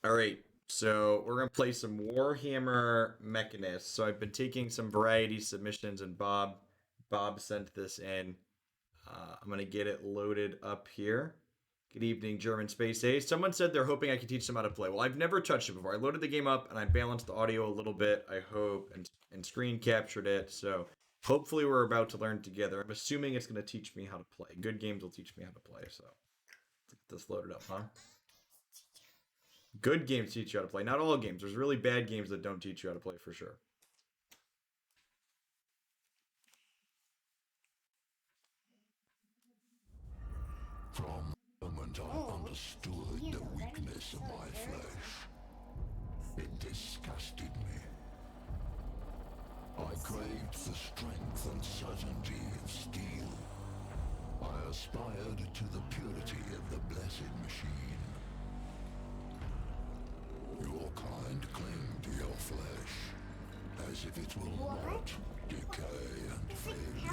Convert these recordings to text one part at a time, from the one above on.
Alright, so we're going to play some Warhammer Mechanist. So I've been taking some variety submissions, and Bob sent this in. I'm going to get it loaded up here. Good evening, German Space Ace. Someone said they're hoping I can teach them how to play. Well, I've never touched it before. I loaded the game up, and I balanced the audio a little bit, I hope, and screen captured it. So hopefully we're about to learn together. I'm assuming it's going to teach me how to play. Good games will teach me how to play, so let's get this loaded up, huh? Good games teach you how to play. Not all games. There's really bad games that don't teach you how to play for sure. From the moment I understood the weakness of my flesh, it disgusted me. I craved the strength and certainty of steel. I aspired to the purity of the blessed machine. Your kind cling to your flesh, as if it will rot, decay, and fail you.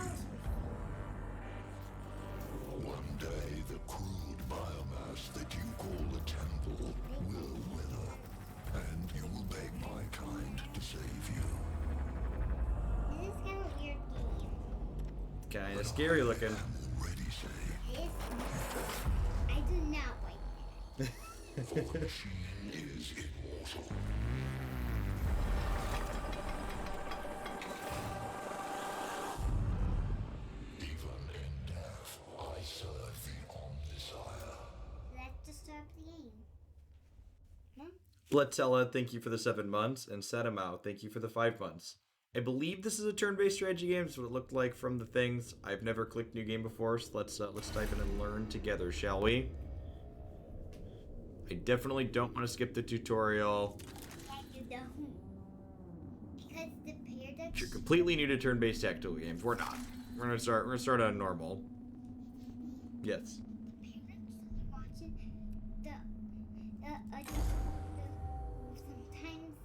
One day the crude biomass that you call the temple will wither, and you will beg my kind to save you. This is kind of weird game. Kinda scary looking. I'm already saved. I do not like it. For the machine is immortal. Even in death, I serve the Omnisire. Let's just start the game. Bletella, thank you for the 7 months, and Sadamau, thank you for the 5 months. I believe this is a turn-based strategy game. That's what it looked like from the things. I've never clicked new game before, so let's type in and learn together, shall we? I definitely don't want to skip the tutorial. Yeah, you don't. Because the paradox. You're completely new to turn-based tactical games. We're not. We're gonna start on normal. Yes. Watching sometimes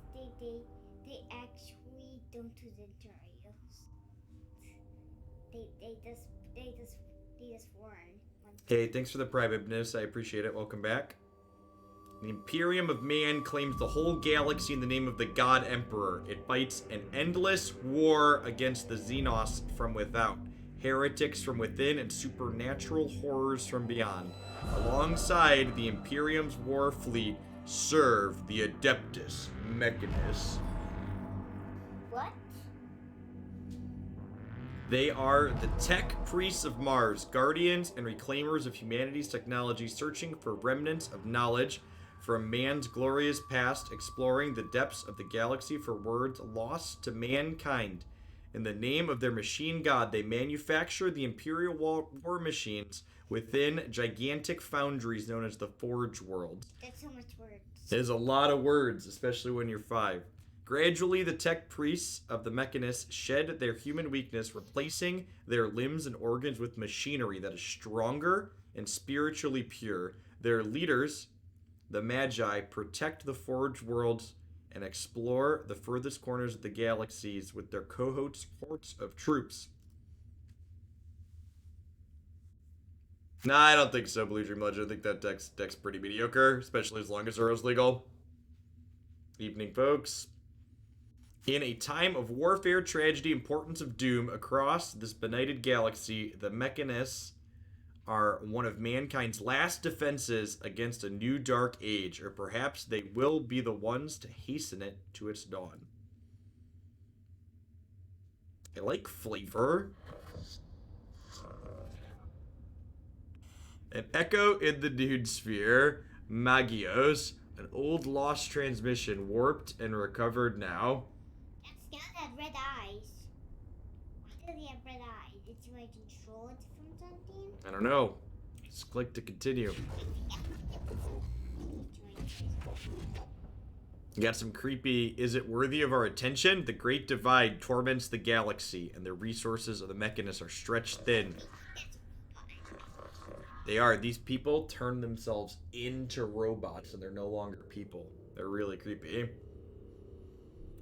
they actually don't do the tutorials. They just warn. Hey, thanks for the privateness. I appreciate it. Welcome back. The Imperium of Man claims the whole galaxy in the name of the God Emperor. It fights an endless war against the Xenos from without, heretics from within, and supernatural horrors from beyond. Alongside the Imperium's war fleet serve the Adeptus Mechanicus. What? They are the tech priests of Mars, guardians and reclaimers of humanity's technology, searching for remnants of knowledge from man's glorious past, exploring the depths of the galaxy for words lost to mankind. In the name of their machine god, they manufacture the Imperial war machines within gigantic foundries known as the Forge Worlds. That's so much words. There's a lot of words, especially when you're 5. Gradually, the tech priests of the Mechanists shed their human weakness, replacing their limbs and organs with machinery that is stronger and spiritually pure. Their leaders, the Magi, protect the Forge Worlds and explore the furthest corners of the galaxies with their cohorts of troops. Nah, I don't think so, Blue Dream Legend. I think that deck's pretty mediocre, especially as long as Zero's legal. Evening, folks. In a time of warfare, tragedy, and portents of doom across this benighted galaxy, the Mechanists are one of mankind's last defenses against a new dark age, or perhaps they will be the ones to hasten it to its dawn. I like flavor. An echo in the nude sphere, Magios, an old lost transmission, warped and recovered now. That scout had red eyes. Why does he have red eyes? Did you like control it from something? I don't know. Just click to continue. You got some creepy, is it worthy of our attention? The Great Divide torments the galaxy, and the resources of the Mechanists are stretched thin. They are. These people turn themselves into robots, and they're no longer people. They're really creepy.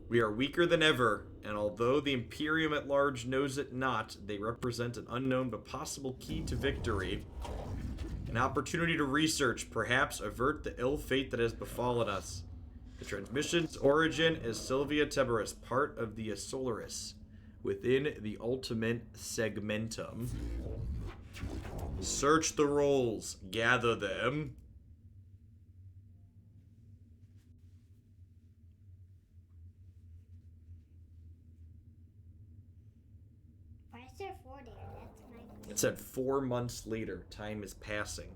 We are weaker than ever, and although the Imperium at large knows it not, they represent an unknown but possible key to victory. An opportunity to research, perhaps avert the ill fate that has befallen us. The transmission's origin is Sylvia Teberis, part of the Solaris, within the ultimate segmentum. Search the rolls, gather them. Why is there 4 there? That's my question. It said 4 months later. Time is passing.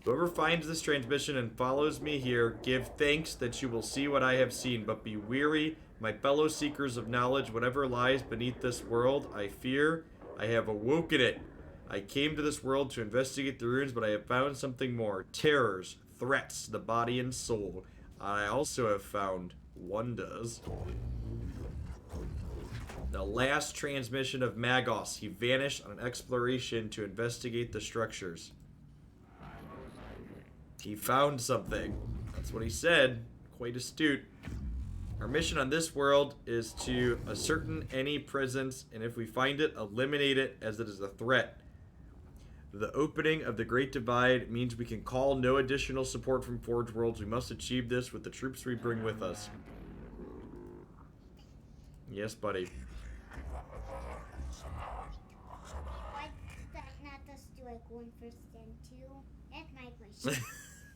Whoever finds this transmission and follows me here, give thanks that you will see what I have seen, but be weary, my fellow seekers of knowledge, whatever lies beneath this world. I fear I have awoken it. I came to this world to investigate the ruins, but I have found something more. Terrors, threats to the body and soul. I also have found wonders. The last transmission of Magos. He vanished on an exploration to investigate the structures. He found something. That's what he said. Quite astute. Our mission on this world is to ascertain any presence, and if we find it, eliminate it as it is a threat. The opening of the Great Divide means we can call no additional support from Forge Worlds. We must achieve this with the troops we bring with us. Yes, buddy. Why does that not just do like 1 first and 2? That's my question.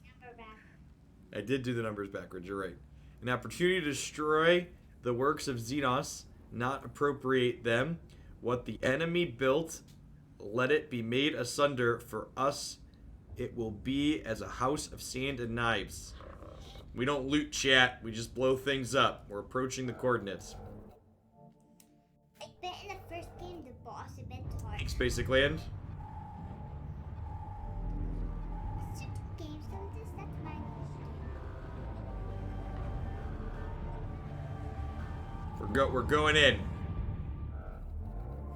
Number back. I did do the numbers backwards, you're right. An opportunity to destroy the works of Xenos, not appropriate them. What the enemy built, let it be made asunder. For us, it will be as a house of sand and knives. We don't loot, chat. We just blow things up. We're approaching the coordinates. I bet in the first game the boss a bit hard. Thanks, Basic Land. Is there 2 games of this? That's my question. We're going in.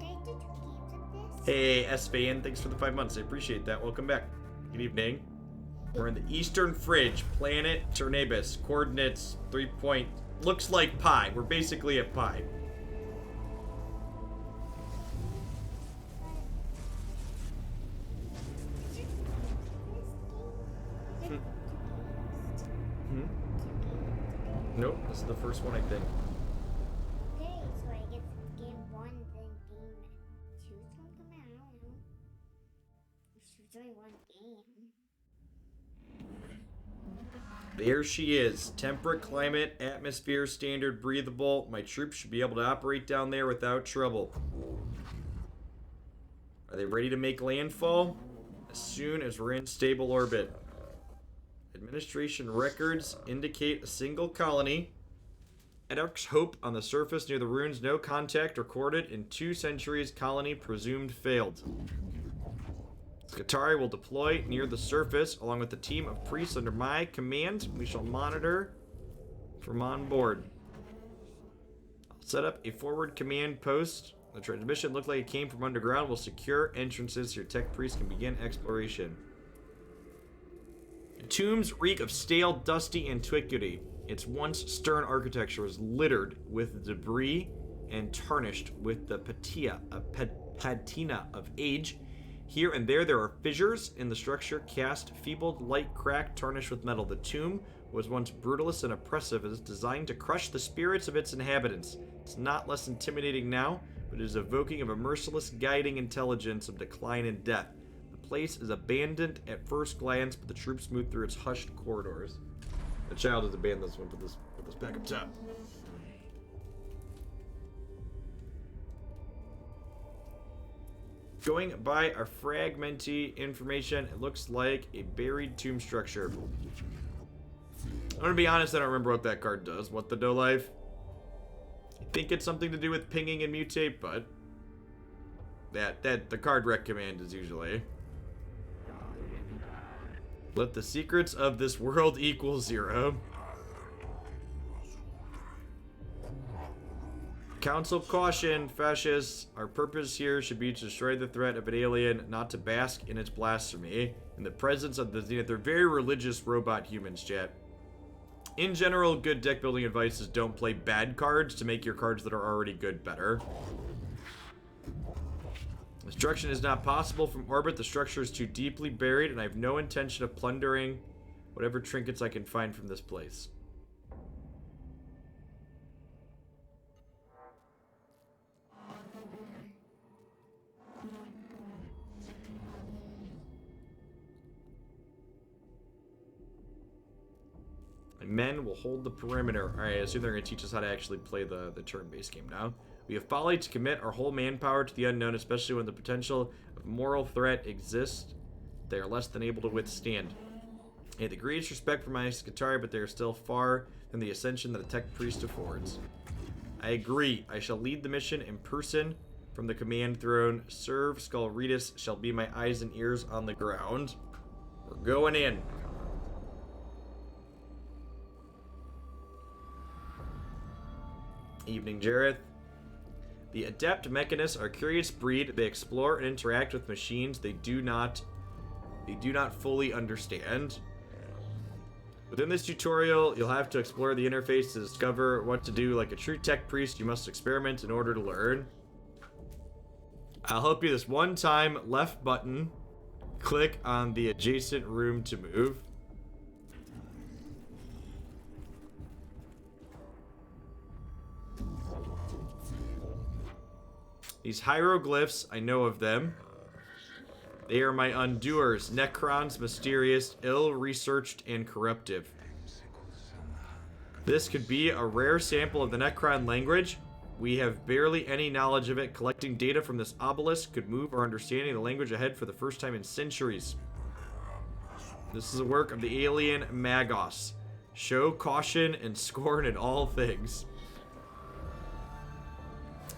Can I do 2 games of this? Hey, S-Fan, thanks for the 5 months. I appreciate that. Welcome back. Good evening. We're in the Eastern Fridge, planet Turnabus. Coordinates 3 point. Looks like pi. We're basically at pi. Is there 2 games of this game? Is there 2 games? Hmm? 2 games? Nope, this is the first one, I think. Okay, so I guess game 1, then game 2 is gonna come out. I don't know. There's only 1 game. There she is. Temperate climate, atmosphere, standard, breathable. My troops should be able to operate down there without trouble. Are they ready to make landfall? As soon as we're in stable orbit. Administration records indicate a single colony. Edux Hope on the surface near the ruins. No contact recorded in 2 centuries. Colony presumed failed. Skatari will deploy near the surface along with a team of priests under my command. We shall monitor from on board. I'll set up a forward command post. The transmission looked like it came from underground. We'll secure entrances so your tech priests can begin exploration. The tombs reek of stale, dusty antiquity. Its once stern architecture was littered with debris and tarnished with the patina of age. Here and there are fissures in the structure, cast, feebled, light crack, tarnished with metal. The tomb was once brutalist and oppressive. It is designed to crush the spirits of its inhabitants. It's not less intimidating now, but it is evoking of a merciless, guiding intelligence of decline and death. The place is abandoned at first glance, but the troops move through its hushed corridors. The child has abandoned this one. Put this back up top. Going by our fragmenty information, it looks like a buried tomb structure. I'm gonna be honest, I don't remember what that card does. What the dough life? I think it's something to do with pinging and mutate, but that the card rec command is usually. Let the secrets of this world equal 0. Council caution, fascists. Our purpose here should be to destroy the threat of an alien, not to bask in its blasphemy. In the presence of the Zenith, they're very religious robot humans, chat. In general, good deck building advice is don't play bad cards to make your cards that are already good better. Destruction is not possible from orbit. The structure is too deeply buried, and I have no intention of plundering whatever trinkets I can find from this place. My men will hold the perimeter. Alright, I assume they're going to teach us how to actually play the turn-based game now. We have folly to commit our whole manpower to the unknown, especially when the potential of moral threat exists. They are less than able to withstand. I have the greatest respect for my Scutari, but they are still far from the ascension that a tech priest affords. I agree. I shall lead the mission in person from the command throne. Serve Skullretus shall be my eyes and ears on the ground. We're going in. Evening, Jareth. The adept Mechanicus are a curious breed. They explore and interact with machines they do not fully understand. Within this tutorial, you'll have to explore the interface to discover what to do. Like a true tech priest, you must experiment in order to learn. I'll help you this one time. Left button. Click on the adjacent room to move. These hieroglyphs, I know of them. They are my undoers, Necrons, mysterious, ill-researched, and corruptive. This could be a rare sample of the Necron language. We have barely any knowledge of it. Collecting data from this obelisk could move our understanding of the language ahead for the first time in centuries. This is a work of the alien Magos. Show caution and scorn in all things.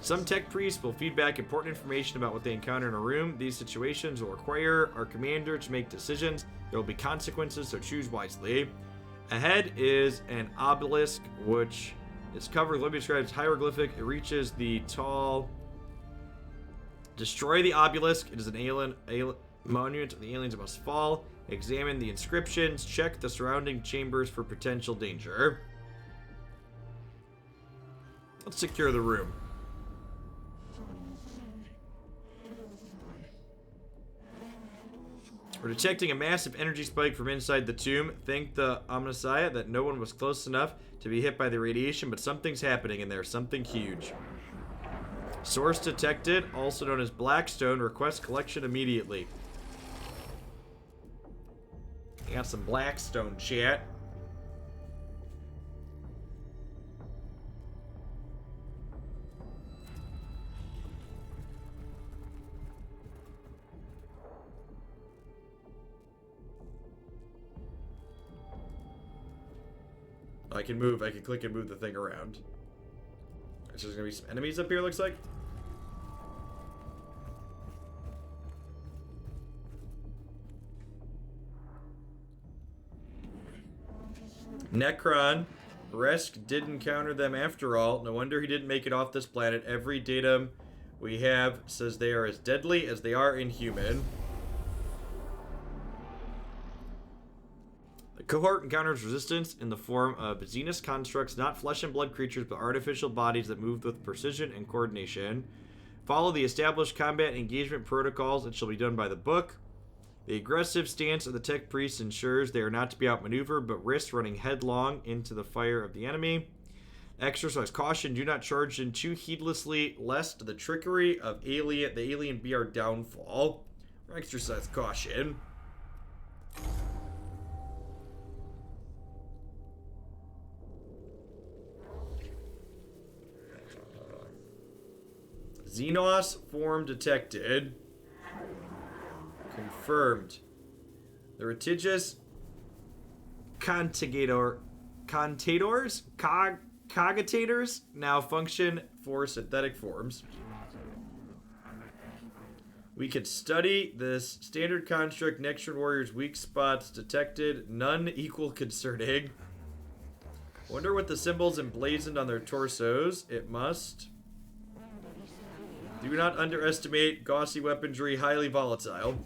Some tech priests will feed back important information about what they encounter in a room. These situations will require our commander to make decisions. There will be consequences, so choose wisely. Ahead is an obelisk, which is covered. Let me describe as hieroglyphic. It reaches the tall. Destroy the obelisk. It is an alien monument of the aliens that must fall. Examine the inscriptions. Check the surrounding chambers for potential danger. Let's secure the room. We're detecting a massive energy spike from inside the tomb. Thank the Omnissiah that no one was close enough to be hit by the radiation, but something's happening in there, something huge. Source detected, also known as Blackstone. Request collection immediately. I got some Blackstone chat. I can move, I can click and move the thing around. So there's gonna be some enemies up here, looks like. Necron. Resk did encounter them after all. No wonder he didn't make it off this planet. Every datum we have says they are as deadly as they are inhuman. The cohort encounters resistance in the form of Xenos constructs, not flesh and blood creatures, but artificial bodies that move with precision and coordination. Follow the established combat engagement protocols. It shall be done by the book. The aggressive stance of the tech priests ensures they are not to be outmaneuvered, but risk running headlong into the fire of the enemy. Exercise caution. Do not charge in too heedlessly, lest the trickery of the alien be our downfall. Exercise caution. Xenos form detected. Confirmed. The litigious cogitators now function for synthetic forms. We could study this standard construct. Necron warriors' weak spots detected. None equal concerning. Wonder what the symbols emblazoned on their torsos. It must. Do not underestimate gauzy weaponry, highly volatile.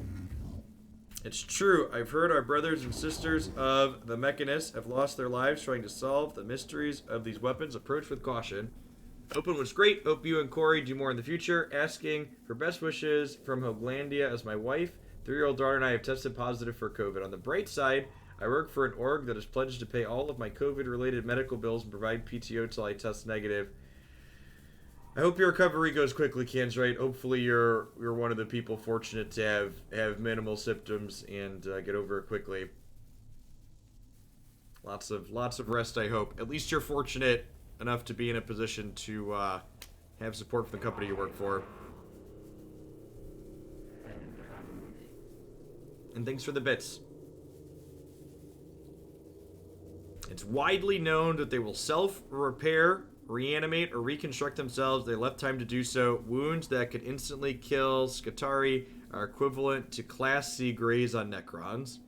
It's true, I've heard our brothers and sisters of the Mechanicus have lost their lives trying to solve the mysteries of these weapons. Approach with caution. Open was great. Hope you and Corey do more in the future. Asking for best wishes from Hoaglandia as my wife, 3-year-old daughter, and I have tested positive for COVID. On the bright side, I work for an org that has pledged to pay all of my COVID-related medical bills and provide PTO till I test negative. I hope your recovery goes quickly, Kansrite. Hopefully you're one of the people fortunate to have minimal symptoms and get over it quickly. Lots of rest, I hope. At least you're fortunate enough to be in a position to have support from the company you work for. And thanks for the bits. It's widely known that they will self-repair, reanimate, or reconstruct themselves. They left time to do so. Wounds that could instantly kill Scutari are equivalent to Class C graze on Necrons.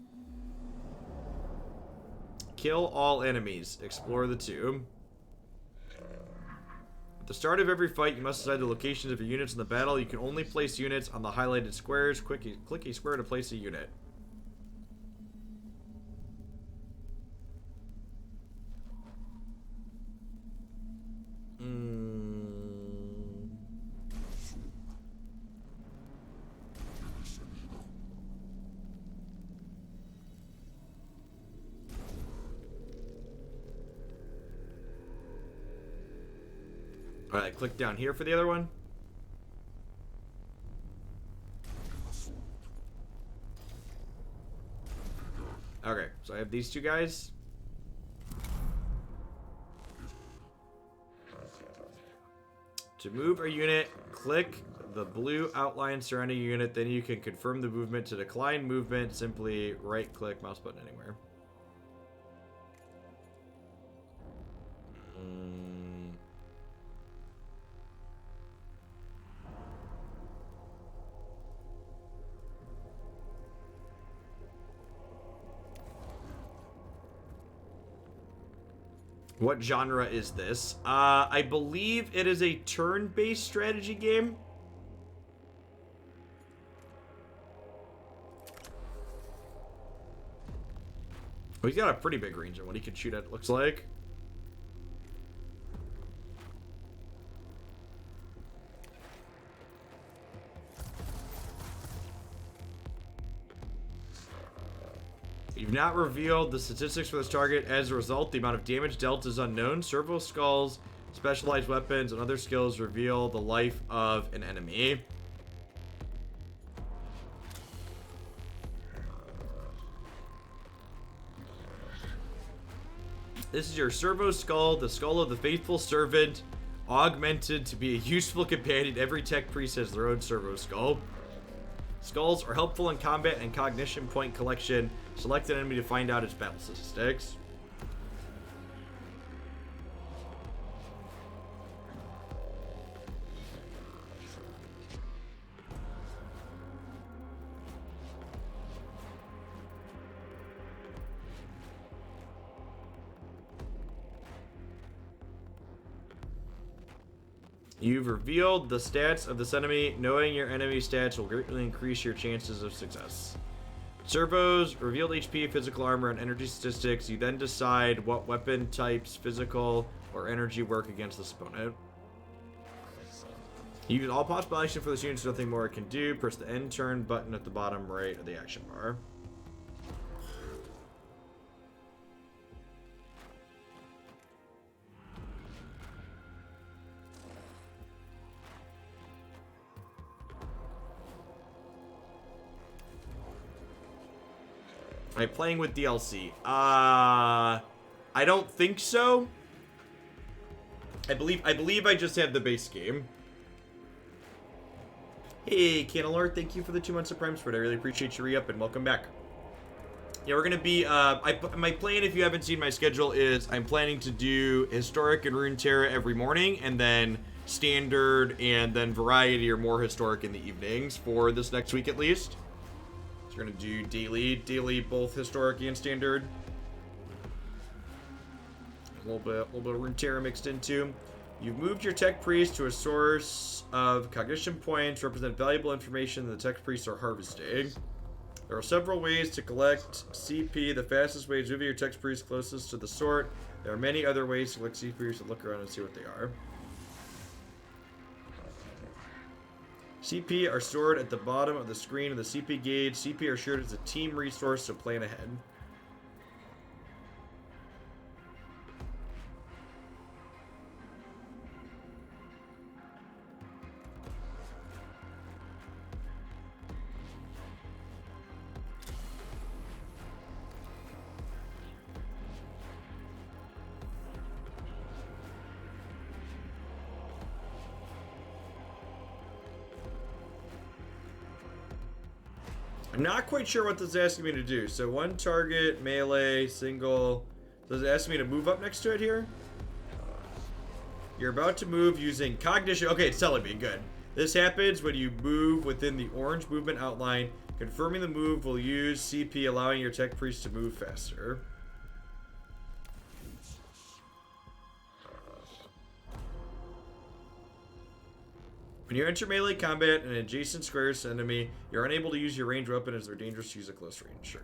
Kill all enemies. Explore the tomb. At the start of every fight, you must decide the locations of your units in the battle. You can only place units on the highlighted squares. Click a square to place a unit. Alright, click down here for the other one. Okay, so I have these two guys. To move a unit, click the blue outline surrounding a unit, then you can confirm the movement. To decline movement, simply right-click mouse button anywhere. What genre is this? I believe it is a turn-based strategy game. Oh, he's got a pretty big range on what he can shoot at, it looks like. You've not revealed the statistics for this target. As a result, the amount of damage dealt is unknown. Servo skulls, specialized weapons, and other skills reveal the life of an enemy. This is your servo skull, the skull of the faithful servant, augmented to be a useful companion. Every tech priest has their own servo skull. Skulls are helpful in combat and cognition point collection. Select an enemy to find out its battle statistics. You've revealed the stats of this enemy. Knowing your enemy stats will greatly increase your chances of success. Servos, revealed HP, physical armor, and energy statistics. You then decide what weapon types, physical or energy, work against this opponent. You use all possible action for this unit, so nothing more it can do. Press the end turn button at the bottom right of the action bar. Am I playing with DLC? I don't think so. I believe I just have the base game. Hey, Canalor, thank you for the 2 months of Prime Sport. I really appreciate your re-up and welcome back. Yeah, we're gonna be my plan, if you haven't seen my schedule, is I'm planning to do Historic and Runeterra every morning, and then Standard, and then Variety or more Historic in the evenings for this next week at least. So we're gonna do daily, both Historic and Standard. A little bit of Runeterra mixed into. You've moved your Tech Priest to a source of cognition points, represent valuable information that the Tech Priests are harvesting. There are several ways to collect CP. The fastest way is moving your Tech Priest closest to the sort. There are many other ways to collect CP, so look around and see what they are. CP are stored at the bottom of the screen of the CP gauge. CP are shared as a team resource, so plan ahead. I'm not quite sure what this is asking me to do. So one target, melee, single. Does it ask me to move up next to it here? You're about to move using cognition. Okay, it's telling me. Good. This happens when you move within the orange movement outline. Confirming the move will use CP, allowing your tech priest to move faster. When you enter melee combat and adjacent squares to enemy, you're unable to use your ranged weapon as they're dangerous to use at close range. Sure.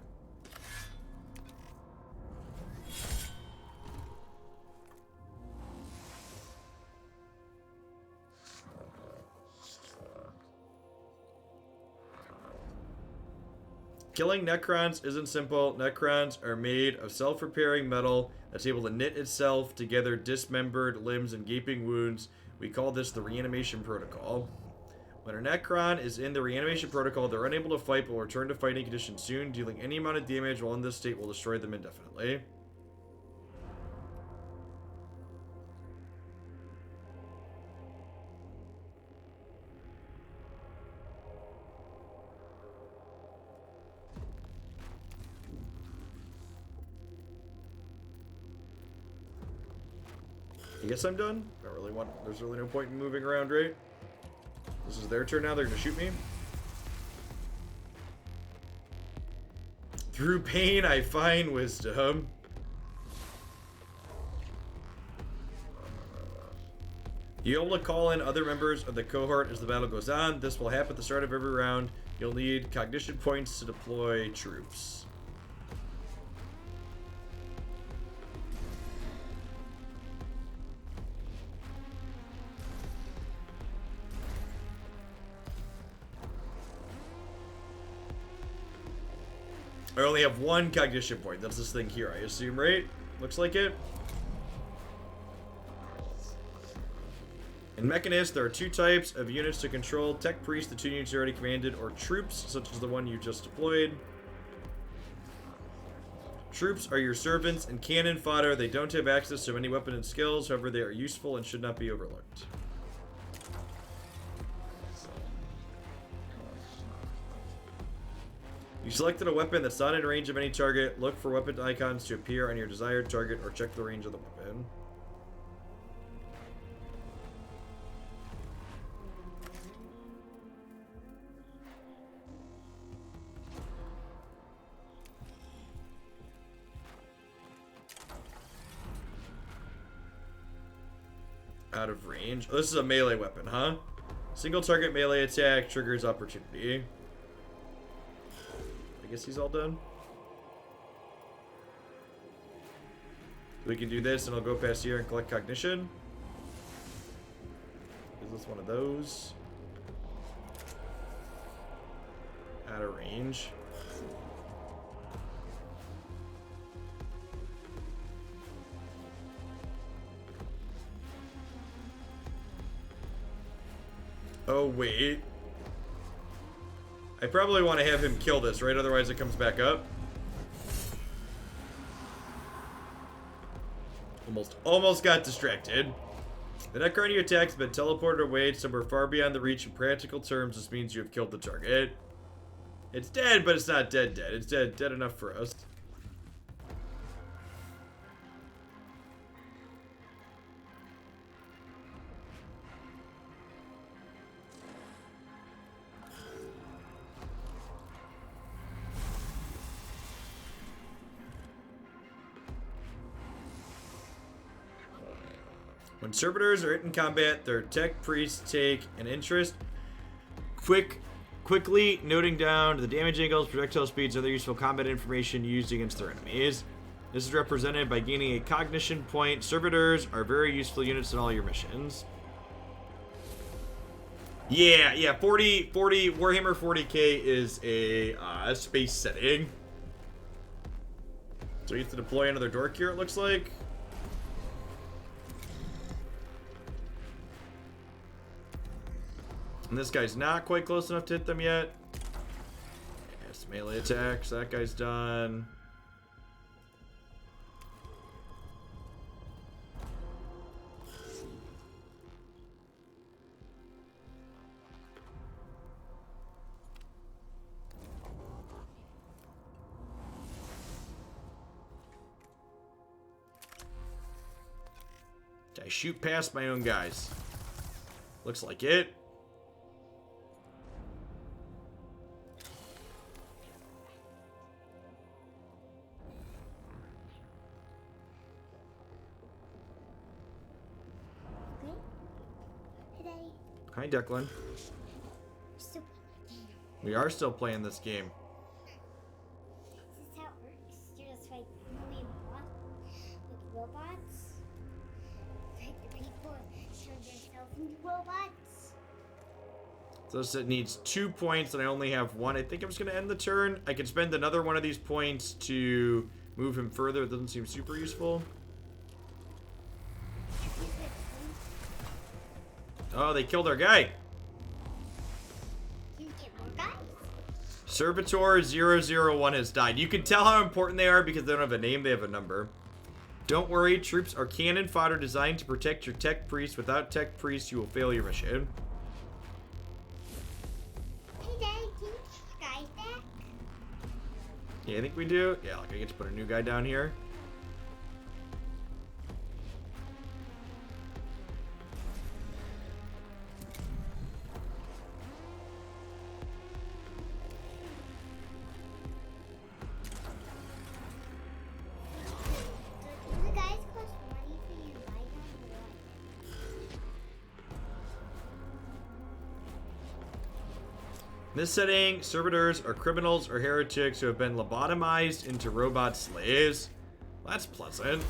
Killing Necrons isn't simple. Necrons are made of self-repairing metal that's able to knit itself together, dismembered limbs and gaping wounds. We call this the Reanimation Protocol. When a Necron is in the Reanimation Protocol, they're unable to fight but will return to fighting condition soon. Dealing any amount of damage while in this state will destroy them indefinitely. I guess I'm done. Don't really want. There's really no point in moving around, right? This is their turn now. They're gonna shoot me. Through pain, I find wisdom. You'll be able to call in other members of the cohort as the battle goes on. This will happen at the start of every round. You'll need cognition points to deploy troops. I only have one cognition point. That's this thing here, I assume, right? Looks like it. In Mechanicus, there are two types of units to control. Tech Priest, the two units you already commanded, or troops, such as the one you just deployed. Troops are your servants and cannon fodder. They don't have access to any weapon and skills. However, they are useful and should not be overlooked. You selected a weapon that's not in range of any target. Look for weapon icons to appear on your desired target or check the range of the weapon. Out of range. Oh, this is a melee weapon, huh? Single target melee attack triggers opportunity. I guess he's all done. We can do this and I'll go past here and collect cognition. Is this one of those? Out of range. Oh, wait. I probably want to have him kill this, right? Otherwise it comes back up. Almost got distracted. The Necron you attacked has been teleported away somewhere far beyond the reach. In practical terms, this means you have killed the target. It's dead, but it's not dead. It's dead enough for us. When servitors are in combat, their tech priests take an interest. Quickly noting down the damage angles, projectile speeds, other useful combat information used against their enemies. This is represented by gaining a cognition point. Servitors are very useful units in all your missions. Yeah, 40 Warhammer 40k is a space setting. So you have to deploy another dork here, it looks like. And this guy's not quite close enough to hit them yet. Yes, melee attacks. That guy's done. I shoot past my own guys. Looks like it. Okay. Hey, Daddy. Hi, Declan. Still We are still playing this game. This is how it works. You're just like moving with robots. Like the people turn themselves into robots. So it needs 2 points, and I only have 1. I think I'm just going to end the turn. I can spend another one of these points to move him further. It doesn't seem super useful. Oh, they killed our guy. You get more guys. Servitor 001 has died. You can tell how important they are because they don't have a name, they have a number. Don't worry, troops are cannon fodder designed to protect your tech priest. Without tech priest, you will fail your mission. Hey, Daddy, can you get your guys back? Yeah, I think we do. Yeah, like I get to put a new guy down here. Do the guys cost money for you to buy them or what? In this setting, servitors are criminals or heretics who have been lobotomized into robot slaves. Well, that's pleasant.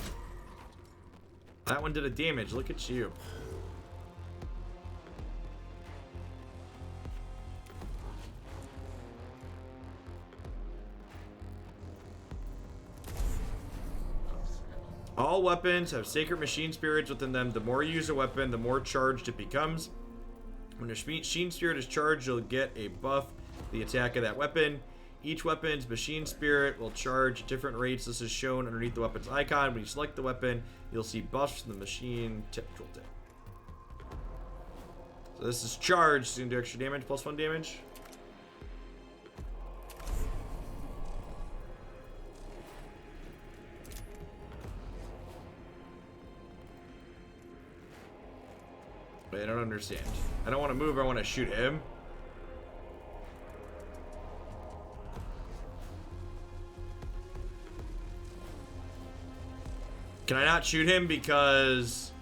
That one did a damage. Look at you. All weapons have sacred machine spirits within them. The more you use a weapon, the more charged it becomes. When a machine spirit is charged, you'll get a buff to the attack of that weapon. Each weapon's machine spirit will charge at different rates. This is shown underneath the weapon's icon. When you select the weapon, you'll see buffs from the machine control tip. So this is charged, so you can do extra damage, +1 damage. Wait, I don't understand. I don't want to move, I want to shoot him. Can I not shoot him because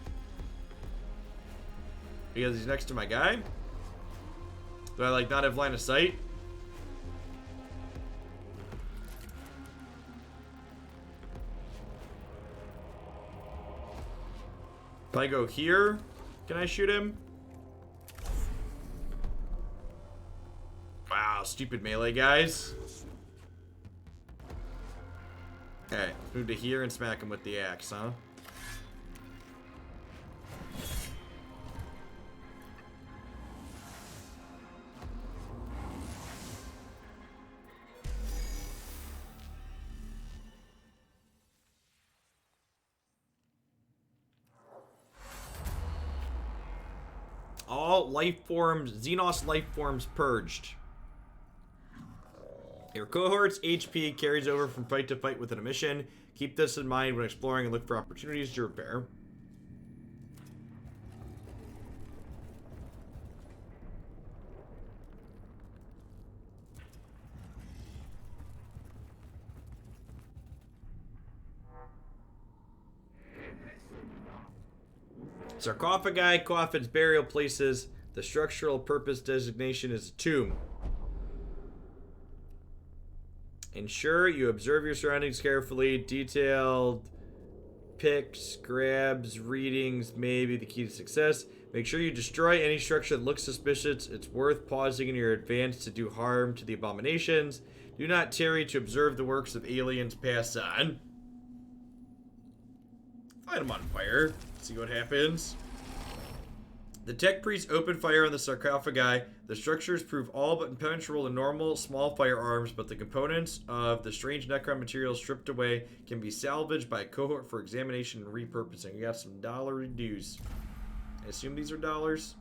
he's next to my guy? Do I like not have line of sight? If I go here, can I shoot him? Wow, stupid melee guys. Okay, move to here and smack him with the axe, huh? All life forms, Xenos life forms purged. Your cohort's HP carries over from fight to fight within a mission. Keep this in mind when exploring and look for opportunities to repair. Sarcophagi, coffins, burial places. The structural purpose designation is a tomb. Ensure you observe your surroundings carefully. Detailed picks, grabs, readings may be the key to success. Make sure you destroy any structure that looks suspicious. It's worth pausing in your advance to do harm to the abominations. Do not tarry to observe the works of aliens pass on. Light them on fire. See what happens. The tech priests open fire on the sarcophagi. The structures prove all but impenetrable to normal small firearms, but the components of the strange Necron materials stripped away can be salvaged by a cohort for examination and repurposing. We got some dollar dues. I assume these are dollars.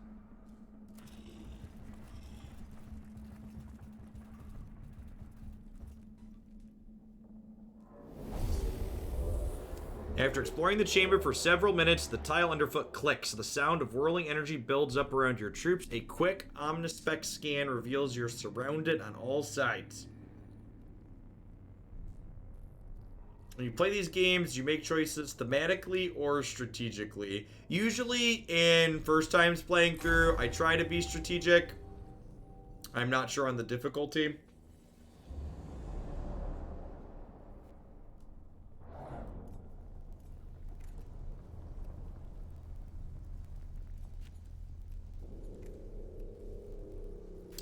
After exploring the chamber for several minutes, the tile underfoot clicks. The sound of whirling energy builds up around your troops. A quick omnispec scan reveals you're surrounded on all sides. When you play these games, you make choices thematically or strategically. Usually, in first times playing through, I try to be strategic. I'm not sure on the difficulty.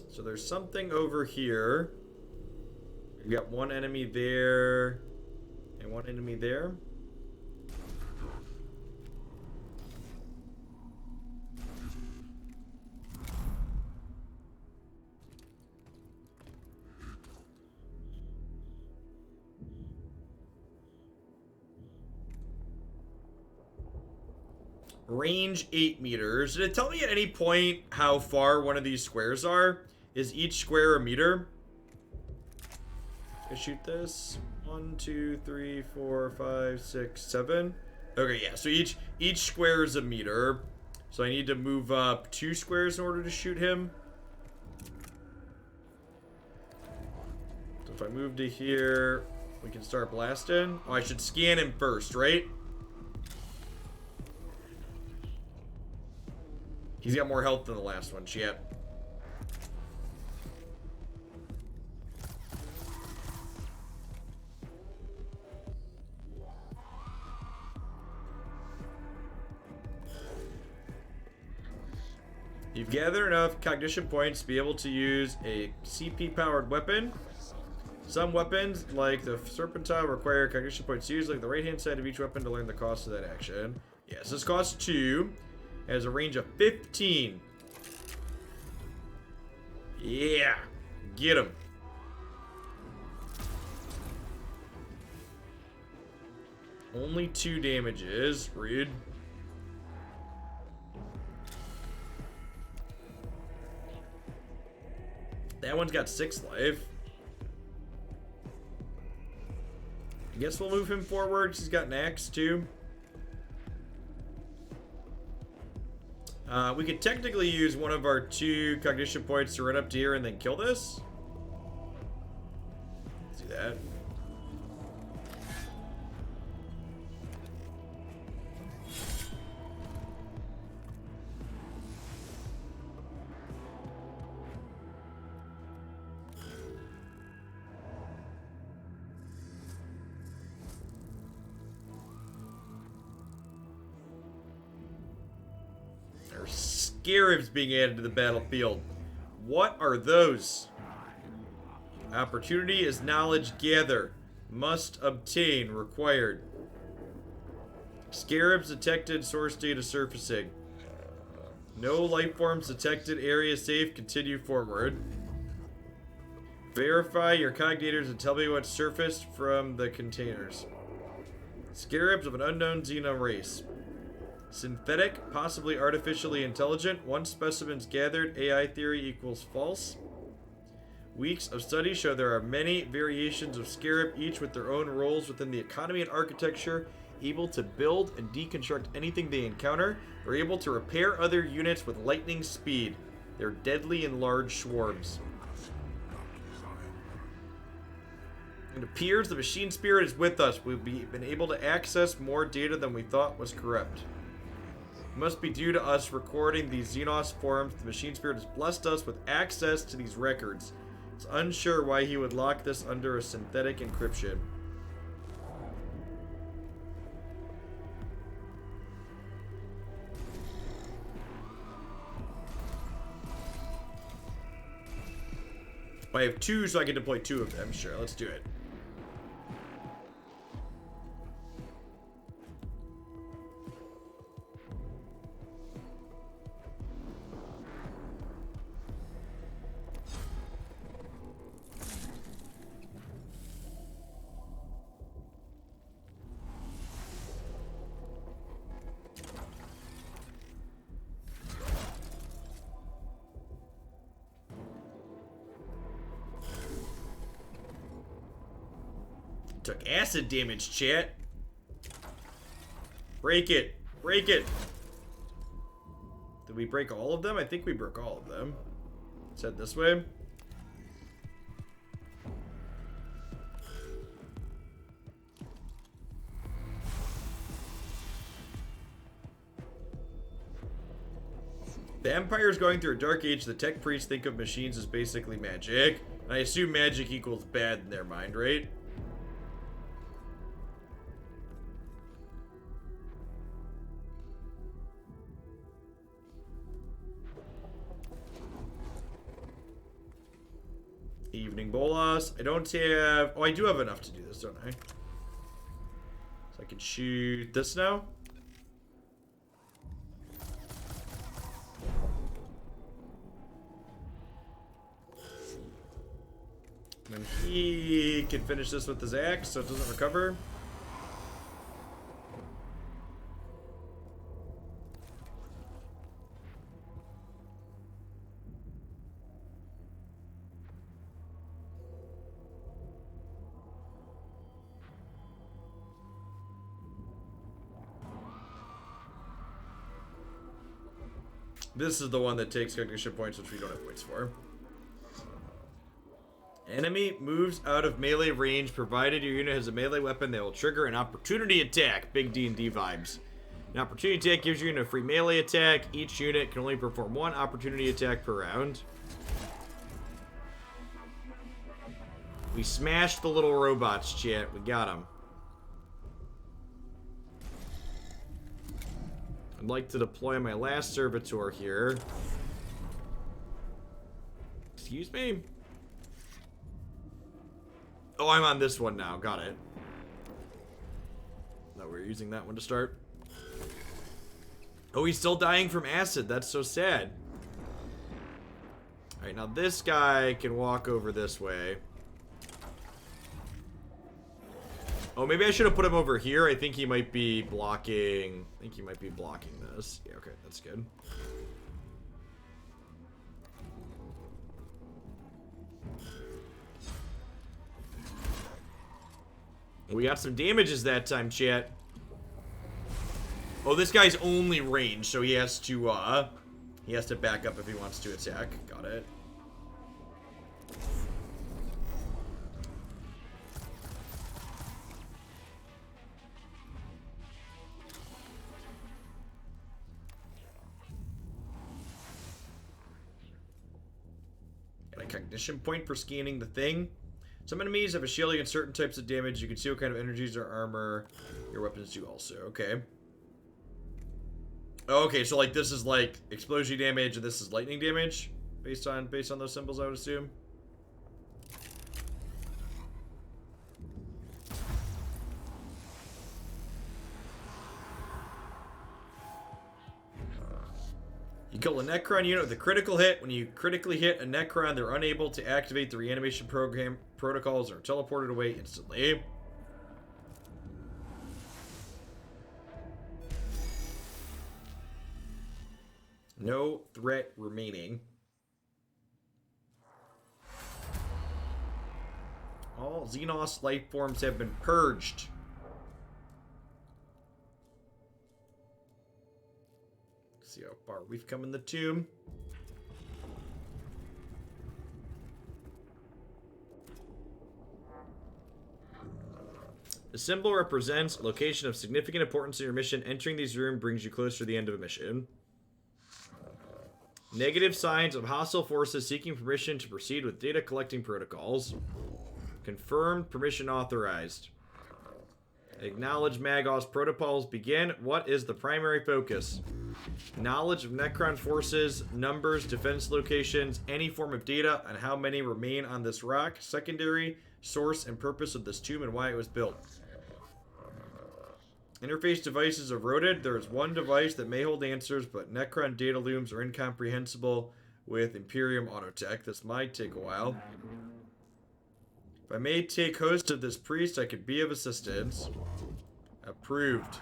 So there's something over here. We've got one enemy there and one enemy there. Range 8 meters. Did it tell me at any point how far one of these squares are? Is each square a meter? I shoot this. 1, 2, 3, 4, 5, 6, 7. Okay, yeah. So each square is a meter. So I need to move up 2 squares in order to shoot him. So if I move to here, we can start blasting. Oh, I should scan him first, right? He's got more health than the last one. Shit. You've gathered enough cognition points to be able to use a CP-powered weapon. Some weapons, like the Serpentile, require cognition points used, like the right-hand side of each weapon, to learn the cost of that action. Yes, this costs 2. Has a range of 15. Yeah. Get him. Only 2 damages. Rude. That one's got 6 life. I guess we'll move him forward because he's got an axe too. We could technically use one of our 2 cognition points to run up to here and then kill this. Let's do that. Scarabs being added to the battlefield. What are those? Opportunity is knowledge gather. Must obtain. Required. Scarabs detected. Source data surfacing. No life forms detected. Area safe. Continue forward. Verify your cognators and tell me what surfaced from the containers. Scarabs of an unknown xeno race. Synthetic, possibly artificially intelligent. Once specimens gathered, AI theory equals false. Weeks of study show there are many variations of scarab, each with their own roles within the economy and architecture, able to build and deconstruct anything they encounter. They're able to repair other units with lightning speed. They're deadly in large swarms. It appears the machine spirit is with us. We've been able to access more data than we thought was correct. It must be due to us recording these Xenos forms. The machine spirit has blessed us with access to these records. It's unsure why he would lock this under a synthetic encryption. I have 2, so I can deploy 2 of them. Sure, let's do it. Took acid damage, chat. Break it. Break it. Did we break all of them? I think we broke all of them. Let's head this way. The Empire's going through a dark age. The tech priests think of machines as basically magic. And I assume magic equals bad in their mind, right? Evening Bolas. I don't have... Oh, I do have enough to do this, don't I? So I can shoot this now. And then he can finish this with his axe so it doesn't recover. This is the one that takes cognition points, which we don't have points for. Enemy moves out of melee range. Provided your unit has a melee weapon, they will trigger an opportunity attack. Big D&D vibes. An opportunity attack gives your unit a free melee attack. Each unit can only perform 1 opportunity attack per round. We smashed the little robots, chat. We got them. I'd like to deploy my last servitor here. Excuse me? Oh, I'm on this one now. Got it. No, we're using that one to start. Oh, he's still dying from acid. That's so sad. Alright, now this guy can walk over this way. Oh, maybe I should have put him over here. I think he might be blocking... I think he might be blocking this. Yeah, okay, that's good. We got some damages that time, chat. Oh, this guy's only range, so he has to back up if he wants to attack. Got it. Got a cognition point for scanning the thing. Some enemies have a shield against certain types of damage. You can see what kind of energies or armor your weapons do also. Okay. Okay, so like this is like explosion damage and this is lightning damage based on those symbols, I would assume. You kill a Necron unit with a critical hit. When you critically hit a Necron, they're unable to activate the reanimation protocols or teleported away instantly. No threat remaining. All Xenos life forms have been purged. See how far we've come in the tomb. The symbol represents a location of significant importance in your mission. Entering these rooms brings you closer to the end of a mission. Negative signs of hostile forces seeking permission to proceed with data collecting protocols. Confirmed, permission authorized. Acknowledge Magos protocols. Begin. What is the primary focus? Knowledge of Necron forces, numbers, defense locations, any form of data on how many remain on this rock. Secondary, source, and purpose of this tomb and why it was built. Interface devices eroded. There is one device that may hold answers, but Necron data looms are incomprehensible with Imperium Autotech. This might take a while. If I may take host of this priest, I could be of assistance. Approved.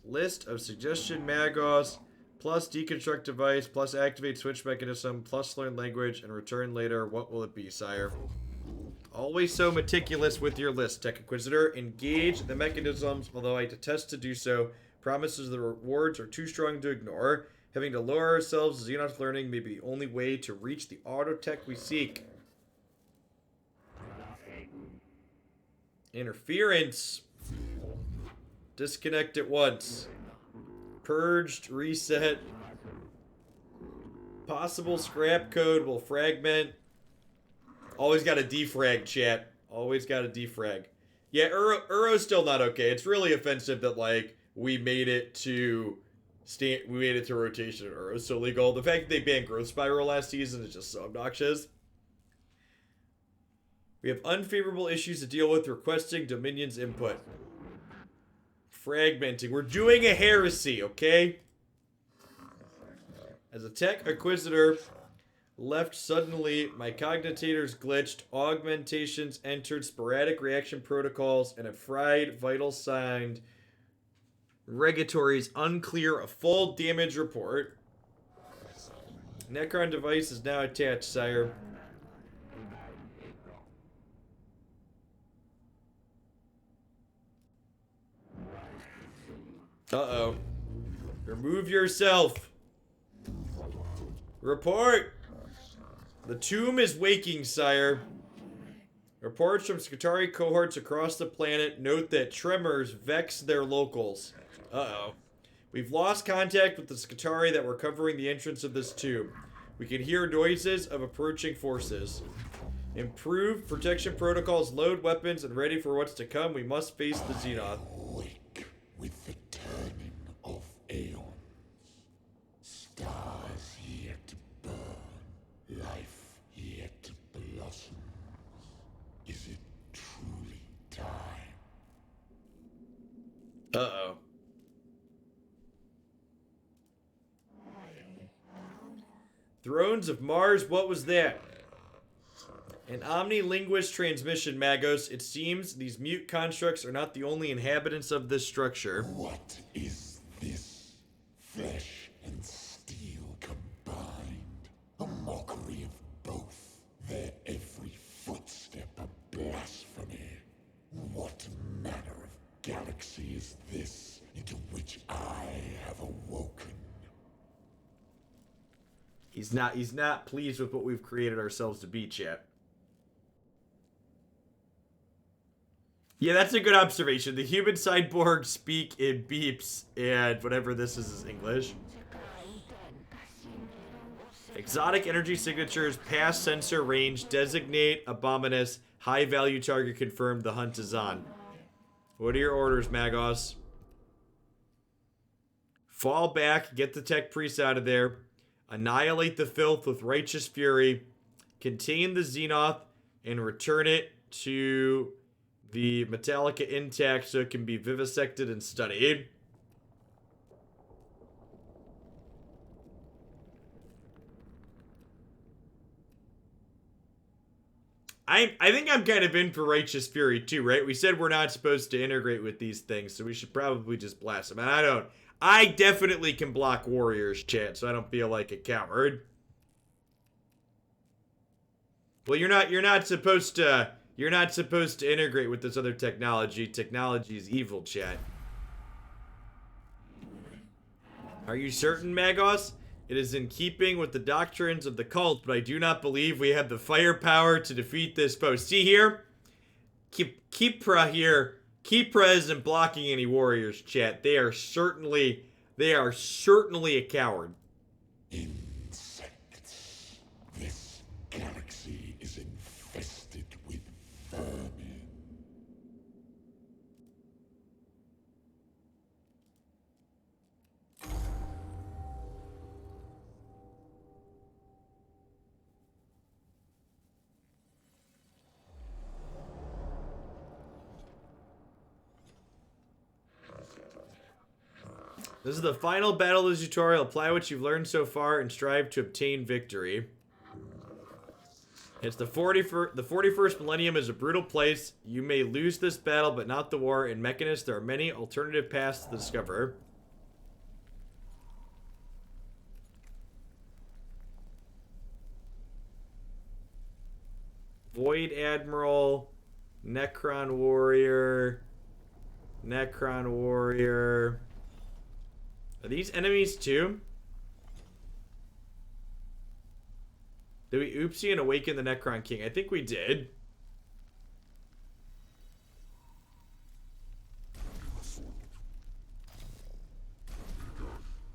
List of suggestion Magos, plus deconstruct device, plus activate switch mechanism, plus learn language, and return later. What will it be, sire? Always so meticulous with your list, Tech Inquisitor. Engage the mechanisms, although I detest to do so. Promises the rewards are too strong to ignore. Having to lower ourselves to Xenos learning may be the only way to reach the autotech we seek. Interference. Disconnect at once. Purged, reset. Possible scrap code will fragment. Always got a defrag, chat. Always got a defrag. Yeah, Uro's still not okay. It's really offensive that, like, we made it to rotation at Uro's so legal. The fact that they banned Growth Spiral last season is just so obnoxious. We have unfavorable issues to deal with requesting Dominion's input. Fragmenting. We're doing a heresy, okay? As a Tech Inquisitor left suddenly, my cognitators glitched, augmentations entered, sporadic reaction protocols, and a fried vital sign. Regulatories unclear, a full damage report. Necron device is now attached, sire. Uh-oh. Remove yourself. Report. The tomb is waking, sire. Reports from Skitarii cohorts across the planet note that tremors vex their locals. Uh-oh. We've lost contact with the Skitarii that were covering the entrance of this tomb. We can hear noises of approaching forces. Improve protection protocols, load weapons, and ready for what's to come. We must face the Xenoth. Awake with the turning of aeons. Stars yet burn. Life yet blossoms. Is it truly time? Uh-oh. Thrones of Mars, what was that? An omnilinguist transmission, Magos. It seems these mute constructs are not the only inhabitants of this structure. What is this? Flesh and steel combined. A mockery of both. Their every footstep a blasphemy. What manner of galaxy is this into which I have awoken? He's not pleased with what we've created ourselves to be, chat. Yeah, that's a good observation. The human cyborgs speak in beeps, and whatever this is English. Exotic energy signatures, past sensor range, designate Abominus, high value target confirmed, the hunt is on. What are your orders, Magos? Fall back, get the tech priests out of there. Annihilate the filth with righteous fury. Contain the Xenoth and return it to the Metallica intact so it can be vivisected and studied. I think I'm kind of in for Righteous Fury too, right? We said we're not supposed to integrate with these things, so we should probably just blast them. And I definitely can block warriors, chat, so I don't feel like a coward. Well, you're not supposed to integrate with this other technology. Technology is evil, chat. Are you certain, Magos? It is in keeping with the doctrines of the cult, but I do not believe we have the firepower to defeat this foe. See here? Kipra here. Kipra isn't blocking any warriors, chat. They are certainly a coward. Insects. This galaxy is infested with vermin. This is the final battle of the tutorial. Apply what you've learned so far and strive to obtain victory. It's the 41st millennium is a brutal place. You may lose this battle, but not the war. In Mechanicus, there are many alternative paths to discover. Void Admiral, Necron Warrior. Are these enemies too? Did we oopsie and awaken the Necron King? I think we did.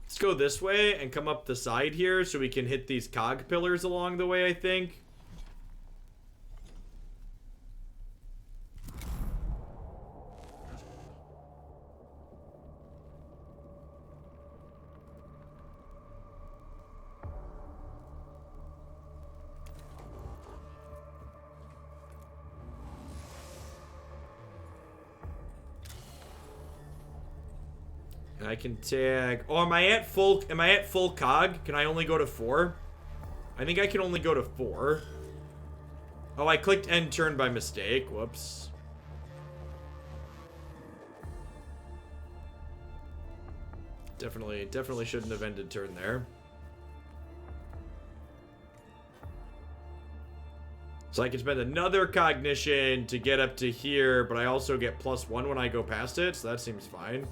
Let's go this way and come up the side here so we can hit these cog pillars along the way, I think. And I can tag. Oh, am I at full cog? Can I only go to 4? I think I can only go to 4. Oh, I clicked end turn by mistake. Whoops. Definitely shouldn't have ended turn there. So I can spend another cognition to get up to here, but I also get +1 when I go past it, so that seems fine.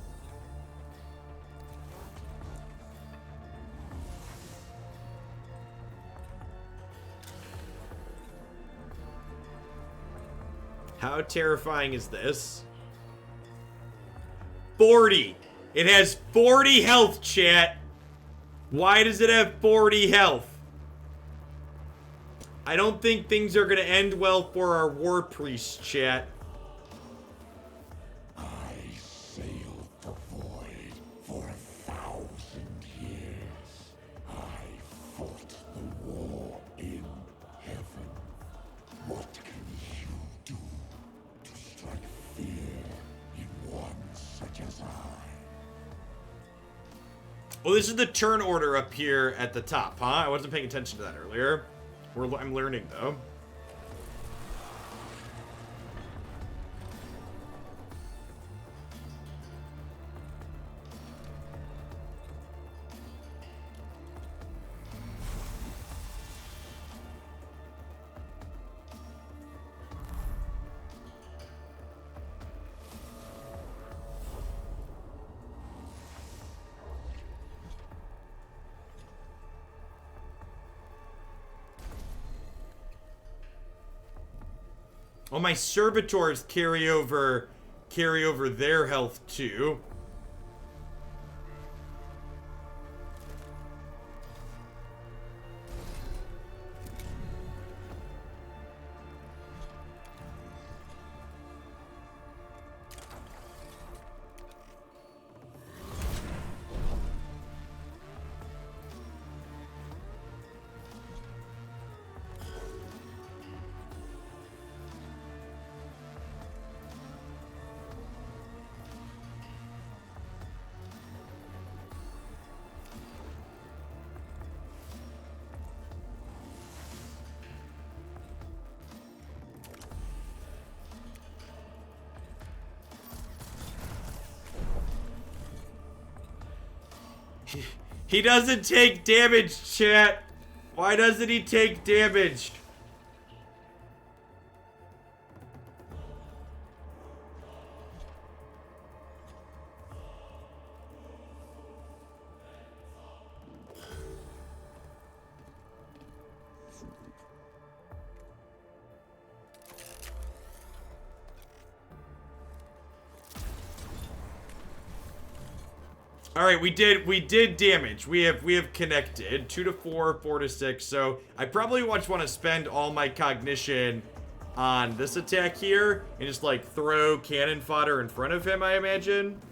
How terrifying is this? 40! It has 40 health, chat! Why does it have 40 health? I don't think things are gonna end well for our war priest, chat. I sailed the void for 1,000 years. I fought the war in heaven. What can you do to strike fear in one such as I? Oh, this is the turn order up here at the top, huh? I wasn't paying attention to that earlier. I'm learning, though. Oh, my servitors carry over their health too. He doesn't take damage, chat. Why doesn't he take damage? All right, we did damage. We have connected 2 to 4, 4 to 6. So I probably want to spend all my cognition on this attack here and just like throw cannon fodder in front of him, I imagine.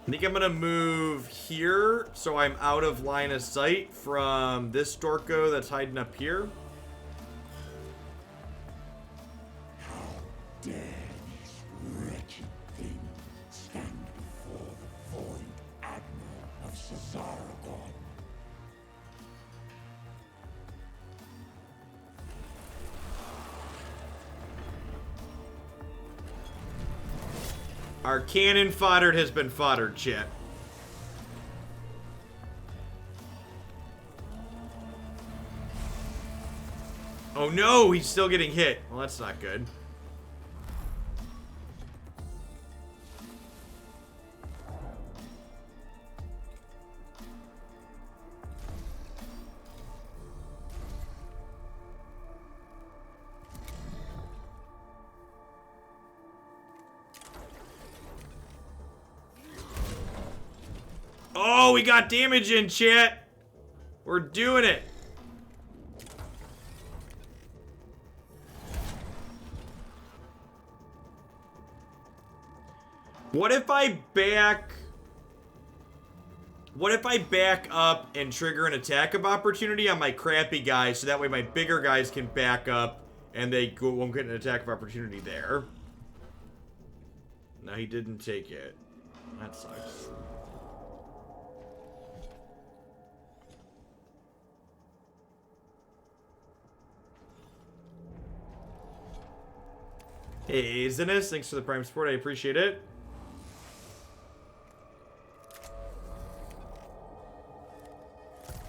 I think I'm gonna move here so I'm out of line of sight from this Storko that's hiding up here. How dare these wretched things Our cannon fodder has been foddered, chat. Oh no, he's still getting hit. Well, that's not good. Oh, we got damage in, chat. We're doing it. What if I back up and trigger an attack of opportunity on my crappy guys so that way my bigger guys can back up and they won't get an attack of opportunity there? No, he didn't take it. That sucks. Hey, Zinnis, thanks for the Prime support. I appreciate it.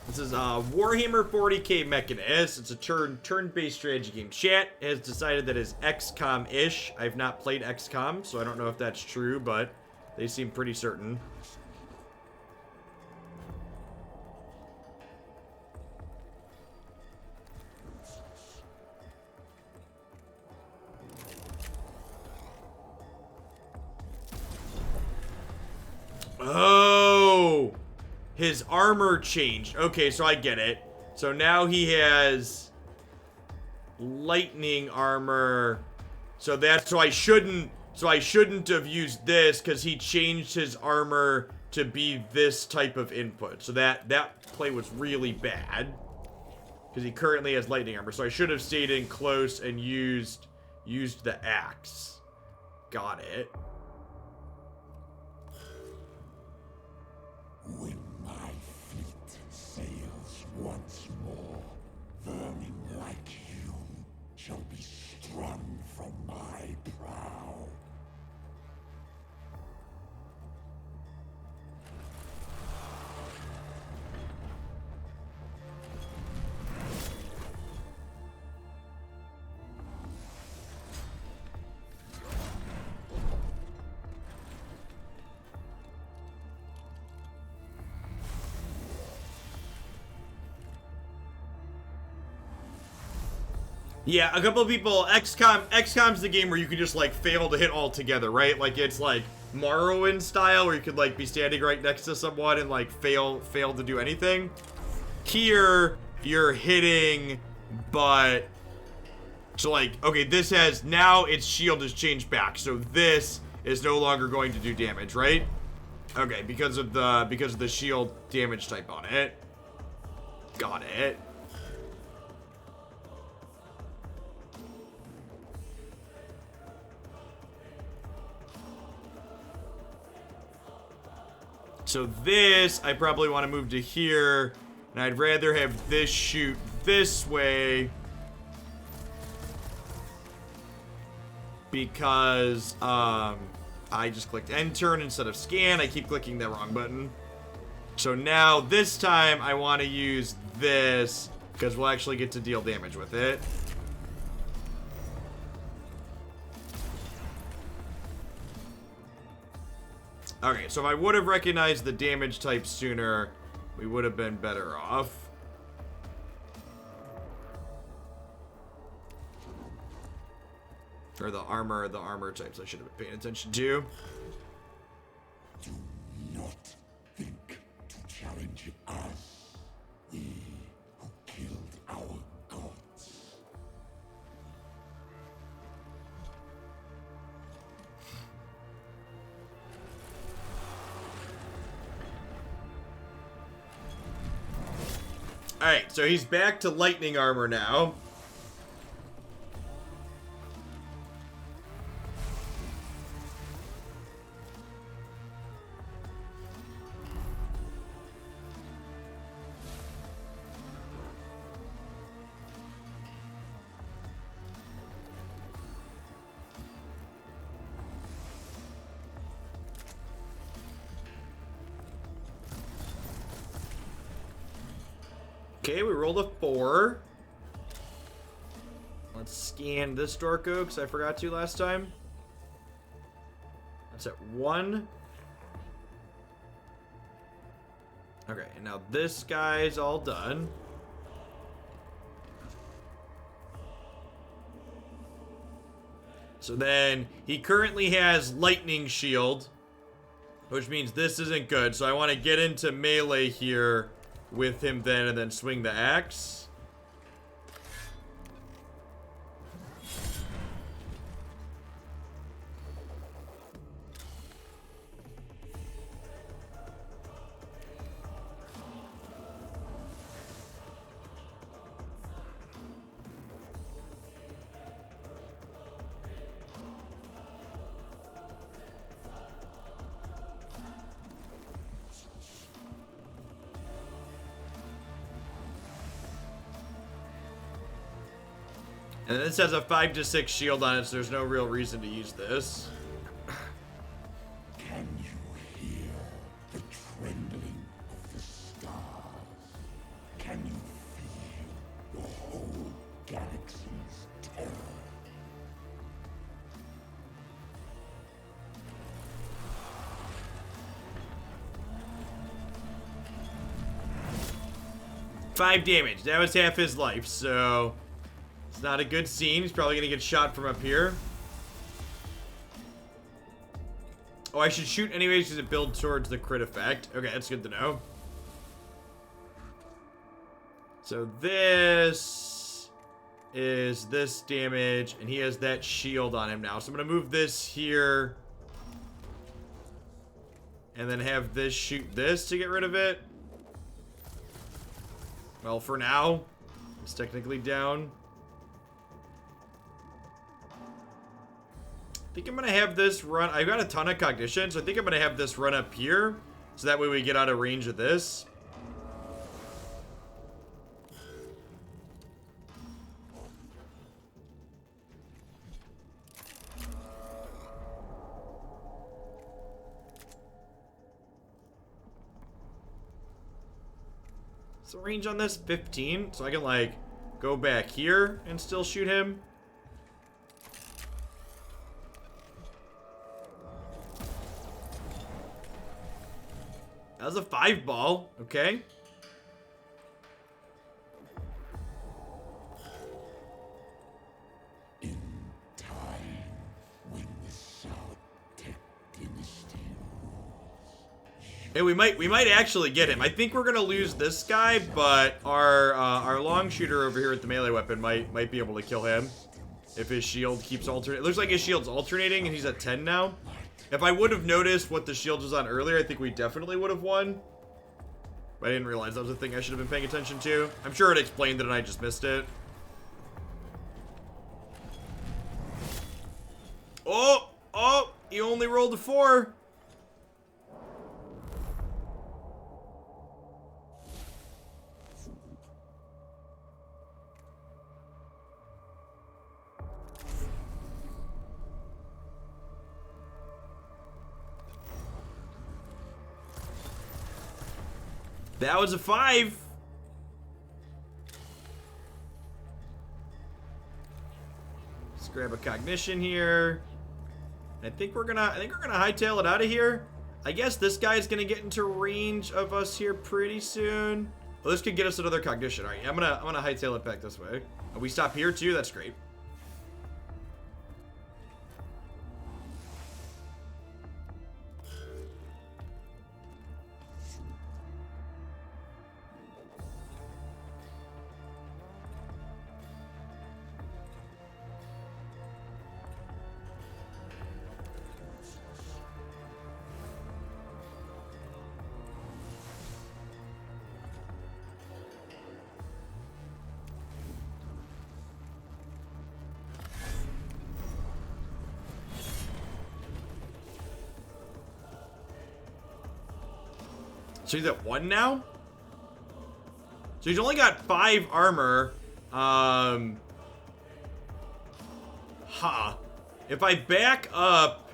This is Warhammer 40k Mechanicus. It's a turn-based strategy game. Chat has decided that is XCOM-ish. I've not played XCOM, so I don't know if that's true, but they seem pretty certain. Oh! His armor changed. Okay, so I get it. So now he has lightning armor. So that's so I shouldn't have used this because he changed his armor to be this type of input. So that play was really bad because he currently has lightning armor. So I should have stayed in close and used the axe. Got it. When my fleet sails once more, vermin like you shall be strung from my prow. Yeah, a couple of people, XCOM's the game where you can just, like, fail to hit altogether, right? Like, it's, like, Morrowind style, where you could, like, be standing right next to someone and, like, fail to do anything. Here, you're hitting, but... So, like, okay, this has... Now its shield has changed back, so this is no longer going to do damage, right? Okay, because of the shield damage type on it. Got it. So this, I probably want to move to here, and I'd rather have this shoot this way because I just clicked end turn instead of scan. I keep clicking the wrong button. So now this time I want to use this because we'll actually get to deal damage with it. Okay, so if I would have recognized the damage type sooner, we would have been better off. Or the armor types I should have been paying attention to. Do not think to challenge us, we who killed our gods. Alright, so he's back to lightning armor now. Okay, we rolled a 4. Let's scan this Dorko, because I forgot to last time. That's at 1. Okay, and now this guy's all done. So then, he currently has Lightning Shield, which means this isn't good. So I want to get into melee here with him then, and then swing the axe. And this has a 5 to 6 shield on it, so there's no real reason to use this. Can you hear the trembling of the stars? Can you feel the whole galaxy's terror? Five damage. That was half his life, so it's not a good scene. He's probably gonna get shot from up here. Oh, I should shoot anyways because it builds towards the crit effect. Okay, that's good to know. So this is this damage, and he has that shield on him now. So I'm gonna move this here, and then have this shoot this to get rid of it. Well, for now, it's technically down. I think I'm gonna have this run. I've got a ton of cognition, so I think I'm gonna have this run up here, so that way we get out of range of this. So range on this 15, so I can like go back here and still shoot him. That was a 5-ball, okay. In time, when the South Tech dynasty rules. Hey, we might actually get him. I think we're gonna lose this guy, but our long shooter over here with the melee weapon might be able to kill him if his shield keeps alternating. It looks like his shield's alternating, and he's at 10 now. If I would have noticed what the shield was on earlier, I think we definitely would have won. But I didn't realize that was a thing I should have been paying attention to. I'm sure it explained it and I just missed it. Oh, he only rolled a 4. That was a 5. Let's grab a cognition here. I think we're gonna hightail it out of here. I guess this guy's gonna get into range of us here pretty soon. Well, this could get us another cognition. All right, I'm gonna hightail it back this way. Oh, we stop here too. That's great. So he's at 1 now? So he's only got 5 armor. If I back up,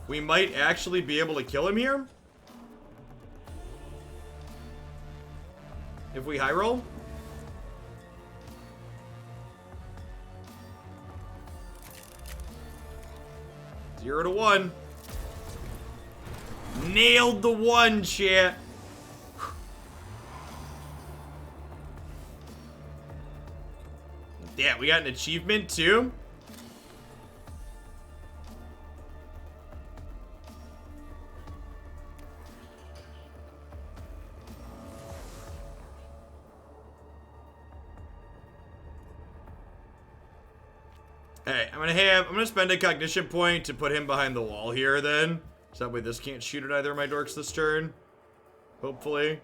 we might actually be able to kill him here. If we high roll. 0 to 1. Nailed the 1, chat. Yeah, we got an achievement too. Hey, I'm gonna spend a cognition point to put him behind the wall here then. So that way this can't shoot at either of my dorks this turn. Hopefully.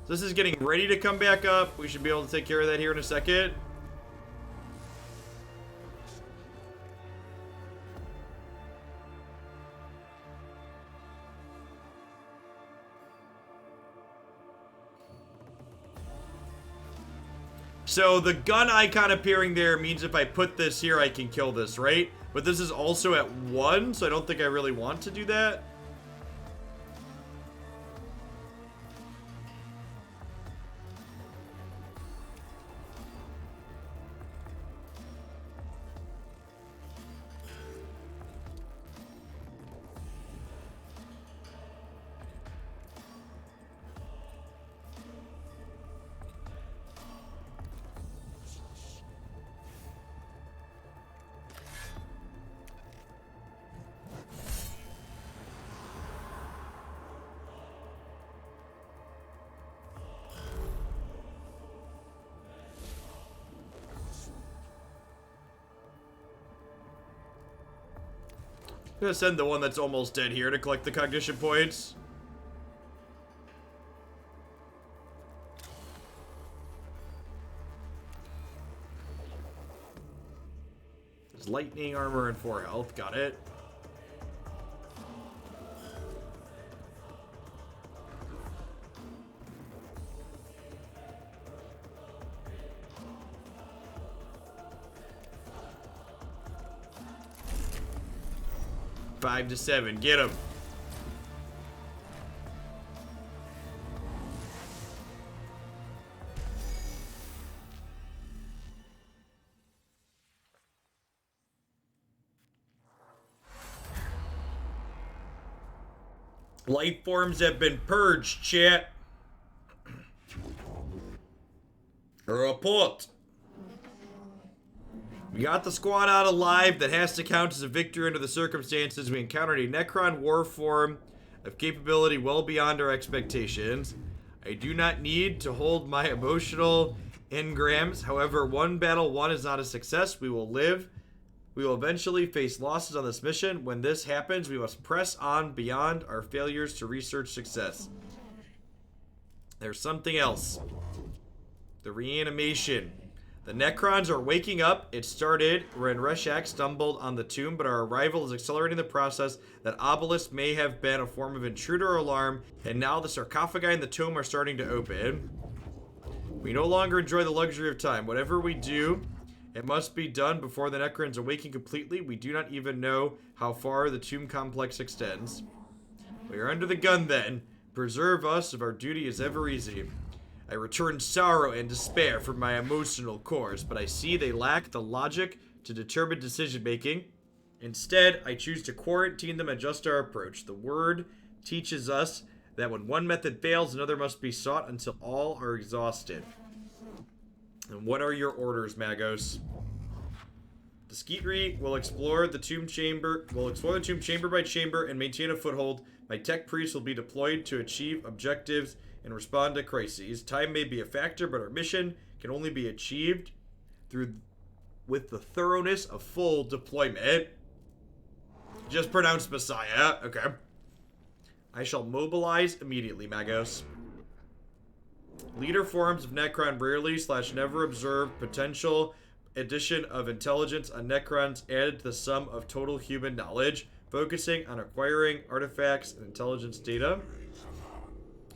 So this is getting ready to come back up. We should be able to take care of that here in a second. So the gun icon appearing there means if I put this here, I can kill this, right? But this is also at 1, so I don't think I really want to do that. I'm gonna send the one that's almost dead here to collect the cognition points. There's lightning armor and 4 health. Got it. Five to 7. Get him. Life forms have been purged, chat. Report. We got the squad out alive. That has to count as a victory under the circumstances. We encountered a Necron war form of capability well beyond our expectations. I do not need to hold my emotional engrams. However, one battle won is not a success. We will live. We will eventually face losses on this mission. When this happens, we must press on beyond our failures to research success. There's something else. The reanimation. The Necrons are waking up. It started when Reshak stumbled on the tomb, but our arrival is accelerating the process. That obelisk may have been a form of intruder or alarm, and now the sarcophagi in the tomb are starting to open. We no longer enjoy the luxury of time. Whatever we do, it must be done before the Necrons awaken completely. We do not even know how far the tomb complex extends. We are under the gun then. Preserve us if our duty is ever easy. I return sorrow and despair from my emotional cores, but I see they lack the logic to determine decision-making. Instead, I choose to quarantine them and adjust our approach. The word teaches us that when one method fails, another must be sought until all are exhausted. And what are your orders, Magos? The Skeetry will explore the tomb chamber by chamber and maintain a foothold. My tech priests will be deployed to achieve objectives and respond to crises. Time may be a factor, but our mission can only be achieved with the thoroughness of full deployment. Just pronounced Messiah. Okay. I shall mobilize immediately, Magos. Leader forms of Necron rarely / never observed. Potential addition of intelligence on Necrons added to the sum of total human knowledge, focusing on acquiring artifacts and intelligence data.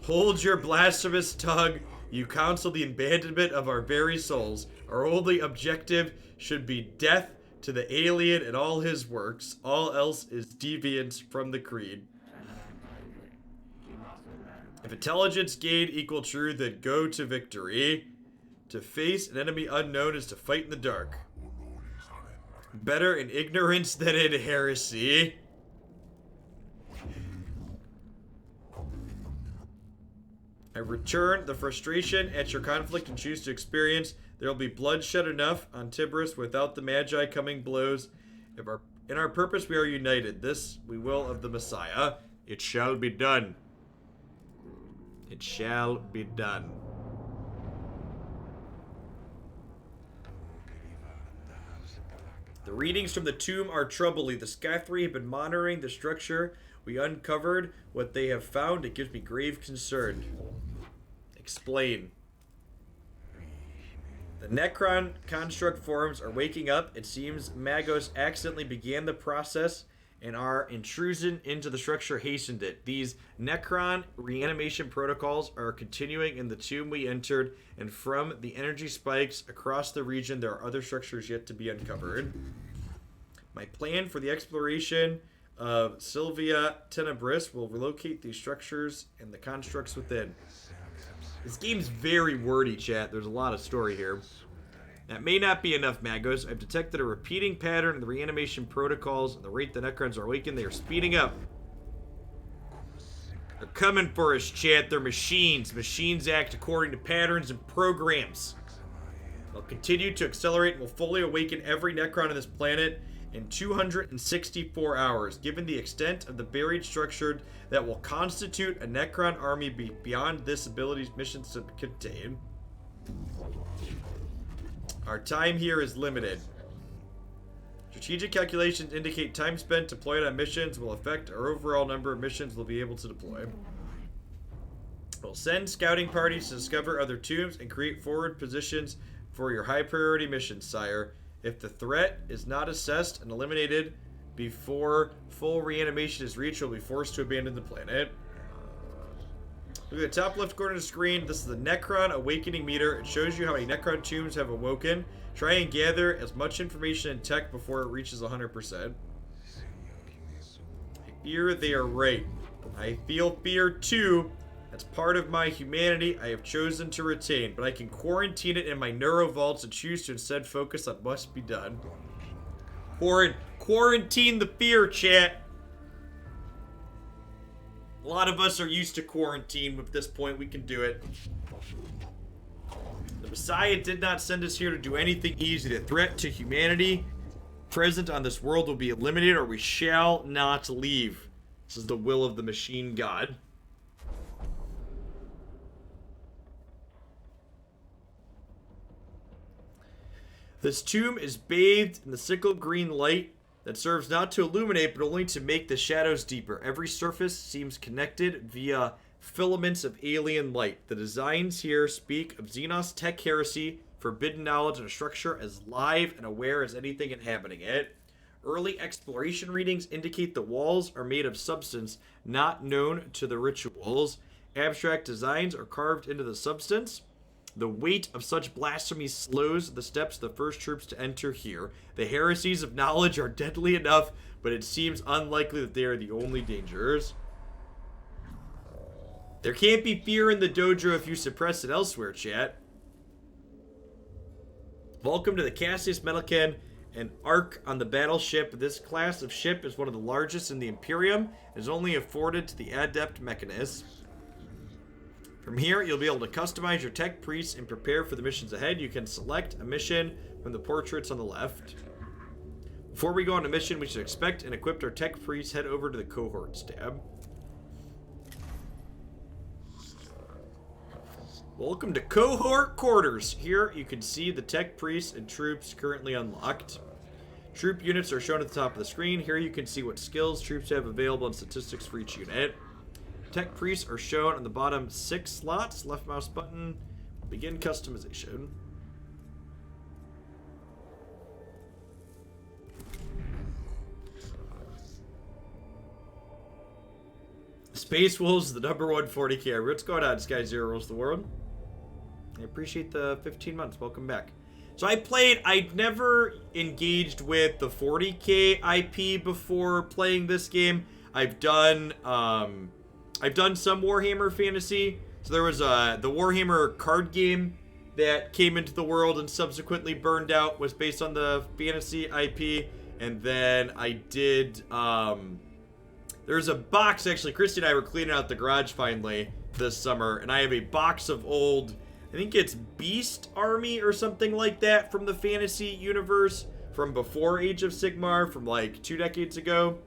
Hold your blasphemous tongue. You counsel the abandonment of our very souls. Our only objective should be death to the alien and all his works. All else is deviance from the creed. If intelligence gained equal true, then go to victory. To face an enemy unknown is to fight in the dark. Better in ignorance than in heresy. I return the frustration at your conflict and choose to experience. There will be bloodshed enough on Tibris without the Magi coming blows. In our purpose we are united. This we will of the Messiah. It shall be done. It shall be done. The readings from the tomb are troubling. The Scathri have been monitoring the structure. We uncovered what they have found. It gives me grave concern. Explain. The Necron construct forms are waking up. It seems Magos accidentally began the process and our intrusion into the structure hastened it. These Necron reanimation protocols are continuing in the tomb we entered, and from the energy spikes across the region, there are other structures yet to be uncovered. My plan for the exploration of Sylvia Tenebris will relocate these structures and the constructs within. This game's very wordy, chat. There's a lot of story here. That may not be enough, Magos. I've detected a repeating pattern in the reanimation protocols. At the rate the Necrons are awakened, they are speeding up. They're coming for us, chat. They're machines. Machines act according to patterns and programs. They'll continue to accelerate and will fully awaken every Necron on this planet in 264 hours. Given the extent of the buried structure that will constitute a Necron army beyond this ability's missions to contain. Our time here is limited. Strategic calculations indicate time spent deployed on missions will affect our overall number of missions we'll be able to deploy. We'll send scouting parties to discover other tombs and create forward positions for your high priority missions, sire. If the threat is not assessed and eliminated before full reanimation is reached, we'll be forced to abandon the planet. Look at the top left corner of the screen. This is the Necron Awakening Meter. It shows you how many Necron tombs have awoken. Try and gather as much information and tech before it reaches 100%. I fear they are right. I feel fear too. That's part of my humanity I have chosen to retain, but I can quarantine it in my neurovaults and choose to instead focus on what must be done. Quarantine the fear, chat. A lot of us are used to quarantine, but at this point we can do it. The Messiah did not send us here to do anything easy. The threat to humanity present on this world will be eliminated or we shall not leave. This is the will of the machine god. This tomb is bathed in the sickle green light that serves not to illuminate, but only to make the shadows deeper. Every surface seems connected via filaments of alien light. The designs here speak of Xenos tech heresy, forbidden knowledge, and a structure as live and aware as anything inhabiting it. Early exploration readings indicate the walls are made of substance not known to the rituals. Abstract designs are carved into the substance. The weight of such blasphemy slows the steps of the first troops to enter here. The heresies of knowledge are deadly enough, but it seems unlikely that they are the only dangers. There can't be fear in the dojo if you suppress it elsewhere, chat. Welcome to the Cassius Metalcan, an arc on the battleship. This class of ship is one of the largest in the Imperium and is only afforded to the adept Mechanicus. From here, you'll be able to customize your tech priests and prepare for the missions ahead. You can select a mission from the portraits on the left. Before we go on a mission, we should expect and equip our tech priests. Head over to the cohorts tab. Welcome to cohort quarters. Here you can see the tech priests and troops currently unlocked. Troop units are shown at the top of the screen. Here you can see what skills troops have available and statistics for each unit. Tech priests are shown on the bottom 6 slots. Left mouse button. Begin customization. Space Wolves, the number 1 40k. What's going on, Sky Zero rules the world? I appreciate the 15 months. Welcome back. So I'd never engaged with the 40k IP before playing this game. I've done some Warhammer Fantasy. So there was the Warhammer card game that came into the world and subsequently burned out was based on the fantasy IP. And then I did, there's a box, actually, Christy and I were cleaning out the garage finally this summer, and I have a box of old, I think it's Beast Army or something like that from the fantasy universe from before Age of Sigmar, from like 2 decades ago.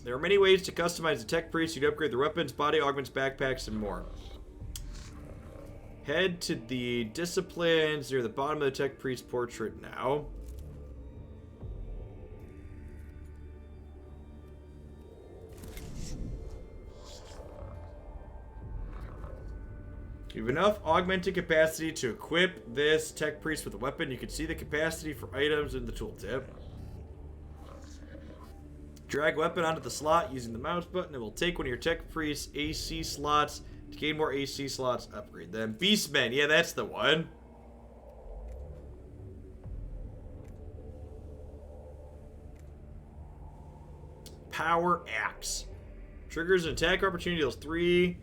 There are many ways to customize the tech priest. You can upgrade their weapons, body augments, backpacks, and more. Head to the disciplines near the bottom of the tech priest portrait now. You have enough augmented capacity to equip this tech priest with a weapon. You can see the capacity for items in the tooltip. Drag weapon onto the slot using the mouse button. It will take one of your tech priest's AC slots. To gain more AC slots, upgrade them. Beastmen, yeah, that's the one. Power Axe. Triggers an attack opportunity, deals 3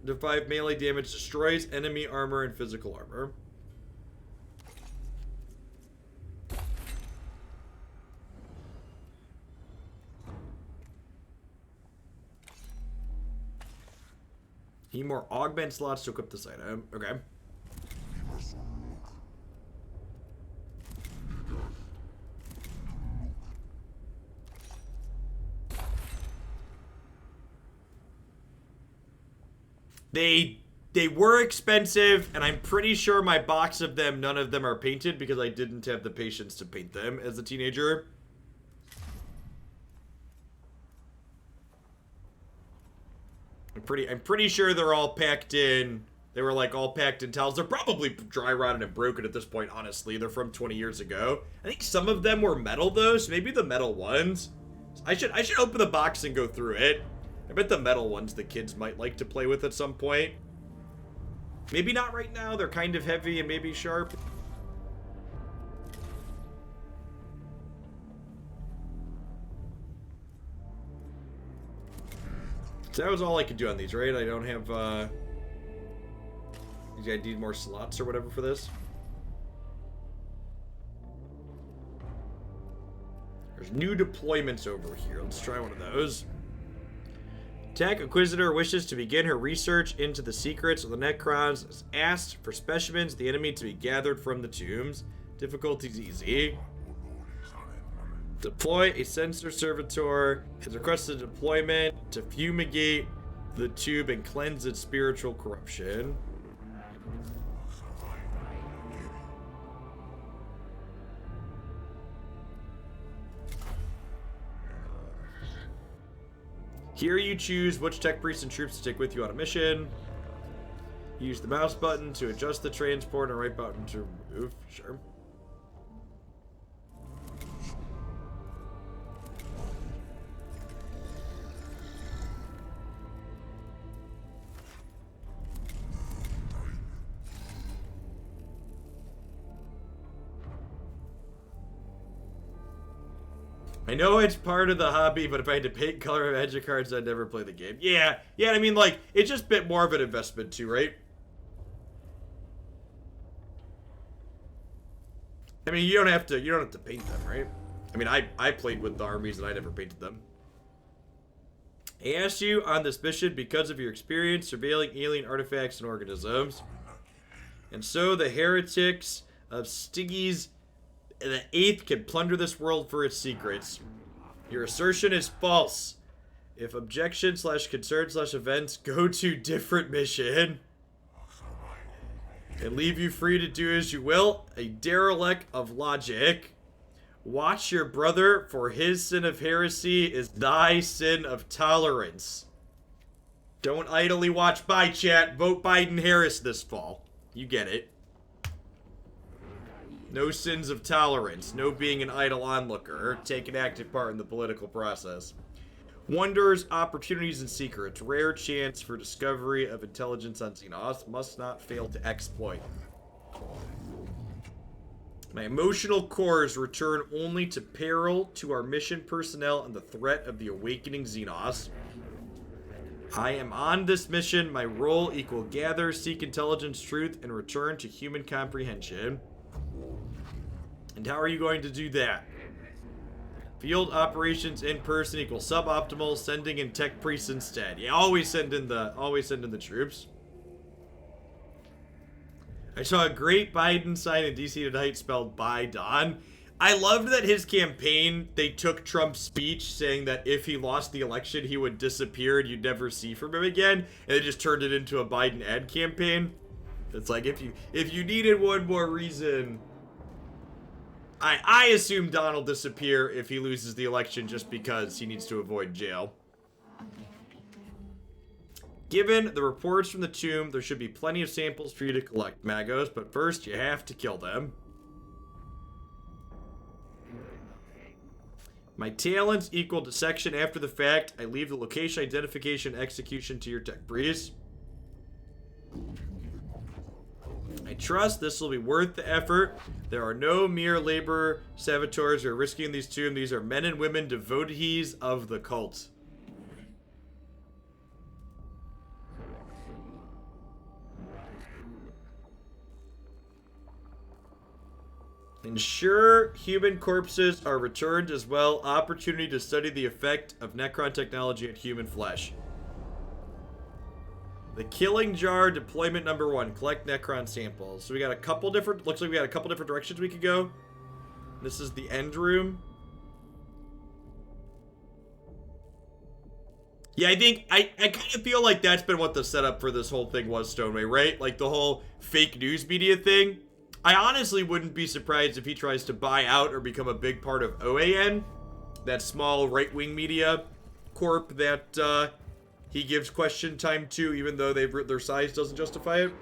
to 5 melee damage, destroys enemy armor and physical armor. Need more augment slots to equip this item. Okay. They were expensive, and I'm pretty sure my box of them, none of them are painted because I didn't have the patience to paint them as a teenager. I'm pretty sure they're all packed in. They were like all packed in towels. They're probably dry rotted and broken at this point, honestly. They're from 20 years ago. I think some of them were metal though, so maybe the metal ones. I should open the box and go through it. I bet the metal ones the kids might like to play with at some point. Maybe not right now. They're kind of heavy and maybe sharp. So that was all I could do on these, right? I don't have, I need more slots or whatever for this. There's new deployments over here. Let's try one of those. Attack Inquisitor wishes to begin her research into the secrets of the Necrons. Has asked for specimens of the enemy to be gathered from the tombs. Difficulty's easy. Deploy a sensor servitor. Has requested deployment to fumigate the tube and cleanse its spiritual corruption. Here you choose which tech priests and troops to take with you on a mission. Use the mouse button to adjust the transport and right button to remove. Sure. I know it's part of the hobby, but if I had to paint color edge of cards, I'd never play the game. Yeah, I mean, like, it's just a bit more of an investment too, right? I mean, you don't have to paint them, right? I mean, I played with the armies and I never painted them. I asked you on this mission because of your experience surveilling alien artifacts and organisms. And so the heretics of Styges the 8th can plunder this world for its secrets. Your assertion is false. If objection/concern/events go to different mission and leave you free to do as you will, a derelict of logic. Watch your brother, for his sin of heresy is thy sin of tolerance. Don't idly watch by, chat. Vote Biden Harris this fall. You get it. No sins of tolerance. No being an idle onlooker. Take an active part in the political process. Wonders, opportunities, and secrets. Rare chance for discovery of intelligence on Xenos. Must not fail to exploit. My emotional cores return only to peril to our mission personnel and the threat of the awakening Xenos. I am on this mission. My role equal gather, seek intelligence, truth, and return to human comprehension. And how are you going to do that? Field operations in person equal suboptimal. Sending in tech priests instead. Yeah, always send in the troops. I saw a great Biden sign in DC tonight spelled by Don. I loved that his campaign, they took Trump's speech saying that if he lost the election, he would disappear and you'd never see from him again. And they just turned it into a Biden ad campaign. It's like, if you needed one more reason, I assume Don will disappear if he loses the election just because he needs to avoid jail. Given the reports from the tomb, there should be plenty of samples for you to collect, Magos, but first you have to kill them. My talents equal dissection after the fact. I leave the location, identification, execution to your tech breeze. I trust this will be worth the effort. There are no mere labor saboteurs who are risking these tombs. These are men and women devotees of the cult. Ensure human corpses are returned as well. Opportunity to study the effect of Necron technology on human flesh. The killing jar deployment number 1. Collect Necron samples. So we got a couple different, looks like we got a couple different directions we could go. This is the end room. Yeah, I kind of feel like that's been what the setup for this whole thing was, Stoneway, right? Like the whole fake news media thing. I honestly wouldn't be surprised if he tries to buy out or become a big part of OAN, that small right-wing media corp that he gives question time to, even though their size doesn't justify it.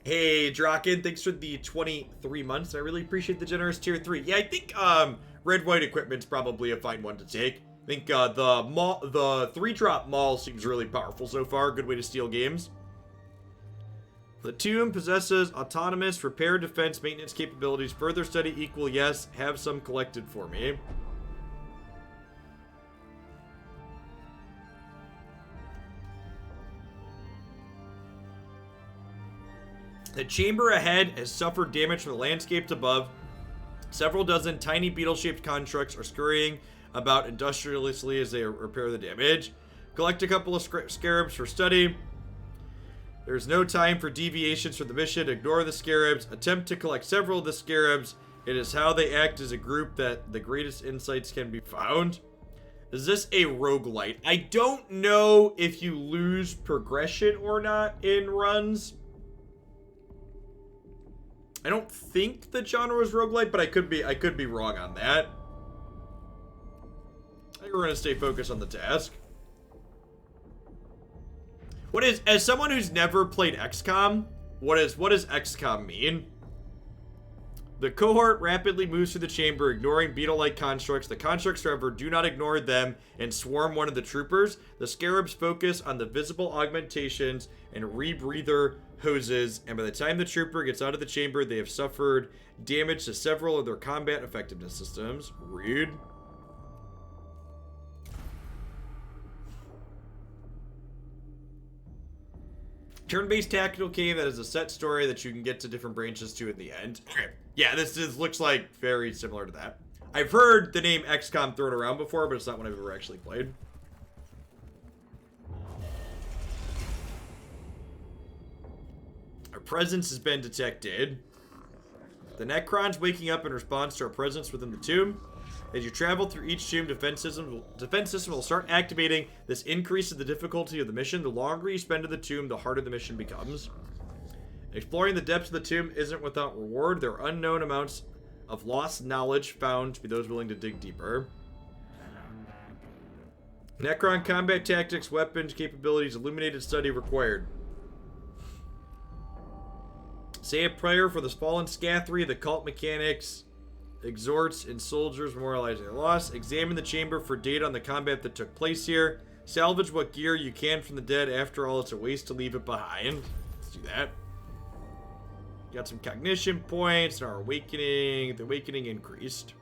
Hey, Draken, thanks for the 23 months. I really appreciate the generous tier 3. Yeah, I think red-white equipment's probably a fine one to take. I think the 3-drop maul seems really powerful so far. Good way to steal games. The tomb possesses autonomous repair, defense, maintenance capabilities. Further study equal yes. Have some collected for me. The chamber ahead has suffered damage from the landscapes above. Several dozen tiny beetle-shaped constructs are scurrying about industriously as they repair the damage. Collect a couple of scarabs for study. There's no time for deviations from the mission. Ignore the scarabs. Attempt to collect several of the scarabs. It is how they act as a group that the greatest insights can be found. Is this a roguelite? I don't know if you lose progression or not in runs. I don't think the genre is roguelite, but I could be wrong on that. I think we're gonna stay focused on the task. As someone who's never played XCOM, what does XCOM mean? The cohort rapidly moves through the chamber, ignoring beetle-like constructs. The constructs, however, do not ignore them and swarm one of the troopers. The scarabs focus on the visible augmentations and rebreather hoses, and by the time the trooper gets out of the chamber, they have suffered damage to several of their combat effectiveness systems. Rude. Turn-based tactical game that is a set story that you can get to different branches to at the end. Okay. Yeah, this looks like very similar to that. I've heard the name XCOM thrown around before, but it's not one I've ever actually played. Our presence has been detected. The Necrons waking up in response to our presence within the tomb. As you travel through each tomb, defense system will start activating. This increases the difficulty of the mission. The longer you spend in the tomb, the harder the mission becomes. Exploring the depths of the tomb isn't without reward. There are unknown amounts of lost knowledge found to be those willing to dig deeper. Necron combat tactics, weapons, capabilities, illuminated study required. Say a prayer for the fallen Scathry, the cult mechanics. Exhorts and soldiers memorializing their loss. Examine the chamber for data on the combat that took place here. Salvage what gear you can from the dead. After all, it's a waste to leave it behind. Let's do that. Got some cognition points. Our awakening. The awakening increased.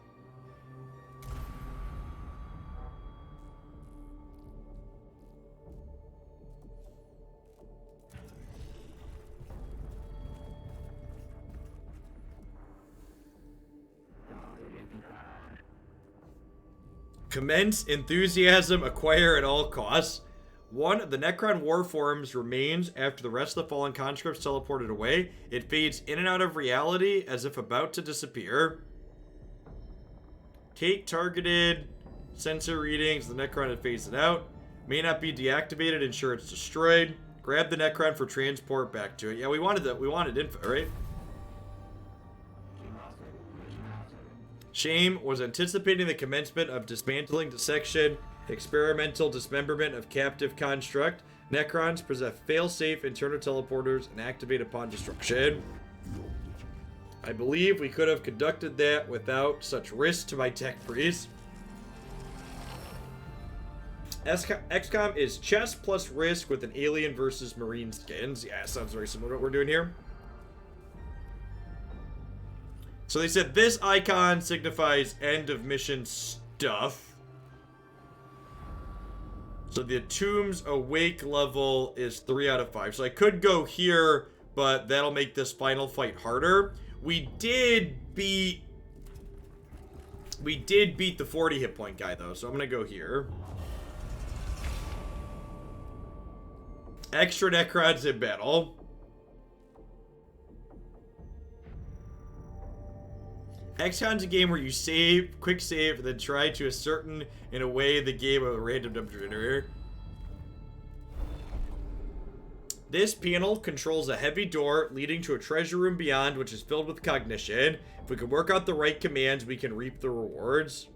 Commence enthusiasm, acquire at all costs. 1. The Necron war forms remains after the rest of the fallen conscripts teleported away. It fades in and out of reality as if about to disappear. Take targeted sensor readings. The Necron had phased it out. May not be deactivated. Ensure it's destroyed. Grab the Necron for transport back to it. Yeah, we wanted that. We wanted info, right? Shame was anticipating the commencement of dismantling, dissection, experimental dismemberment of captive construct. Necrons possess fail-safe internal teleporters and activate upon destruction. I believe we could have conducted that without such risk to my tech priest. XCOM is chess plus risk with an alien versus marine skins. Yeah, sounds very similar to what we're doing here. So they said this icon signifies end of mission stuff. So the Tomb's Awake level is 3 out of 5. So I could go here, but that'll make this final fight harder. We did beat the 40 hit point guy though, so I'm gonna go here. Extra Necrons in battle. XCOM's a game where you save, quick save, and then try to ascertain in a way the game of a random number generator. This panel controls a heavy door leading to a treasure room beyond, which is filled with cognition. If we can work out the right commands, we can reap the rewards.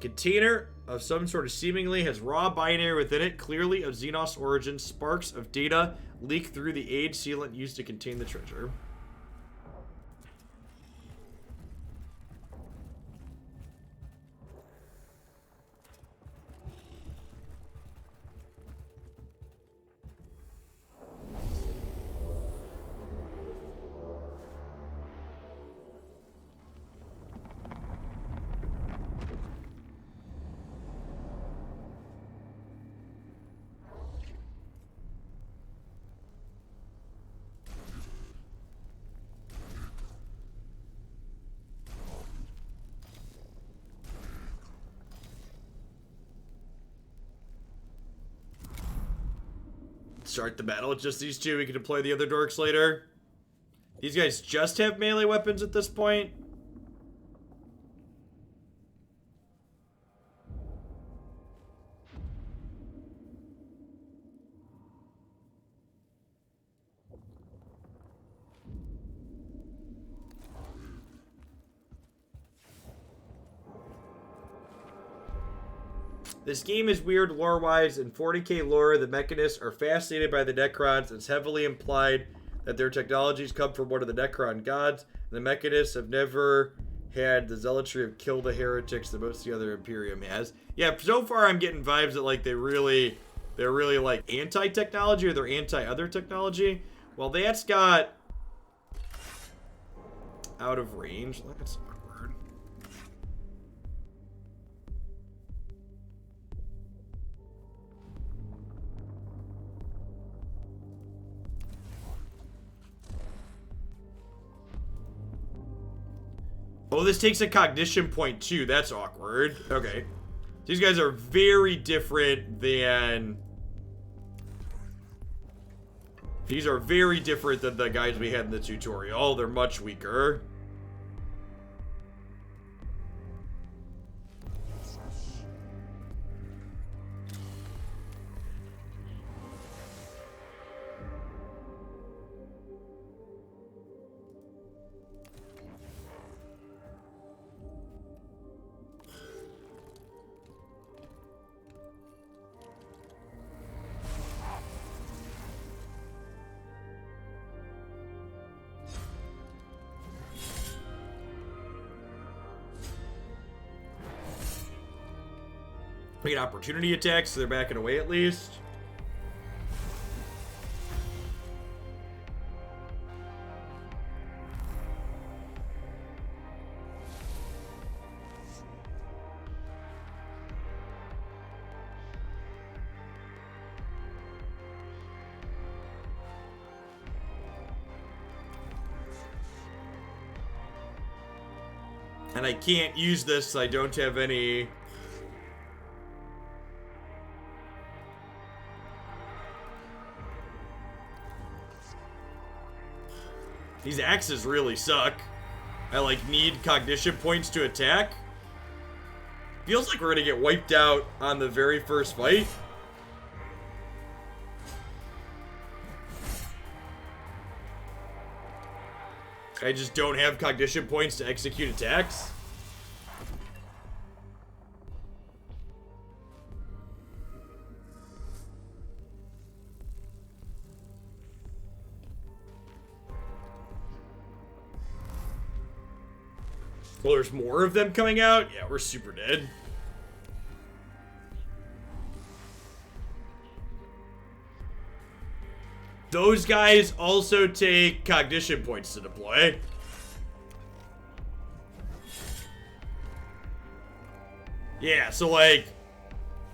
Container of some sort of seemingly has raw binary within it, clearly of Xenos origin. Sparks of data leak through the age sealant used to contain the treasure. Start the battle with just these two. We can deploy the other dorks later. These guys just have melee weapons at this point. This game is weird lore-wise. In 40k lore, the Mechanists are fascinated by the Necrons. It's heavily implied that their technologies come from one of the Necron gods. The Mechanists have never had the zealotry of kill the heretics that most of the other Imperium has. Yeah, so far I'm getting vibes that like they're really like anti-technology or they're anti-other technology. Well, that's got out of range. That's awkward. Oh, this takes a cognition point too. That's awkward. Okay. These guys are very different than... These are very different than the guys we had in the tutorial. They're much weaker. We get opportunity attacks, so they're backing away at least. And I can't use this, so I don't have any... These axes really suck. I, like, need cognition points to attack. Feels like we're gonna get wiped out on the very first fight. I just don't have cognition points to execute attacks. Well, there's more of them coming out? Yeah, we're super dead. Those guys also take cognition points to deploy. Yeah, so like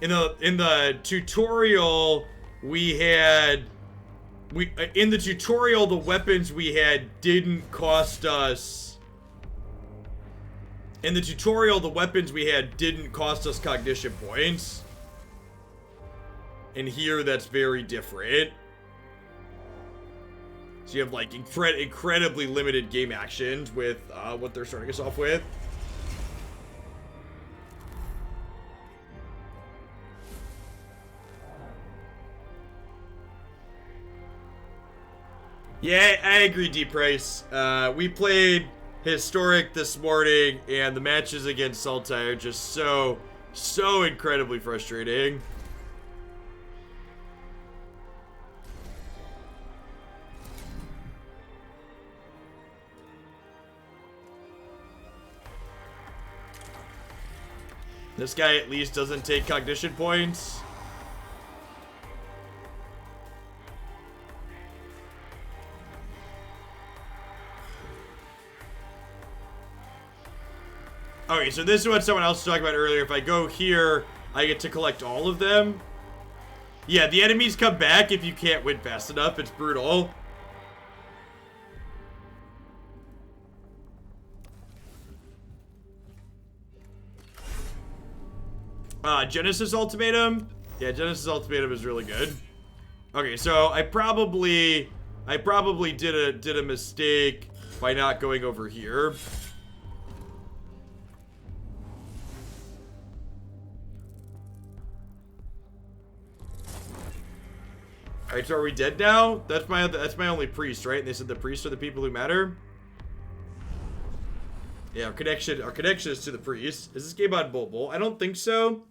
in the tutorial we had in the tutorial the weapons we had didn't cost us. In the tutorial, the weapons we had didn't cost us cognition points. And here, that's very different. So you have, like, incredibly limited game actions with what they're starting us off with. Yeah, I agree, D-Price. We played Historic this morning, and the matches against Sultai are just so incredibly frustrating. This guy at least doesn't take cognition points. Okay, so this is what someone else was talking about earlier. If I go here, I get to collect all of them. Yeah, the enemies come back if you can't win fast enough. It's brutal. Genesis Ultimatum. Yeah, Genesis Ultimatum is really good. Okay, so I probably did a mistake by not going over here. Alright, so are we dead now? That's my only priest, right? And they said the priests are the people who matter. Yeah, our connection is to the priest. Is this game on mobile? I don't think so.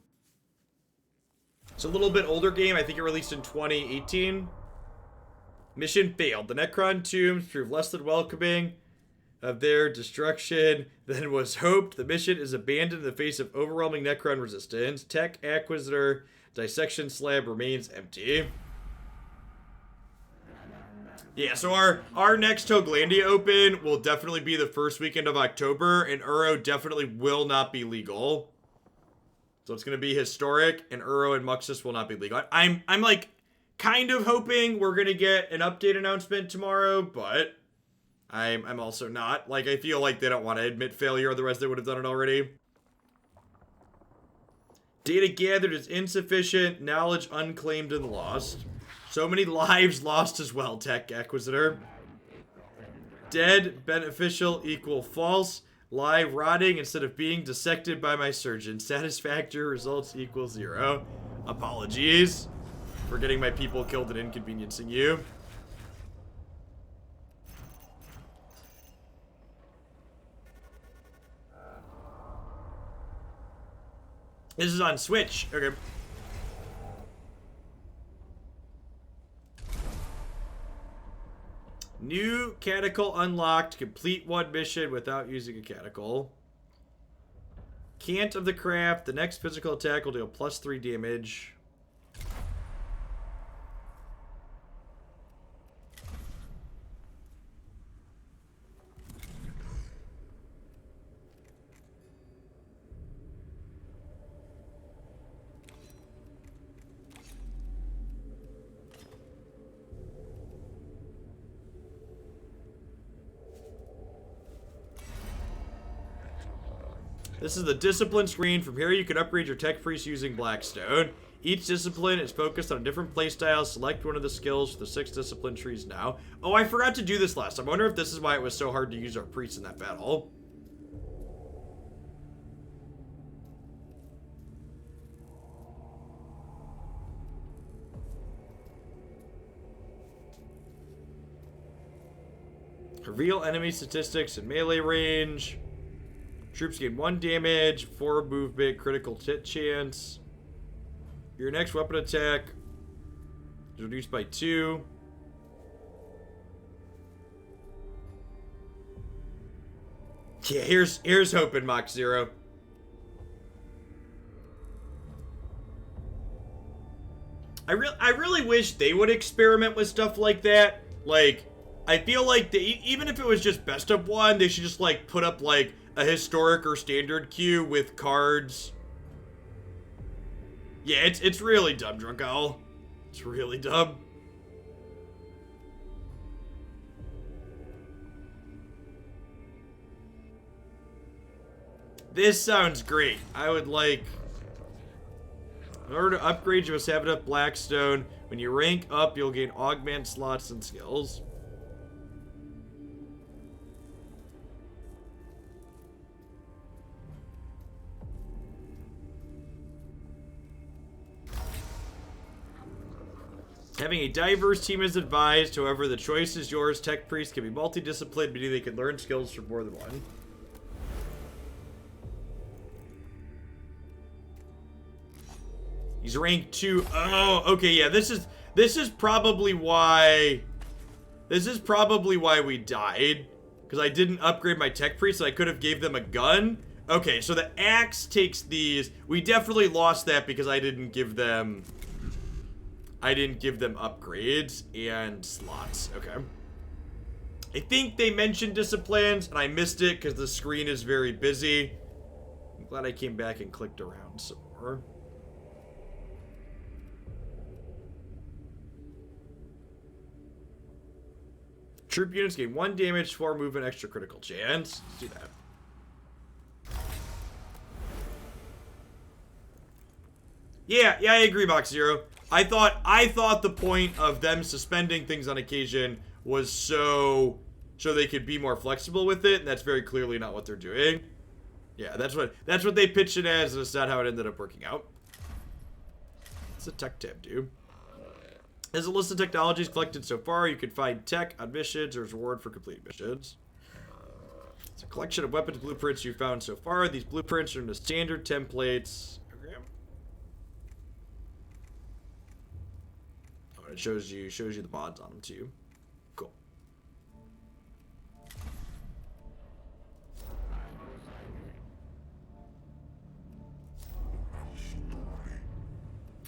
It's a little bit older game. I think it released in 2018. Mission failed. The Necron tombs proved less than welcoming of their destruction than was hoped. The mission is abandoned in the face of overwhelming Necron resistance. Tech Acquisitor dissection slab remains empty. Yeah, so our next Hoglandia Open will definitely be the first weekend of October, and Uro definitely will not be legal. So it's going to be historic, and Uro and Muxus will not be legal. I'm like kind of hoping we're going to get an update announcement tomorrow, but I'm also not. Like, I feel like they don't want to admit failure, otherwise they would have done it already. Data gathered is insufficient, knowledge unclaimed and lost. So many lives lost as well, Tech Acquisitor. Dead, beneficial, equal false. Live, rotting instead of being dissected by my surgeon. Satisfactory results equal 0. Apologies for getting my people killed and inconveniencing you. This is on Switch. Okay. New Catacle unlocked. Complete one mission without using a Catacle. Cant of the Craft. The next physical attack will deal +3 damage. This is the discipline screen. From here, you can upgrade your tech priest using Blackstone. Each discipline is focused on a different playstyle. Select one of the skills for the 6 discipline trees now. Oh, I forgot to do this last time. I wonder if this is why it was so hard to use our priests in that battle. Reveal enemy statistics in melee range. Troops gain 1 damage, 4 movement, critical hit chance. Your next weapon attack is reduced by 2. Yeah, here's hoping, Mach Zero. I really wish they would experiment with stuff like that. Like, I feel like even if it was just best of 1, they should just like put up like a historic or standard queue with cards. Yeah, it's really dumb, Drunk Owl. It's really dumb. This sounds great. I would like... In order to upgrade, you must have enough Blackstone. When you rank up, you'll gain augment slots and skills. Having a diverse team is advised. However, the choice is yours. Tech priests can be multidisciplined, meaning they can learn skills from more than one. He's rank 2. Oh, okay, yeah. This is probably why. This is probably why we died, because I didn't upgrade my tech priest. So I could have gave them a gun. Okay, so the axe takes these. We definitely lost that because I didn't give them upgrades and slots. Okay. I think they mentioned disciplines, and I missed it because the screen is very busy. I'm glad I came back and clicked around some more. Troop units gain 1 damage, 4 movement, extra critical chance. Let's do that. Yeah, I agree, Box Zero. I thought the point of them suspending things on occasion was so they could be more flexible with it, and that's very clearly not what they're doing. Yeah, that's what they pitched it as, and it's not how it ended up working out. What's the tech tab do? There's a list of technologies collected so far. You can find tech on missions or as a reward for complete missions. It's a collection of weapons blueprints you found so far. These blueprints are in the standard templates. Okay. Oh, it shows you the mods on them too. Cool.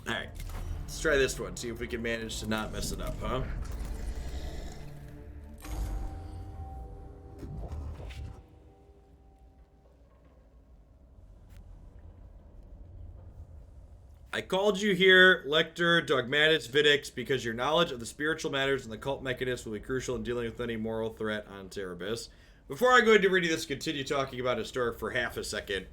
All right. Let's try this one, see if we can manage to not mess it up, huh? I called you here, Lector, Dogmatis, Vidix, because your knowledge of the spiritual matters and the cult Mechanicus will be crucial in dealing with any moral threat on Terebus. Before I go into reading this, continue talking about Historic for half a second.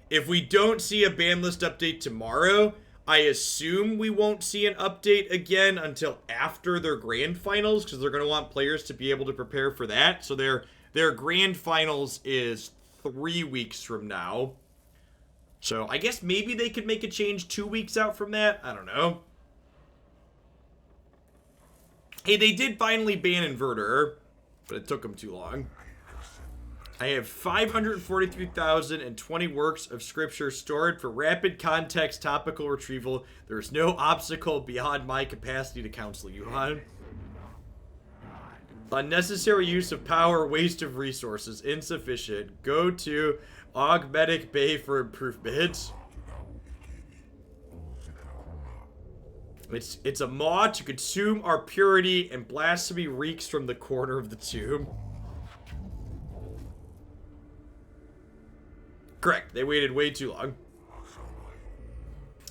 If we don't see a ban list update tomorrow, I assume we won't see an update again until after their grand finals, because they're going to want players to be able to prepare for that. So their grand finals is 3 weeks from now. So I guess maybe they could make a change 2 weeks out from that. I don't know. Hey, they did finally ban Inverter, but it took them too long. I have 543,020 works of scripture stored for rapid context topical retrieval. There is no obstacle beyond my capacity to counsel you on. Unnecessary use of power, waste of resources, insufficient. Go to Augmetic Bay for improvements. It's a maw to consume our purity, and blasphemy reeks from the corner of the tomb. Correct. They waited way too long.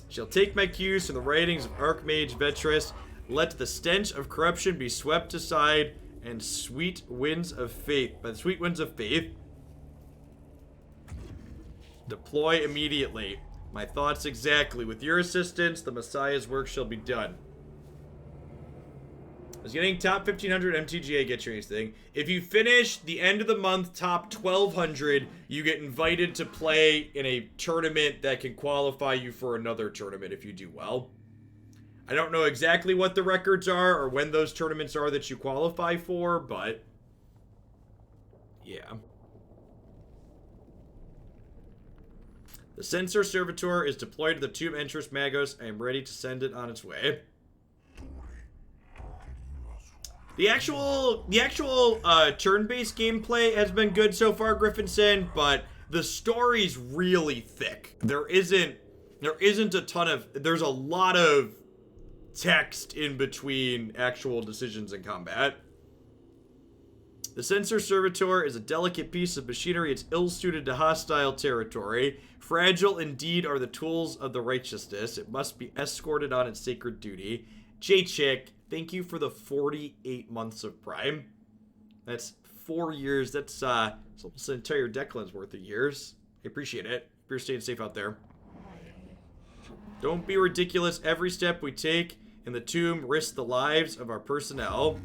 Shall take my cues from the writings of Archmage Vetrus. Let the stench of corruption be swept aside, and sweet winds of faith. By the sweet winds of faith. Deploy immediately. My thoughts exactly. With your assistance, the Messiah's work shall be done. I was getting top 1500 MTGA, get you anything. If you finish the end of the month top 1200, you get invited to play in a tournament that can qualify you for another tournament if you do well. I don't know exactly what the records are or when those tournaments are that you qualify for, but yeah. The Censor Servitor is deployed to the Tomb Entrance Magos. I am ready to send it on its way. The actual turn-based gameplay has been good so far, Griffinson, but the story's really thick. There isn't a ton of, there's a lot of text in between actual decisions in combat. The Censor Servitor is a delicate piece of machinery. It's ill-suited to hostile territory. Fragile indeed are the tools of the righteousness. It must be escorted on its sacred duty. J-Chick, thank you for the 48 months of Prime. That's 4 years. That's almost an entire Declan's worth of years. I appreciate it. If you're staying safe out there. Don't be ridiculous. Every step we take in the tomb risks the lives of our personnel.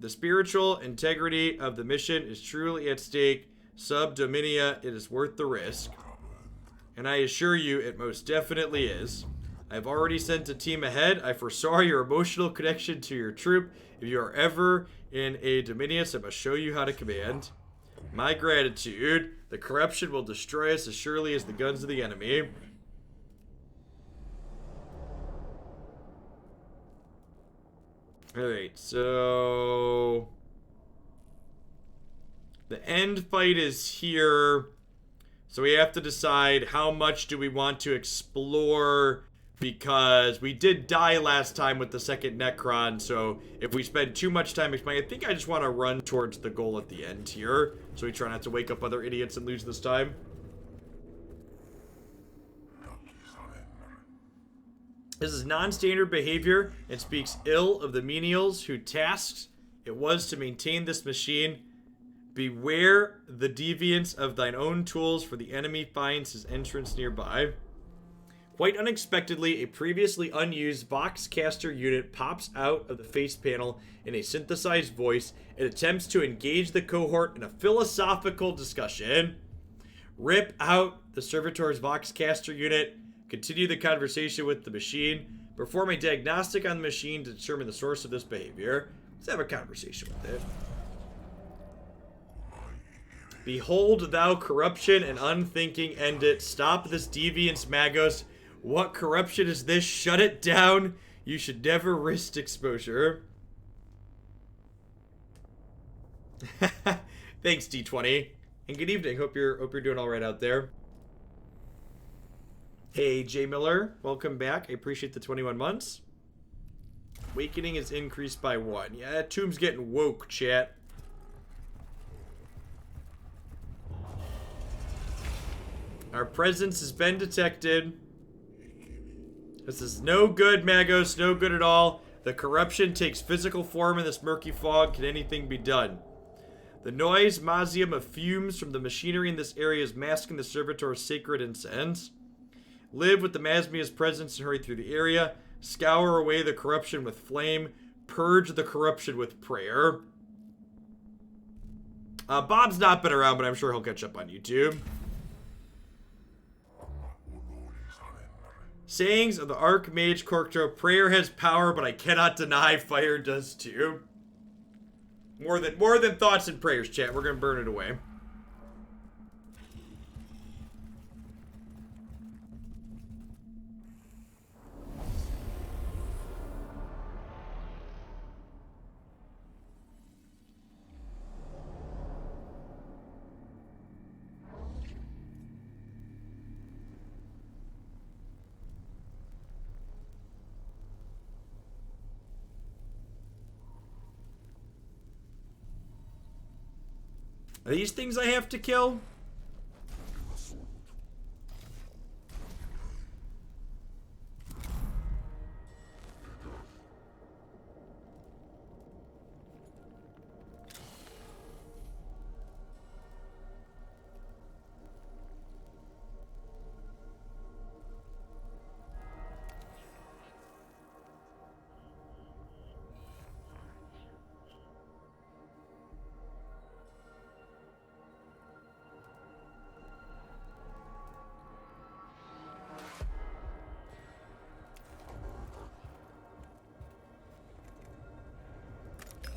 The spiritual integrity of the mission is truly at stake. Sub Dominia, it is worth the risk. And I assure you, it most definitely is. I've already sent a team ahead. I foresaw your emotional connection to your troop. If you are ever in a Dominius, I must show you how to command. My gratitude. The corruption will destroy us as surely as the guns of the enemy. Alright, so the end fight is here. So we have to decide how much do we want to explore, because we did die last time with the second Necron. So if we spend too much time explaining, I think I just want to run towards the goal at the end here, so we try not to wake up other idiots and lose this time. This is non-standard behavior and speaks ill of the menials who tasks it was to maintain this machine. Beware the deviance of thine own tools, for the enemy finds his entrance nearby. Quite unexpectedly, a previously unused Voxcaster unit pops out of the face panel in a synthesized voice. It attempts to engage the cohort in a philosophical discussion. Rip out the Servitor's Voxcaster unit. Continue the conversation with the machine. Perform a diagnostic on the machine to determine the source of this behavior. Let's have a conversation with it. Behold thou corruption and unthinking end it. Stop this deviance, Magos. What corruption is this? Shut it down. You should never risk exposure. Thanks, D20. And good evening. Hope you're doing all right out there. Hey, J Miller, welcome back. I appreciate the 21 months. Awakening is increased by 1. Yeah, that tomb's getting woke, chat. Our presence has been detected. This is no good, Magos. No good at all. The corruption takes physical form in this murky fog. Can anything be done? The noise, mausium of fumes from the machinery in this area is masking the Servitor's sacred incense. Live with the Masmia's presence and hurry through the area. Scour away the corruption with flame. Purge the corruption with prayer. Bob's not been around, but I'm sure he'll catch up on YouTube. Sayings of the Archmage Corkto. Prayer has power, but I cannot deny fire does too. More than thoughts and prayers, chat. We're gonna burn it away. Are these things I have to kill?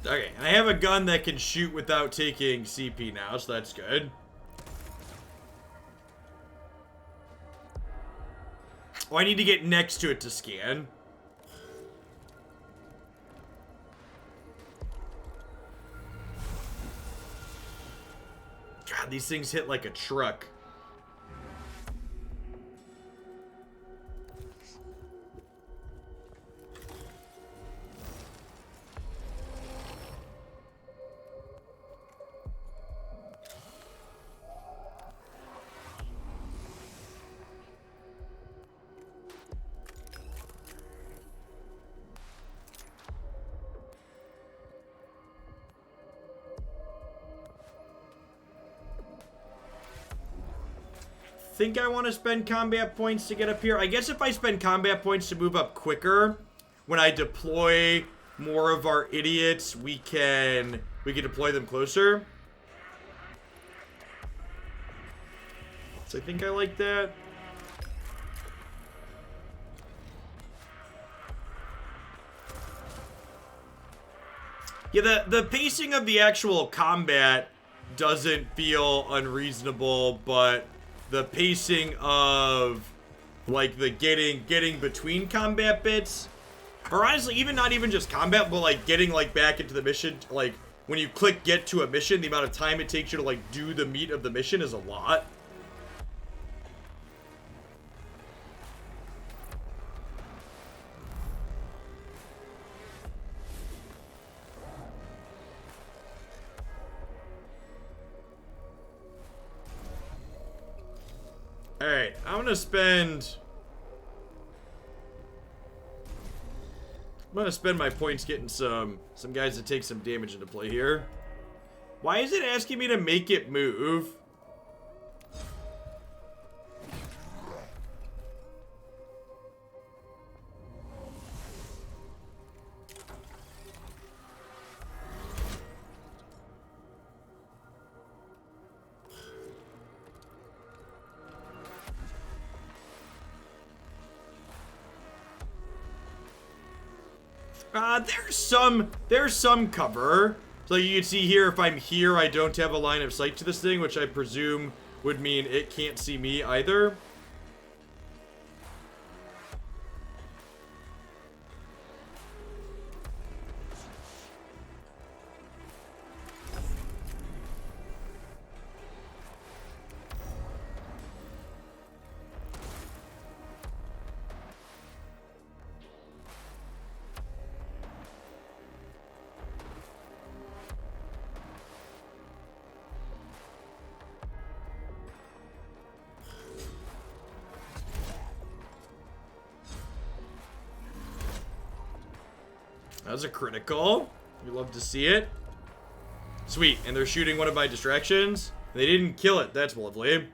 Okay, I have a gun that can shoot without taking CP now, so that's good. Oh, I need to get next to it to scan. God, these things hit like a truck. Think I want to spend combat points to get up here. I guess if I spend combat points to move up quicker, when I deploy more of our idiots, we can deploy them closer. So I think I like that. Yeah, the pacing of the actual combat doesn't feel unreasonable, but the pacing of like the getting between combat bits, or honestly even not even just combat, but like getting like back into the mission, like when you click get to a mission, the amount of time it takes you to like do the meat of the mission is a lot. Alright, I'm gonna spend my points getting some guys to take some damage into play here. Why is it asking me to make it move? There's some cover. So you can see here, if I'm here, I don't have a line of sight to this thing, which I presume would mean it can't see me either. That was a critical. You love to see it. Sweet, and they're shooting one of my distractions. They didn't kill it, that's lovely.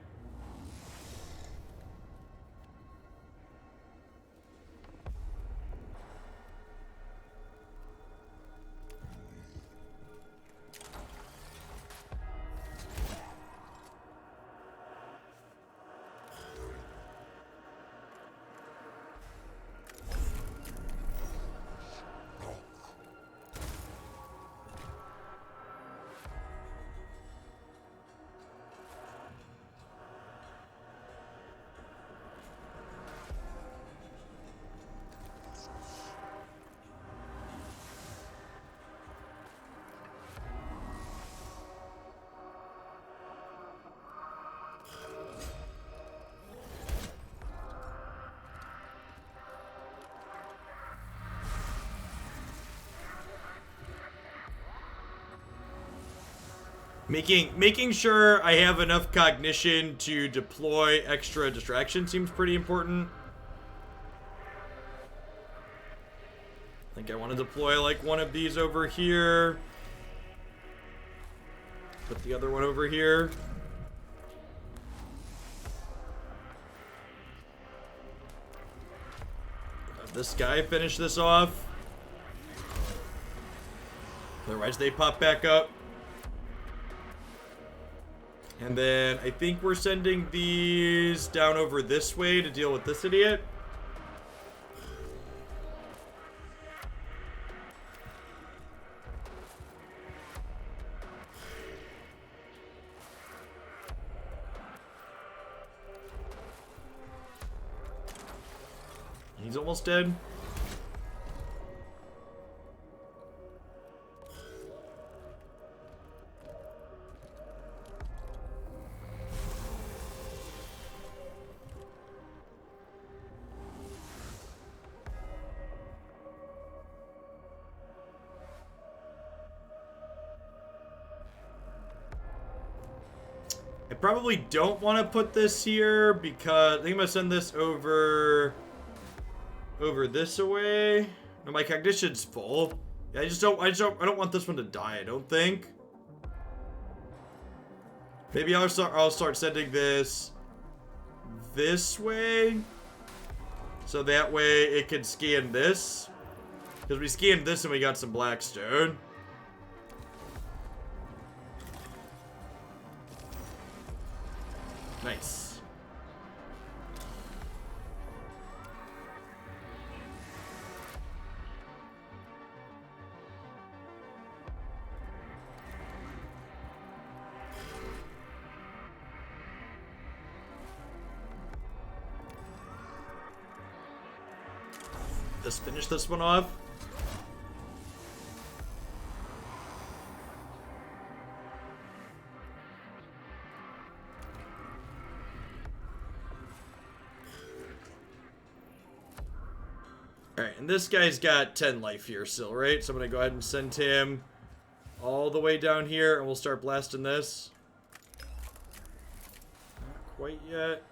Making sure I have enough cognition to deploy extra distraction seems pretty important. I think I want to deploy like one of these over here. Put the other one over here. Have this guy finish this off. Otherwise they pop back up. And then I think we're sending these down over this way to deal with this idiot. He's almost dead. I probably don't want to put this here because I think I'm gonna send this over this away. No, my cognition's full. Yeah, I don't want this one to die, I don't think. Maybe I'll start sending this way. So that way it can scan this. Because we scanned this and we got some blackstone. Nice. Let's finish this one off. Alright, and this guy's got 10 life here still, right? So I'm gonna go ahead and send him all the way down here, and we'll start blasting this. Not quite yet.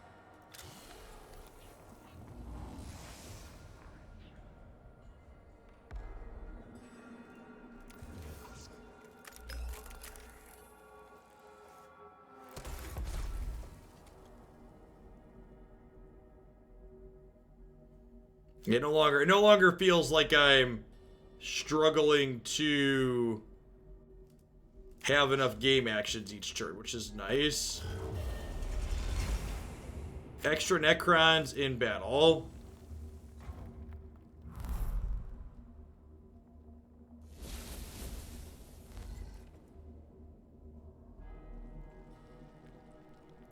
It no longer feels like I'm struggling to have enough game actions each turn, which is nice. Extra Necrons in battle.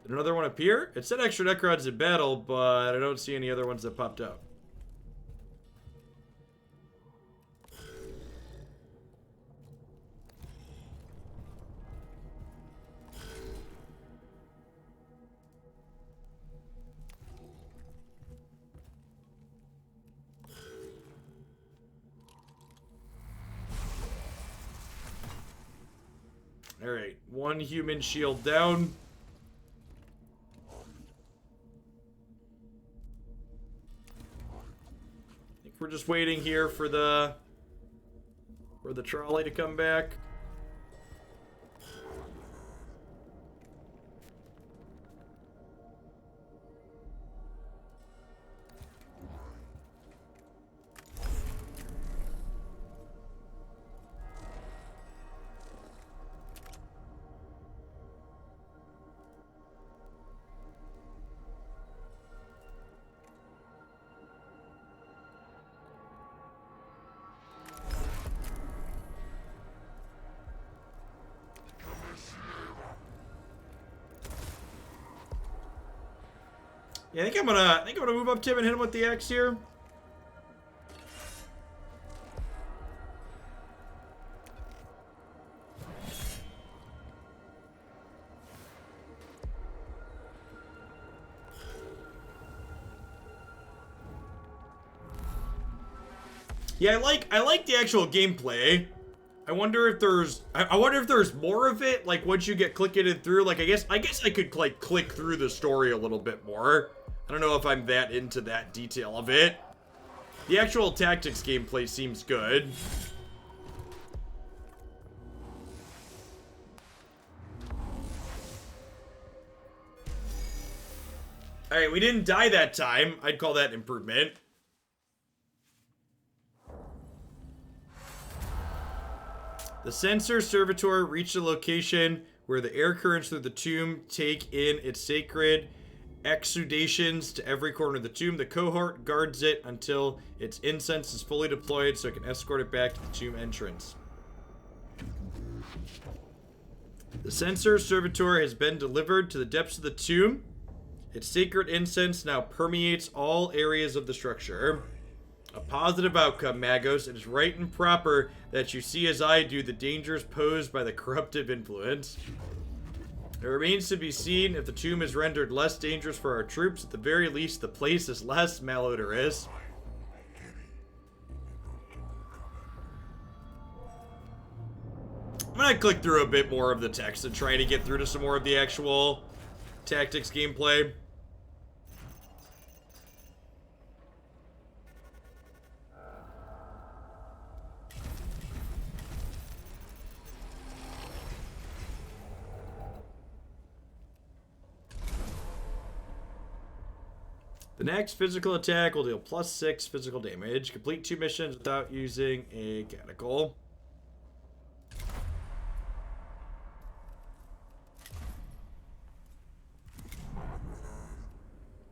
Did another one appear? It said extra Necrons in battle, but I don't see any other ones that popped up. Alright, one human shield down. I think we're just waiting here for the trolley to come back. Yeah, I think I'm gonna move up Tim and hit him with the axe here. Yeah, I like the actual gameplay. I wonder if there's more of it, like once you get clicketed through. Like I guess I could like click through the story a little bit more. I don't know if I'm that into that detail of it. The actual tactics gameplay seems good. Alright, we didn't die that time. I'd call that improvement. The Censor Servitor reached a location where the air currents through the tomb take in its sacred exudations to every corner of the tomb. The cohort guards it until its incense is fully deployed so it can escort it back to the tomb entrance. The Censor Servitor has been delivered to the depths of the tomb. Its sacred incense now permeates all areas of the structure. A positive outcome, Magos. It is right and proper that you see as I do the dangers posed by the corruptive influence. It remains to be seen if the tomb is rendered less dangerous for our troops. At the very least, the place is less malodorous. I'm gonna click through a bit more of the text and try to get through to some more of the actual tactics gameplay. The next physical attack will deal +6 physical damage. Complete 2 missions without using a catechol.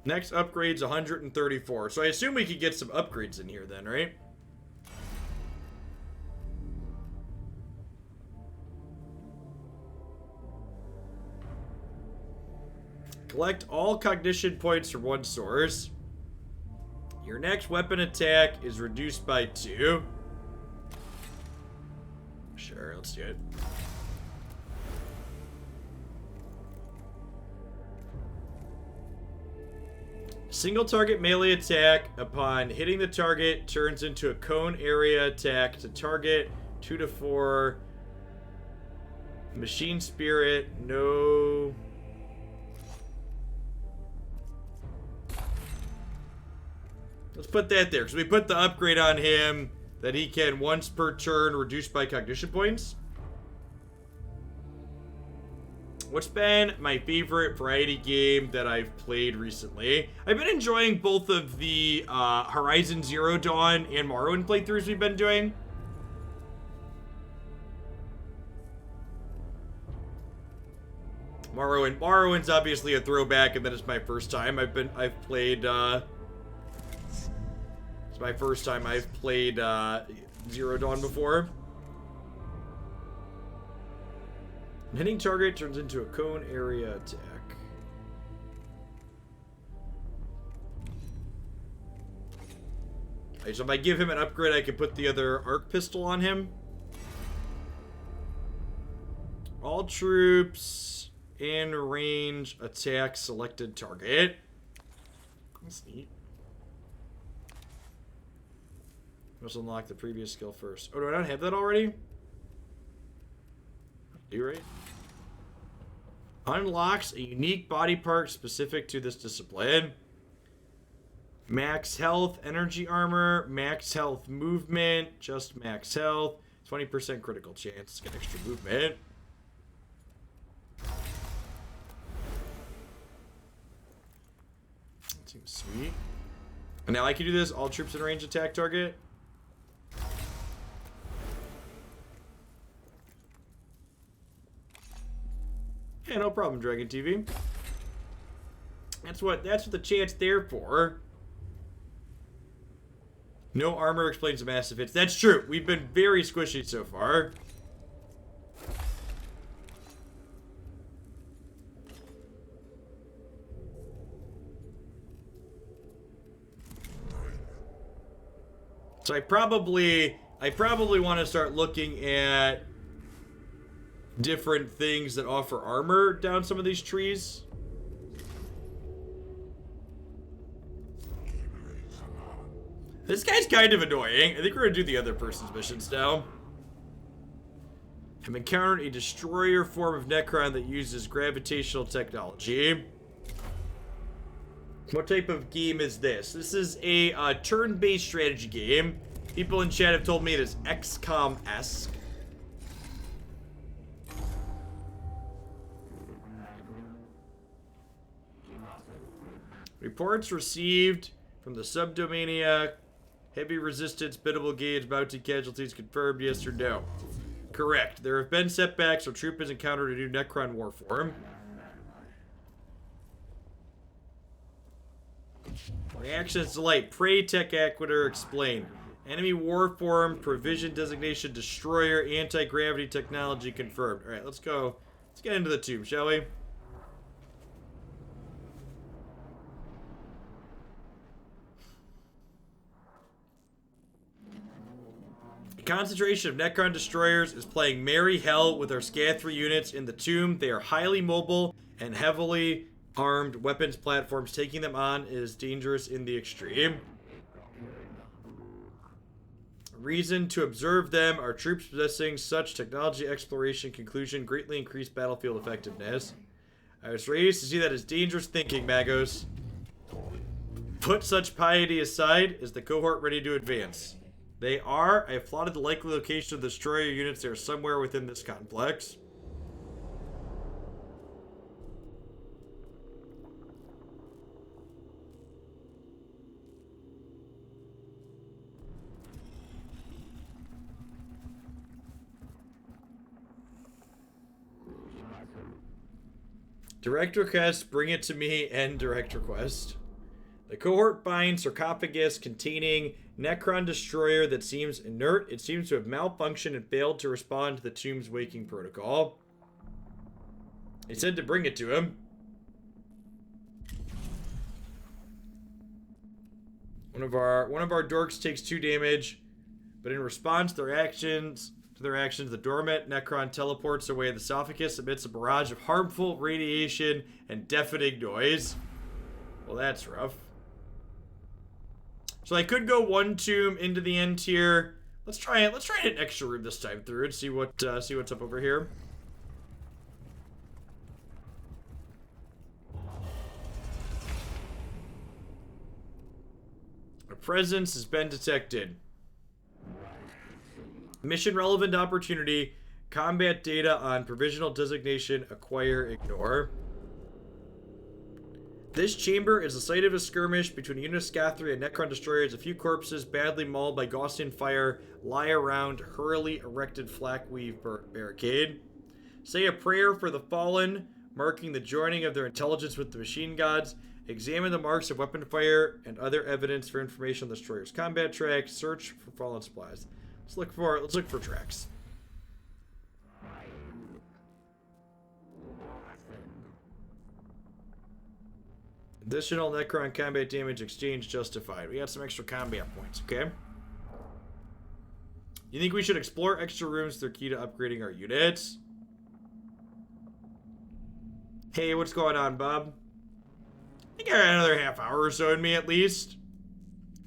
Next upgrade's 134. So I assume we could get some upgrades in here then, right? Collect all cognition points from one source. Your next weapon attack is reduced by 2. Sure, let's do it. Single target melee attack upon hitting the target turns into a cone area attack to target 2 to 4. Machine spirit, no. Let's put that there, because we put the upgrade on him that he can once per turn reduce by cognition points. What's been my favorite variety game that I've played recently? I've been enjoying both of the Horizon Zero Dawn and Morrowind playthroughs we've been doing. Morrowind's obviously a throwback, and that is my first time It's my first time I've played Zero Dawn before. Hitting target turns into a cone area attack. Okay, so if I give him an upgrade, I can put the other arc pistol on him. All troops in range attack selected target. That's neat. Must unlock the previous skill first. Oh, do I not have that already? Do right? Unlocks a unique body part specific to this discipline. Max health, energy armor, max health movement, just max health, 20% critical chance, get extra movement. That seems sweet. And now I can do this, all troops in range attack target. Yeah, no problem, Dragon TV. That's what the chat's there for. No armor explains the massive hits. That's true. We've been very squishy so far. So I probably want to start looking at different things that offer armor down some of these trees. This guy's kind of annoying. I think we're gonna do the other person's missions now. I've encountered a destroyer form of Necron that uses gravitational technology. What type of game is this? This is a turn-based strategy game. People in chat have told me it is XCOM-esque. Reports received from the subdomania. Heavy resistance, biddable gauge, bounty casualties confirmed, yes or no? Correct. There have been setbacks, so troop has encountered a new Necron war form. Reactions to light. Prey tech acquitor explain. Enemy war form, provision designation, destroyer, anti-gravity technology confirmed. Alright, let's go. Let's get into the tomb, shall we? Concentration of Necron destroyers is playing merry hell with our Scath 3 units in the tomb. They are highly mobile and heavily armed weapons platforms. Taking them on is dangerous in the extreme. Reason to observe them. Our troops possessing such technology exploration conclusion greatly increased battlefield effectiveness. I was raised to see that as dangerous thinking, Magos. Put such piety aside. Is the cohort ready to advance? They are. I have plotted the likely location of the destroyer units. They are somewhere within this complex. Direct request, bring it to me, and direct request. The cohort finds sarcophagus containing Necron destroyer that seems inert. It seems to have malfunctioned and failed to respond to the tomb's waking protocol. He said to bring it to him. One of our dorks takes 2 damage, but in response to their actions, the dormant Necron teleports away. The sarcophagus emits a barrage of harmful radiation and deafening noise. Well, that's rough. So I could go 1 tomb into the end here. Let's try it. Let's try an extra room this time through and see what's up over here. A presence has been detected. Mission relevant opportunity. Combat data on provisional designation. Acquire, ignore. This chamber is the site of a skirmish between unit of Scath 3 and Necron destroyers. A few corpses, badly mauled by Gaussian fire, lie around hurriedly erected flak weave barricade. Say a prayer for the fallen, marking the joining of their intelligence with the machine gods. Examine the marks of weapon fire and other evidence for information on the destroyer's combat track. Search for fallen supplies. Let's look for tracks. Additional Necron combat damage exchange justified. We got some extra combat points, okay? You think we should explore extra rooms? They're key to upgrading our units. Hey, what's going on, Bob? I think I got another half hour or so in me at least.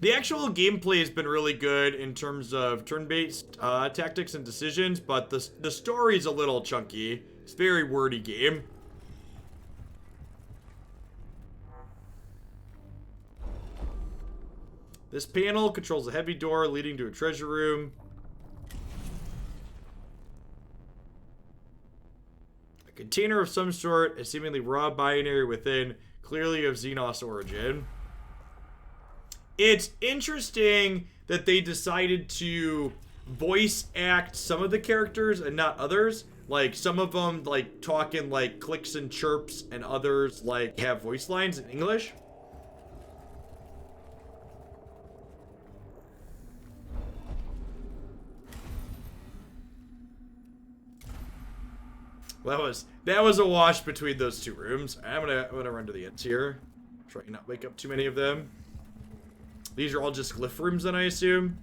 The actual gameplay has been really good in terms of turn-based tactics and decisions, but the story's a little chunky. It's a very wordy game. This panel controls a heavy door leading to a treasure room. A container of some sort, a seemingly raw binary within, clearly of Xenos origin. It's interesting that they decided to voice act some of the characters and not others. Like, some of them, like, talk in, like, clicks and chirps, and others, like, have voice lines in English. Well, that was a wash between those 2 rooms. I'm gonna run to the ends here. Try to not wake up too many of them. These are all just glyph rooms, then, I assume.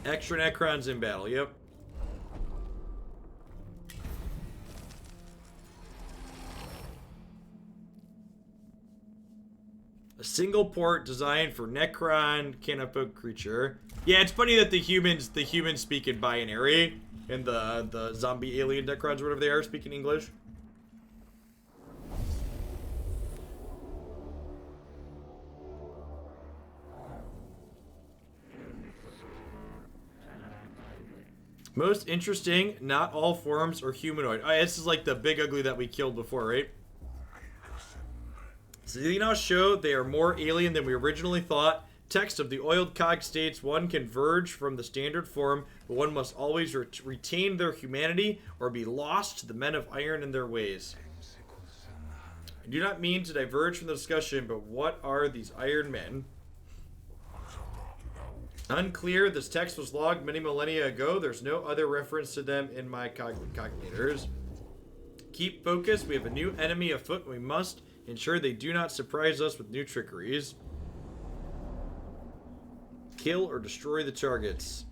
Extra Necrons in battle, yep. A single port designed for Necron canopy creature. Yeah, it's funny that the humans speak in binary, and the zombie alien Necrons, whatever they are, speak in English. Most interesting, not all forms are humanoid. Oh, this is like the big ugly that we killed before, right? Xenos show they are more alien than we originally thought. Text of the oiled cog states one can verge from the standard form, but one must always retain their humanity or be lost to the men of iron and their ways. I do not mean to diverge from the discussion, but what are these iron men? Unclear. This text was logged many millennia ago. There's no other reference to them in my calculators. Keep focused. We have a new enemy afoot, and we must ensure they do not surprise us with new trickeries. kill or destroy the targets.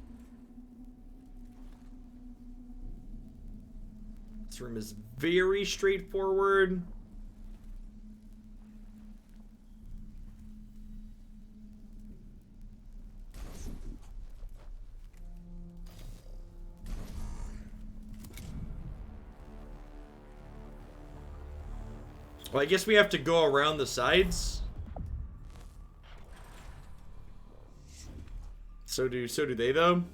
This room is very straightforward. Well, I guess we have to go around the sides. So do they though?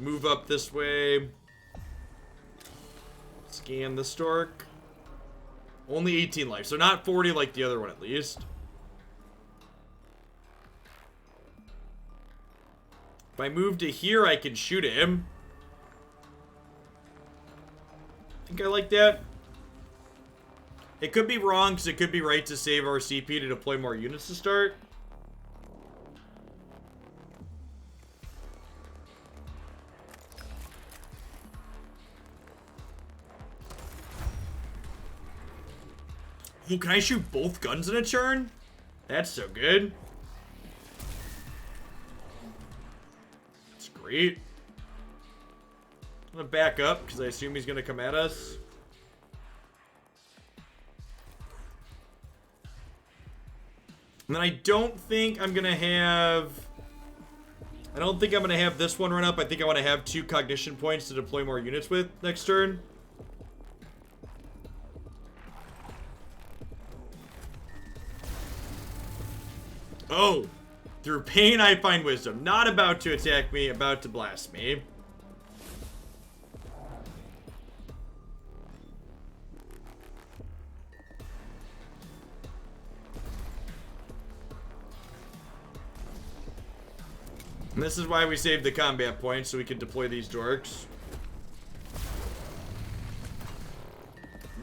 Move up this way. Scan the stork. Only 18 life, so not 40 like the other one at least. If I move to here, I can shoot him. I think I like that. It could be wrong, because it could be right to save our CP to deploy more units to start. Oh, can I shoot both guns in a turn? That's so good. That's great. I'm gonna back up because I assume he's gonna come at us. And then I don't think I'm gonna have... I don't think I'm gonna have this one run up. I think I want to have 2 cognition points to deploy more units with next turn. Oh, through pain I find wisdom. Not about to attack me, about to blast me. And this is why we saved the combat points, so we could deploy these dorks.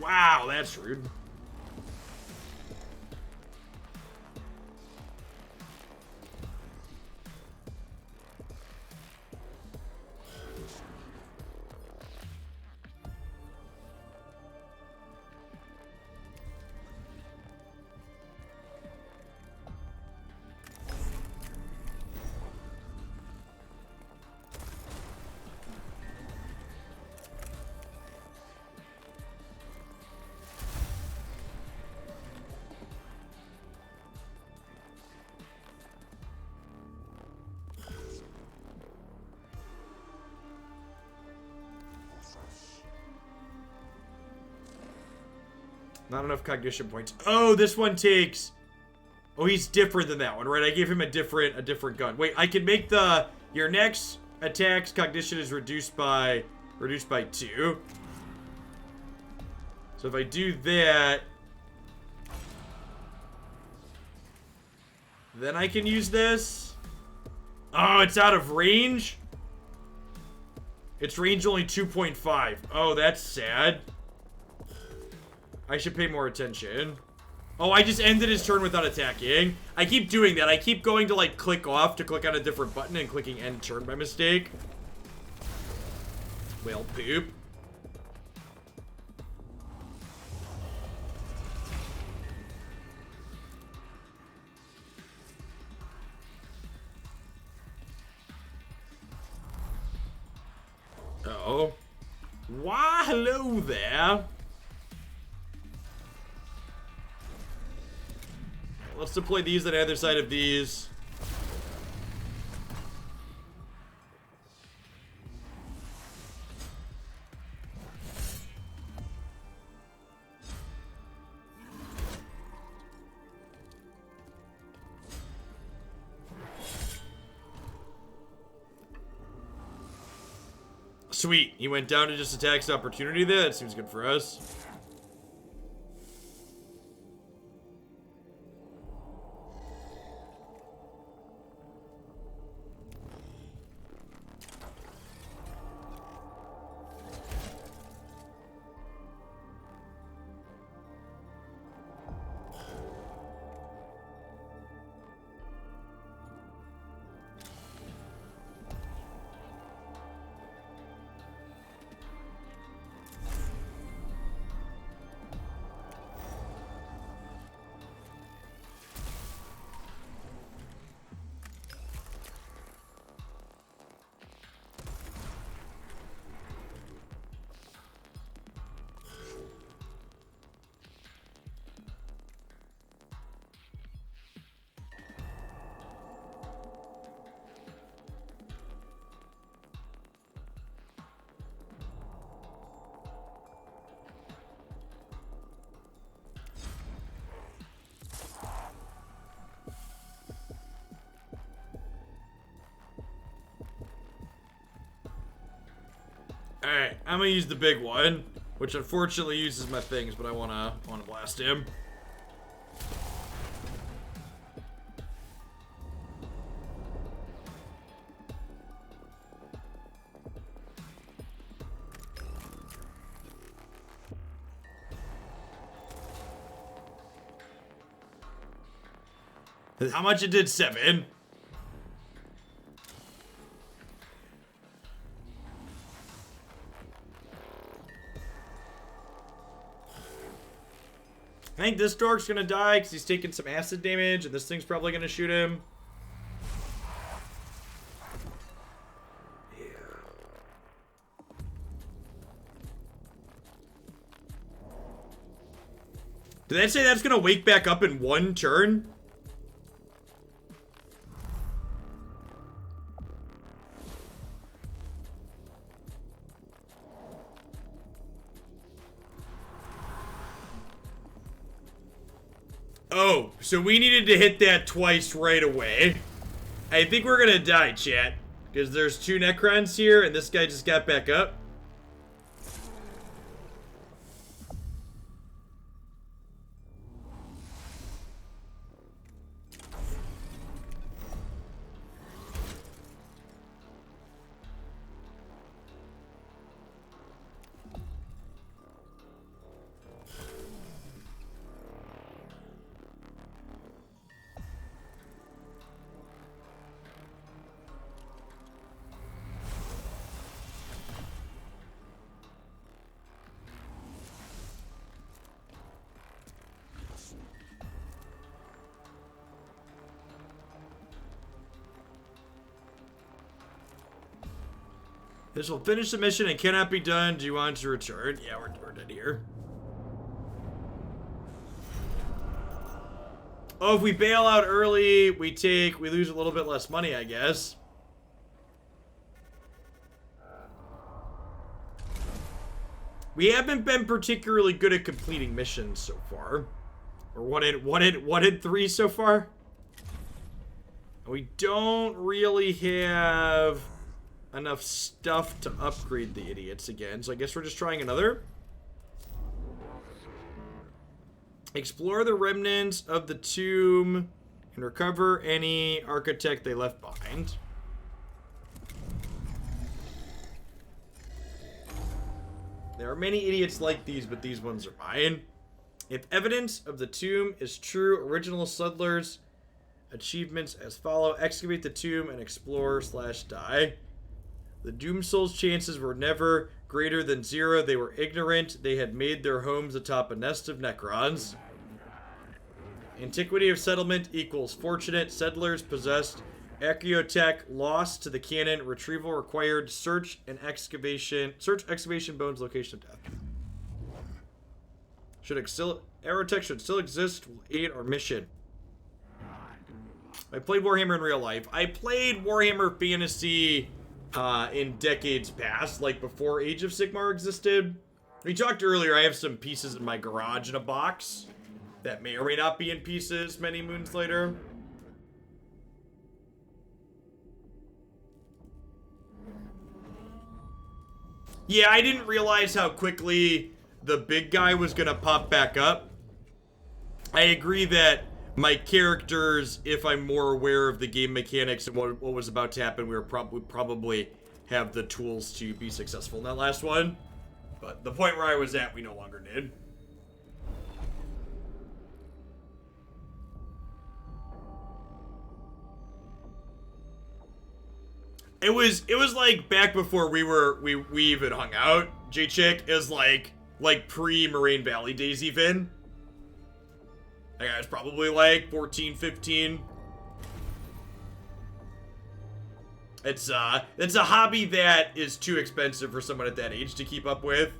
Wow, that's rude. Not enough cognition points. Oh, this one takes... Oh, he's different than that one, right? I gave him a different gun. Wait, I can make the... Your next attack's cognition is reduced by 2. So if I do that... Then I can use this. Oh, it's out of range? Its range only 2.5. Oh, that's sad. I should pay more attention. Oh, I just ended his turn without attacking. I keep doing that. I keep going to, like, click off to click on a different button and clicking end turn by mistake. Well, poop. Uh-oh. Why, hello there. Let's deploy these on either side of these. Sweet. He went down to just attacks opportunity there. That seems good for us. Alright, I'm gonna use the big one, which unfortunately uses my things, but I wanna blast him. How much it did? 7. I think this dork's gonna die because he's taking some acid damage, and this thing's probably gonna shoot him. Yeah. Did that say that's gonna wake back up in 1 turn? Oh, so we needed to hit that twice right away. I think we're gonna die, chat. Because there's 2 Necrons here, and this guy just got back up. This will finish the mission and cannot be done. Do you want to return? Yeah, we're dead here. Oh, if we bail out early, we lose a little bit less money, I guess. We haven't been particularly good at completing missions so far. Or what did 3 so far? We don't really have enough stuff to upgrade the idiots again, so I guess we're just trying another. Explore the remnants of the tomb and recover any architect they left behind. There are many idiots like these, but these ones are mine. If evidence of the tomb is true, original settlers achievements as follow: excavate the tomb and explore/die. The Doom Souls' chances were never greater than 0. They were ignorant. They had made their homes atop a nest of Necrons. Antiquity of settlement equals fortunate. Settlers possessed archaeotech lost to the cannon. Retrieval required. Search, excavation, bones, location of death. Aerotech should still exist. Will aid our mission. I played Warhammer in real life. I played Warhammer Fantasy in decades past, like before Age of Sigmar existed. We talked earlier, I have some pieces in my garage in a box that may or may not be in pieces many moons later. Yeah, I didn't realize how quickly the big guy was gonna pop back up. I agree that my characters, if I'm more aware of the game mechanics and what was about to happen, we probably have the tools to be successful in that last one. But the point where I was at, we no longer did. It was like back before we even hung out. J-Chick is like pre-Moraine Valley days even. I think I was probably like 14, 15. It's a hobby that is too expensive for someone at that age to keep up with.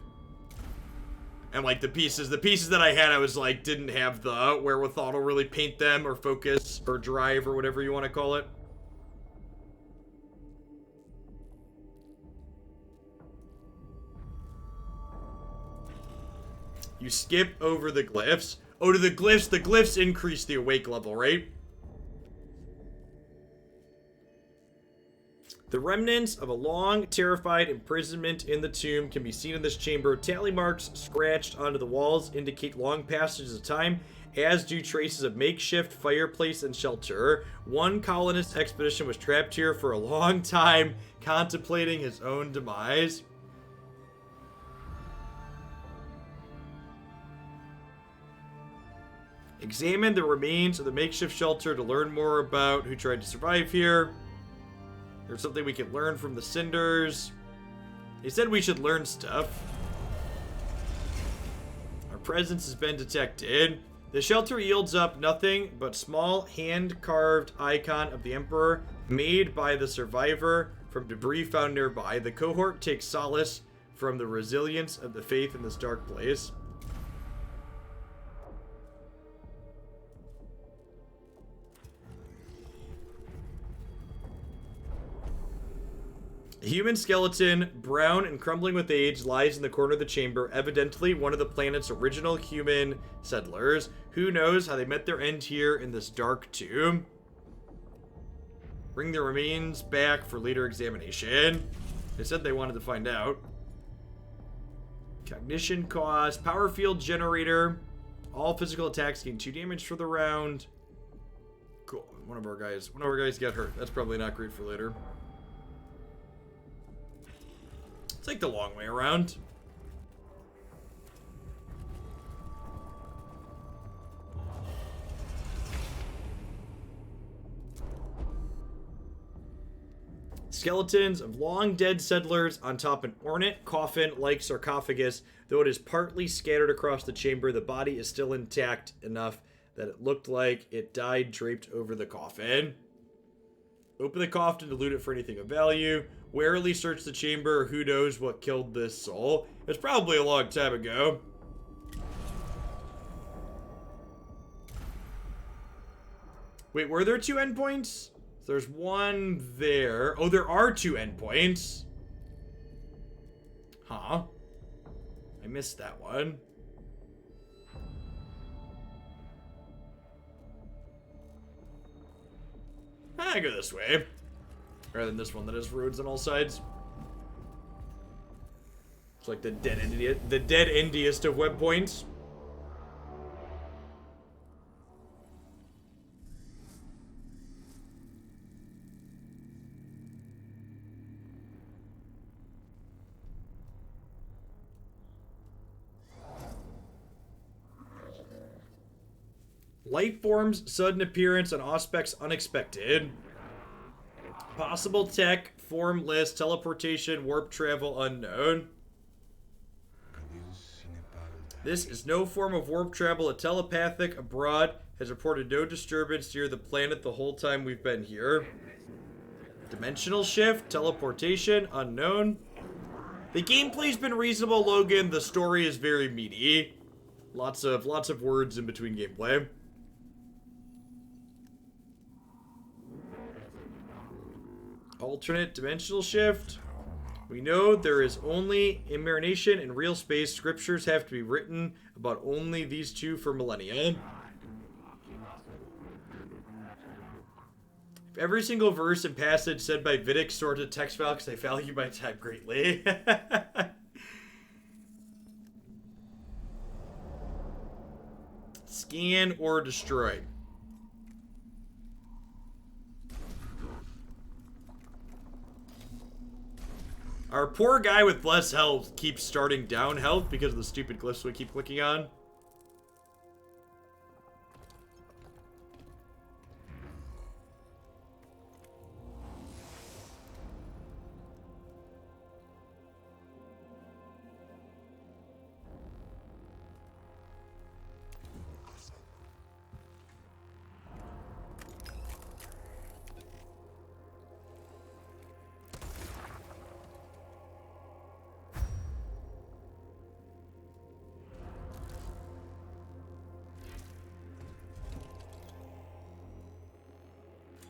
And like the pieces that I had, I was like, didn't have the wherewithal to really paint them or focus or drive or whatever you want to call it. You skip over the glyphs. Oh, to the glyphs increase the awake level, right? The remnants of a long, terrified imprisonment in the tomb can be seen in this chamber. Tally marks scratched onto the walls indicate long passages of time, as do traces of makeshift fireplace and shelter. One colonist expedition was trapped here for a long time, contemplating his own demise. Examine the remains of the makeshift shelter to learn more about who tried to survive here. There's something we can learn from the cinders. They said we should learn stuff. Our presence has been detected. The shelter yields up nothing but small hand-carved icon of the Emperor made by the survivor from debris found nearby. The cohort takes solace from the resilience of the faith in this dark place. A human skeleton, brown and crumbling with age, lies in the corner of the chamber, evidently one of the planet's original human settlers. Who knows how they met their end here in this dark tomb? Bring the remains back for later examination. They said they wanted to find out. Cognition cost, power field generator. All physical attacks gain 2 damage for the round. Cool. One of our guys got hurt. That's probably not great for later. It's like the long way around. Skeletons of long dead settlers on top an ornate coffin-like sarcophagus. Though it is partly scattered across the chamber, the body is still intact enough that it looked like it died draped over the coffin. Open the coffin to loot it for anything of value. Warily search the chamber. Who knows what killed this soul? It's probably a long time ago. Wait, were there 2 endpoints? There's one there. Oh, there are 2 endpoints. Huh. I missed that one. I go this way. Rather than this one that has roads on all sides. It's like the dead endiest of web points. Life forms, sudden appearance, and aspects unexpected. Possible tech, form list, teleportation, warp travel unknown. This is no form of warp travel. A telepathic abroad has reported no disturbance near the planet the whole time we've been here. Dimensional shift, teleportation unknown. The gameplay's been reasonable, Logan. The story is very meaty. Lots of words in between gameplay. Alternate dimensional shift. We know there is only immarination in real space. Scriptures have to be written about only these 2 for millennia. If every single verse and passage said by Vidic stored to text file because I value my time greatly. Scan or destroy. Our poor guy with less health keeps starting down health because of the stupid glyphs we keep clicking on.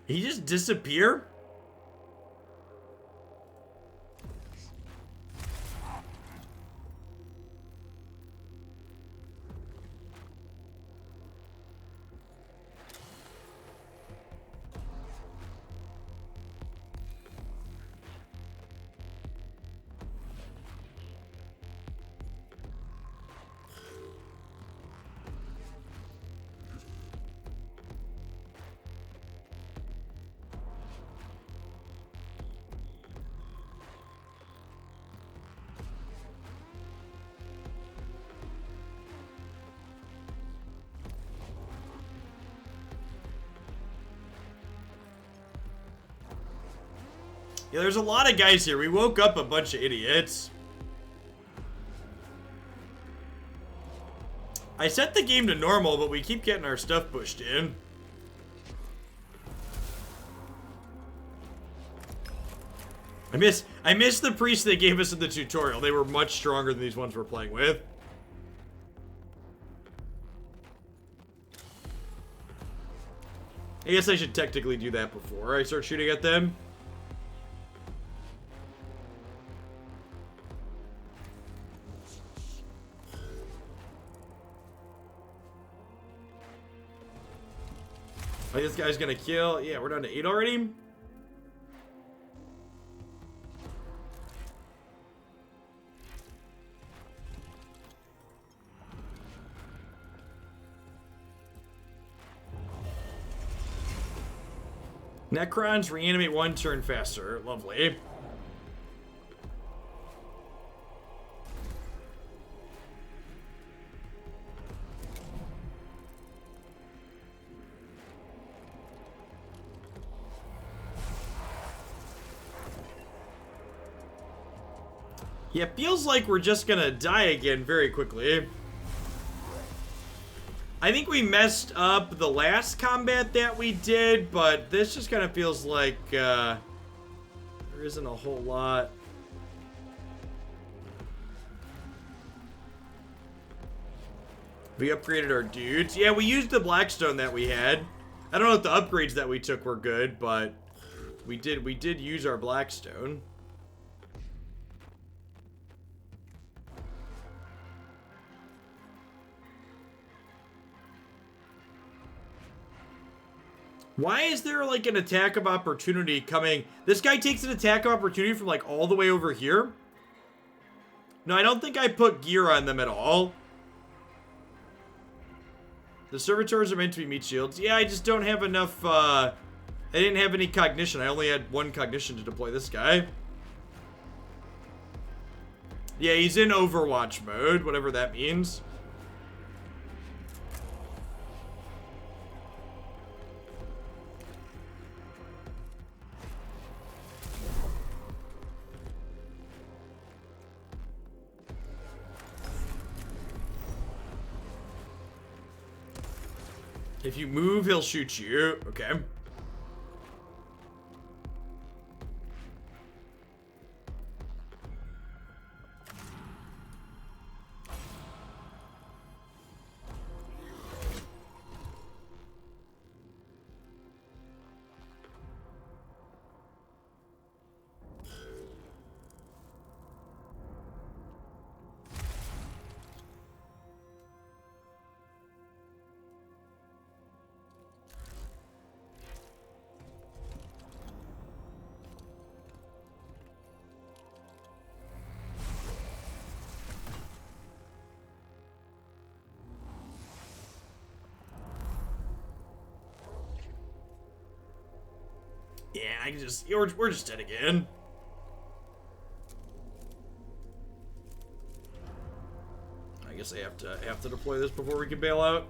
He just disappear? Yeah, there's a lot of guys here. We woke up a bunch of idiots. I set the game to normal, but we keep getting our stuff pushed in. I miss the priests they gave us in the tutorial. They were much stronger than these ones we're playing with. I guess I should technically do that before I start shooting at them. Oh, this guy's gonna kill. Yeah, we're down to 8 already. Necrons reanimate 1 turn faster. Lovely. Yeah, feels like we're just gonna die again very quickly. I think we messed up the last combat that we did, but this just kind of feels like there isn't a whole lot. We upgraded our dudes. Yeah, we used the Blackstone that we had. I don't know if the upgrades that we took were good, but we did use our Blackstone. Why is there like an attack of opportunity coming? This guy takes an attack of opportunity from like all the way over here. No, I don't think I put gear on them at all. The servitors are meant to be meat shields. Yeah, I just don't have enough, I didn't have any cognition. I only had 1 cognition to deploy this guy. Yeah, he's in Overwatch mode, whatever that means. If you move, he'll shoot you. Okay. Yeah, I can just... We're just dead again. I guess I have to deploy this before we can bail out.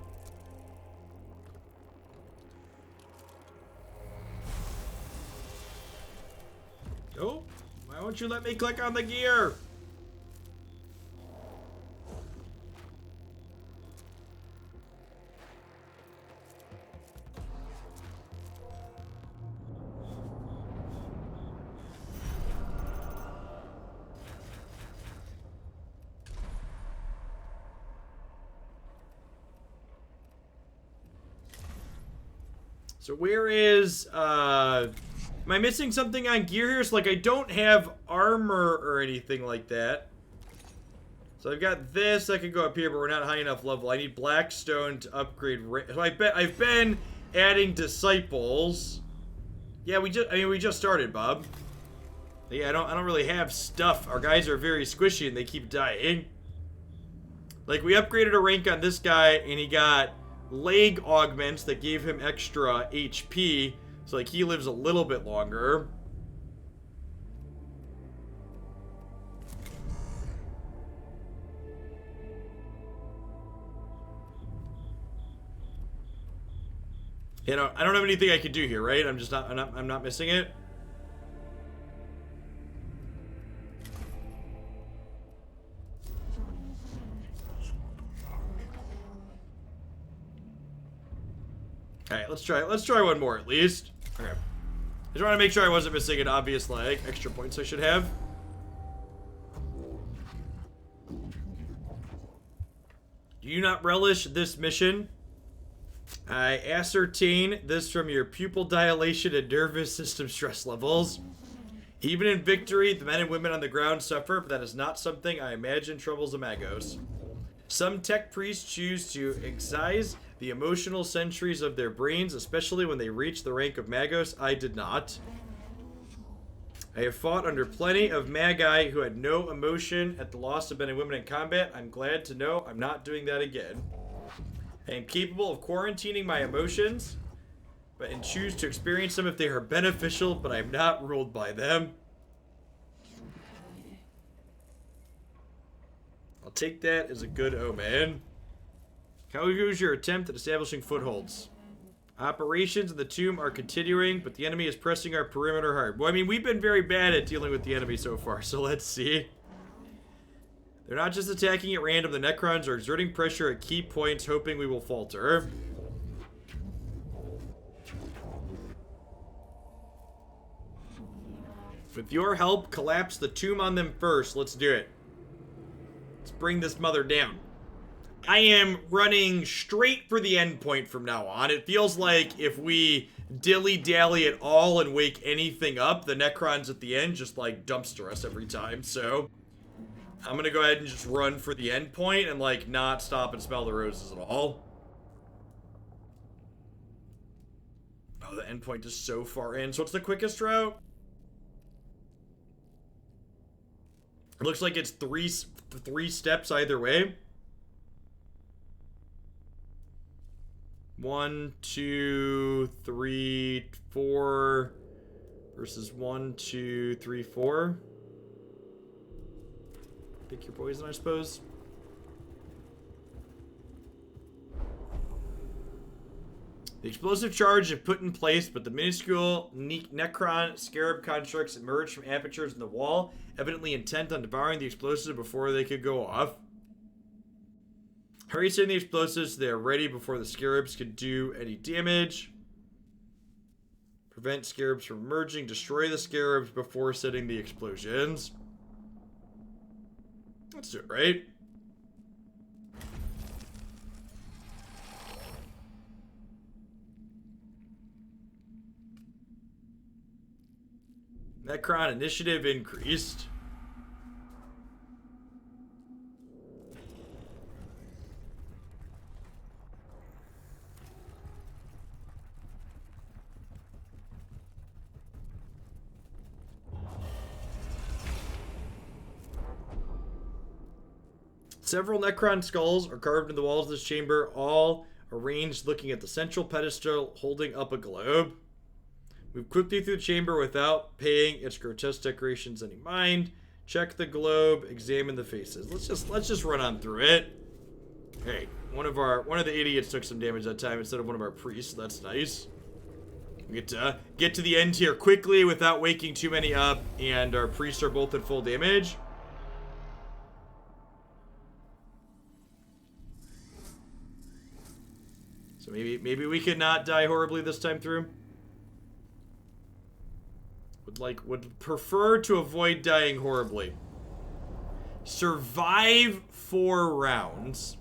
Oh, why won't you let me click on the gear? So where is, am I missing something on gear here? So like I don't have armor or anything like that. So I've got this, I could go up here, but we're not high enough level. I need Blackstone to upgrade. So I've been adding disciples. Yeah, we just started, Bob. Yeah, I don't really have stuff. Our guys are very squishy and they keep dying. Like we upgraded a rank on this guy and he got leg augments that gave him extra HP, so like he lives a little bit longer. You know, I don't have anything I could do here, right? I'm not missing it. Alright, let's try one more at least. Okay. I just want to make sure I wasn't missing an obvious, like, extra points I should have. Do you not relish this mission? I ascertain this from your pupil dilation and nervous system stress levels. Even in victory, the men and women on the ground suffer, but that is not something I imagine troubles the Magos. Some tech priests choose to excise the emotional centuries of their brains, especially when they reach the rank of Magos. I did not. I have fought under plenty of Magi who had no emotion at the loss of men and women in combat. I'm glad to know I'm not doing that again. I am capable of quarantining my emotions, but and choose to experience them if they are beneficial, but I am not ruled by them. I'll take that as a good omen. How goes your attempt at establishing footholds? Operations in the tomb are continuing, but the enemy is pressing our perimeter hard. Well, I mean, we've been very bad at dealing with the enemy so far, so let's see. They're not just attacking at random. The Necrons are exerting pressure at key points, hoping we will falter. With your help, collapse the tomb on them first. Let's do it. Let's bring this mother down. I am running straight for the end point from now on. It feels like if we dilly-dally at all and wake anything up, the Necrons at the end just, like, dumpster us every time. So I'm gonna go ahead and just run for the end point and, like, not stop and smell the roses at all. Oh, the end point is so far in. So what's the quickest route? It looks like it's three steps either way. 1, 2, 3, 4 versus 1, 2, 3, 4. Pick your poison, I suppose. The explosive charge is put in place, but the minuscule Necron scarab constructs emerged from apertures in the wall, evidently intent on devouring the explosives before they could go off. Hurry setting the explosives so they are ready before the scarabs could do any damage. Prevent scarabs from emerging. Destroy the scarabs before setting the explosions. Let's do it, right? Necron initiative increased. Several Necron skulls are carved in the walls of this chamber, all arranged looking at the central pedestal holding up a globe. Move quickly through the chamber without paying its grotesque decorations any mind. Check the globe, examine the faces. Let's just run on through it. Hey, one of the idiots took some damage that time instead of one of our priests. That's nice. We get to the end here quickly without waking too many up, and our priests are both at full damage. So maybe we could not die horribly this time through. Would prefer to avoid dying horribly. Survive 4 rounds.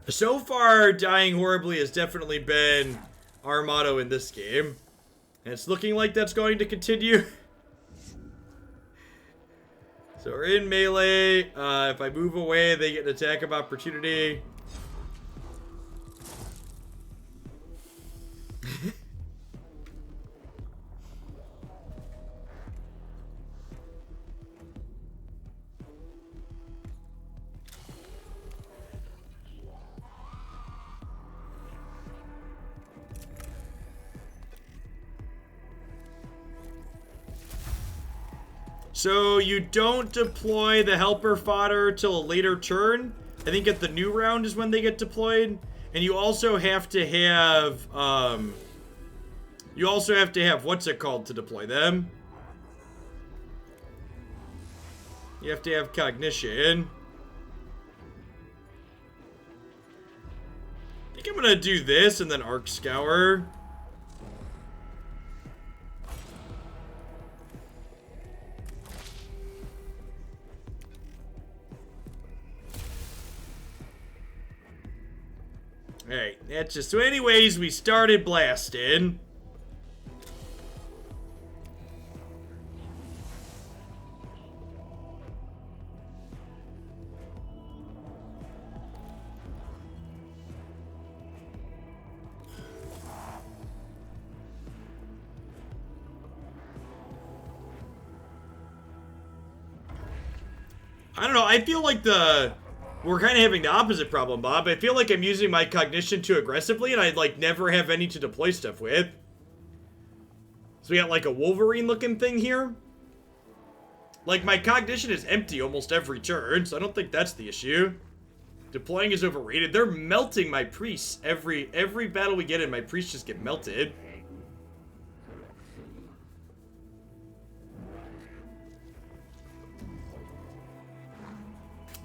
So far, dying horribly has definitely been our motto in this game. And it's looking like that's going to continue. So we're in melee. If I move away, they get an attack of opportunity. So you don't deploy the helper fodder till a later turn. I think at the new round is when they get deployed. And you also have to have, what's it called to deploy them? You have to have cognition. I think I'm gonna do this and then arc scour. Alright, that's just... So anyways, we started blasting. I don't know, I feel like we're kind of having the opposite problem, Bob. I feel like I'm using my cognition too aggressively, and I, like, never have any to deploy stuff with. So we got, like, a Wolverine-looking thing here. Like, my cognition is empty almost every turn, so I don't think that's the issue. Deploying is overrated. They're melting my priests. Every battle we get in, my priests just get melted.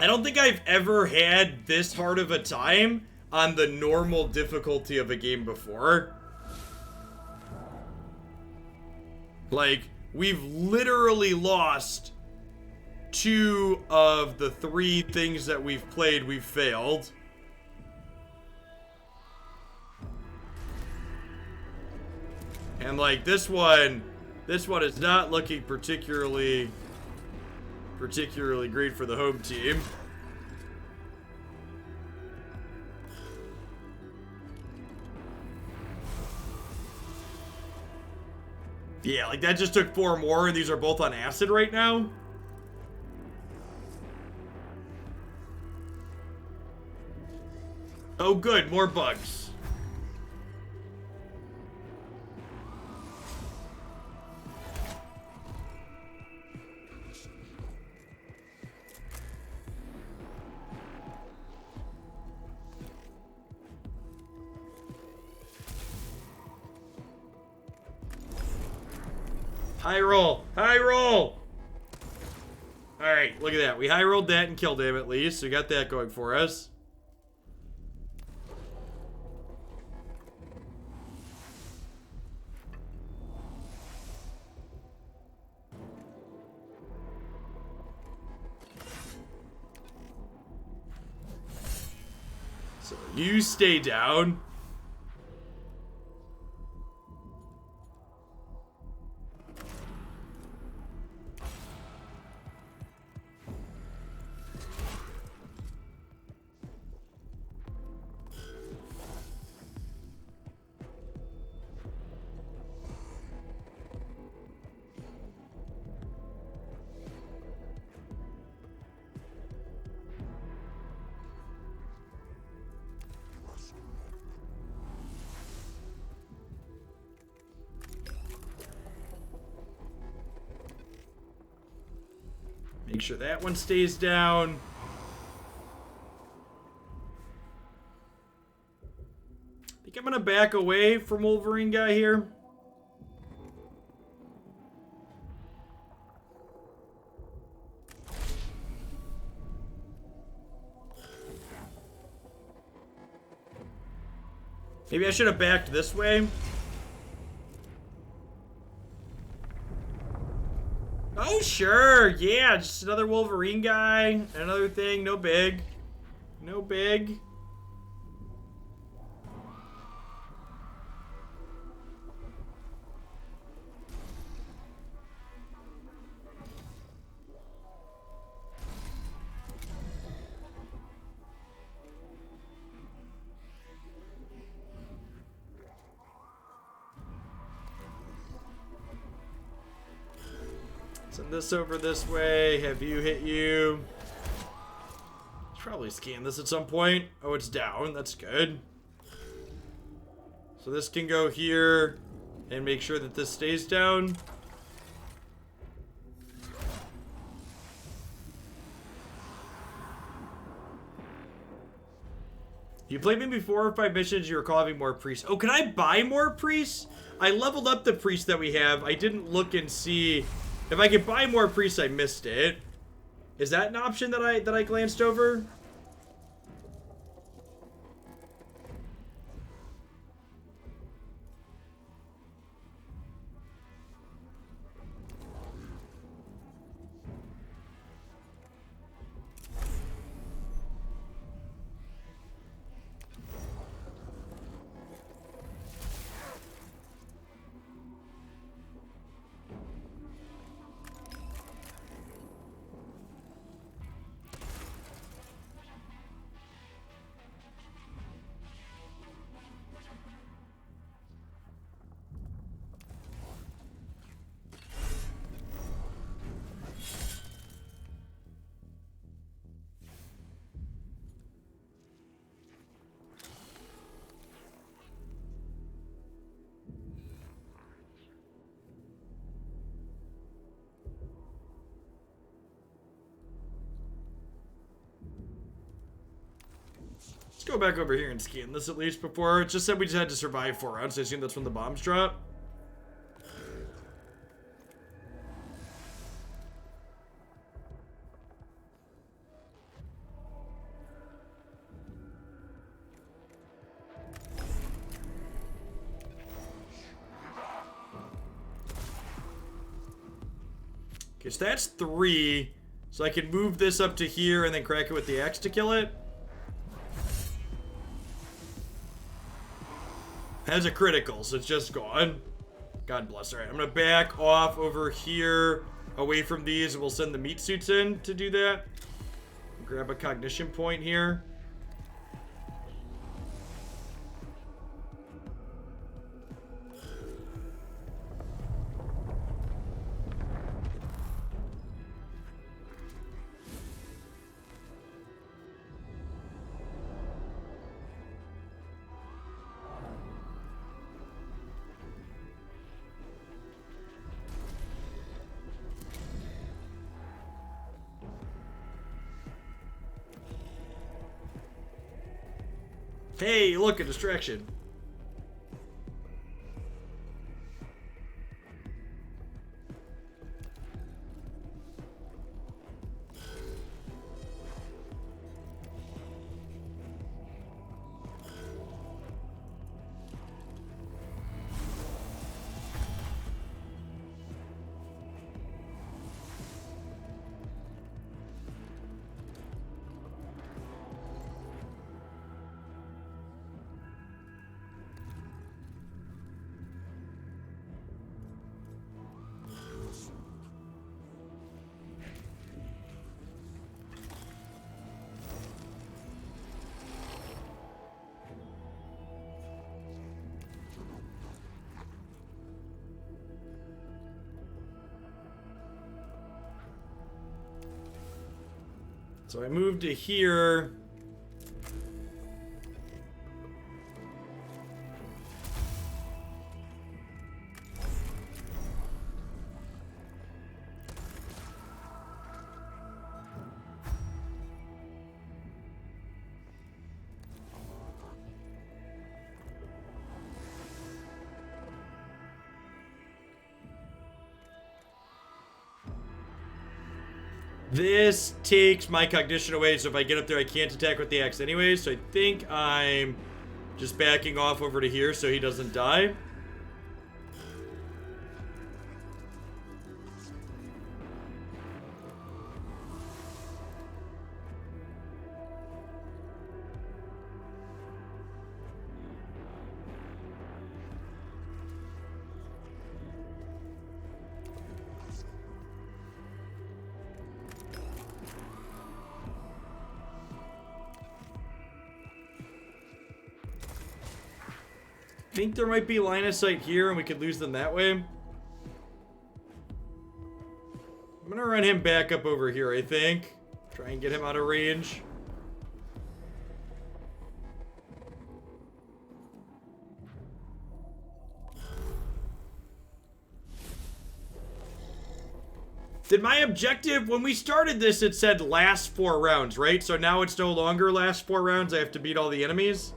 I don't think I've ever had this hard of a time on the normal difficulty of a game before. Like, we've literally lost 2 of the 3 things that we've played, we've failed. And like, this one is not looking particularly great for the home team. Yeah, like that just took 4 more, and these are both on acid right now. Oh good, more bugs. High roll! High roll! Alright, look at that. We high rolled that and killed him at least. So we got that going for us. So you stay down. Make sure that one stays down. I think I'm gonna back away from Wolverine guy here. Maybe I should have backed this way. Oh, sure. Yeah, just another Wolverine guy. Another thing. No big. No big. Send this over this way. Have you hit you? Should probably scan this at some point. Oh, it's down. That's good. So this can go here and make sure that this stays down. You played maybe 4 or 5 missions, you recall having more priests. Oh, can I buy more priests? I leveled up the priests that we have. I didn't look and see if I could buy more priests. I missed it. Is that an option that I glanced over? Let's go back over here and scan this at least before. It just said we just had to survive 4 rounds. I assume that's when the bombs drop. Okay, so that's 3. So I can move this up to here and then crack it with the axe to kill it. Has a critical, so it's just gone. God bless. Alright, I'm gonna back off over here, away from these, and we'll send the meat suits in to do that. Grab a cognition point here. Hey, look, a distraction. So I moved to here. This takes my cognition away, so if I get up there, I can't attack with the axe anyway. So I think I'm just backing off over to here so he doesn't die. I think there might be line of sight here and we could lose them that way. I'm gonna run him back up over here, I think. Try and get him out of range. Did my objective, when we started this, it said last 4 rounds, right? So now it's no longer last 4 rounds. I have to beat all the enemies.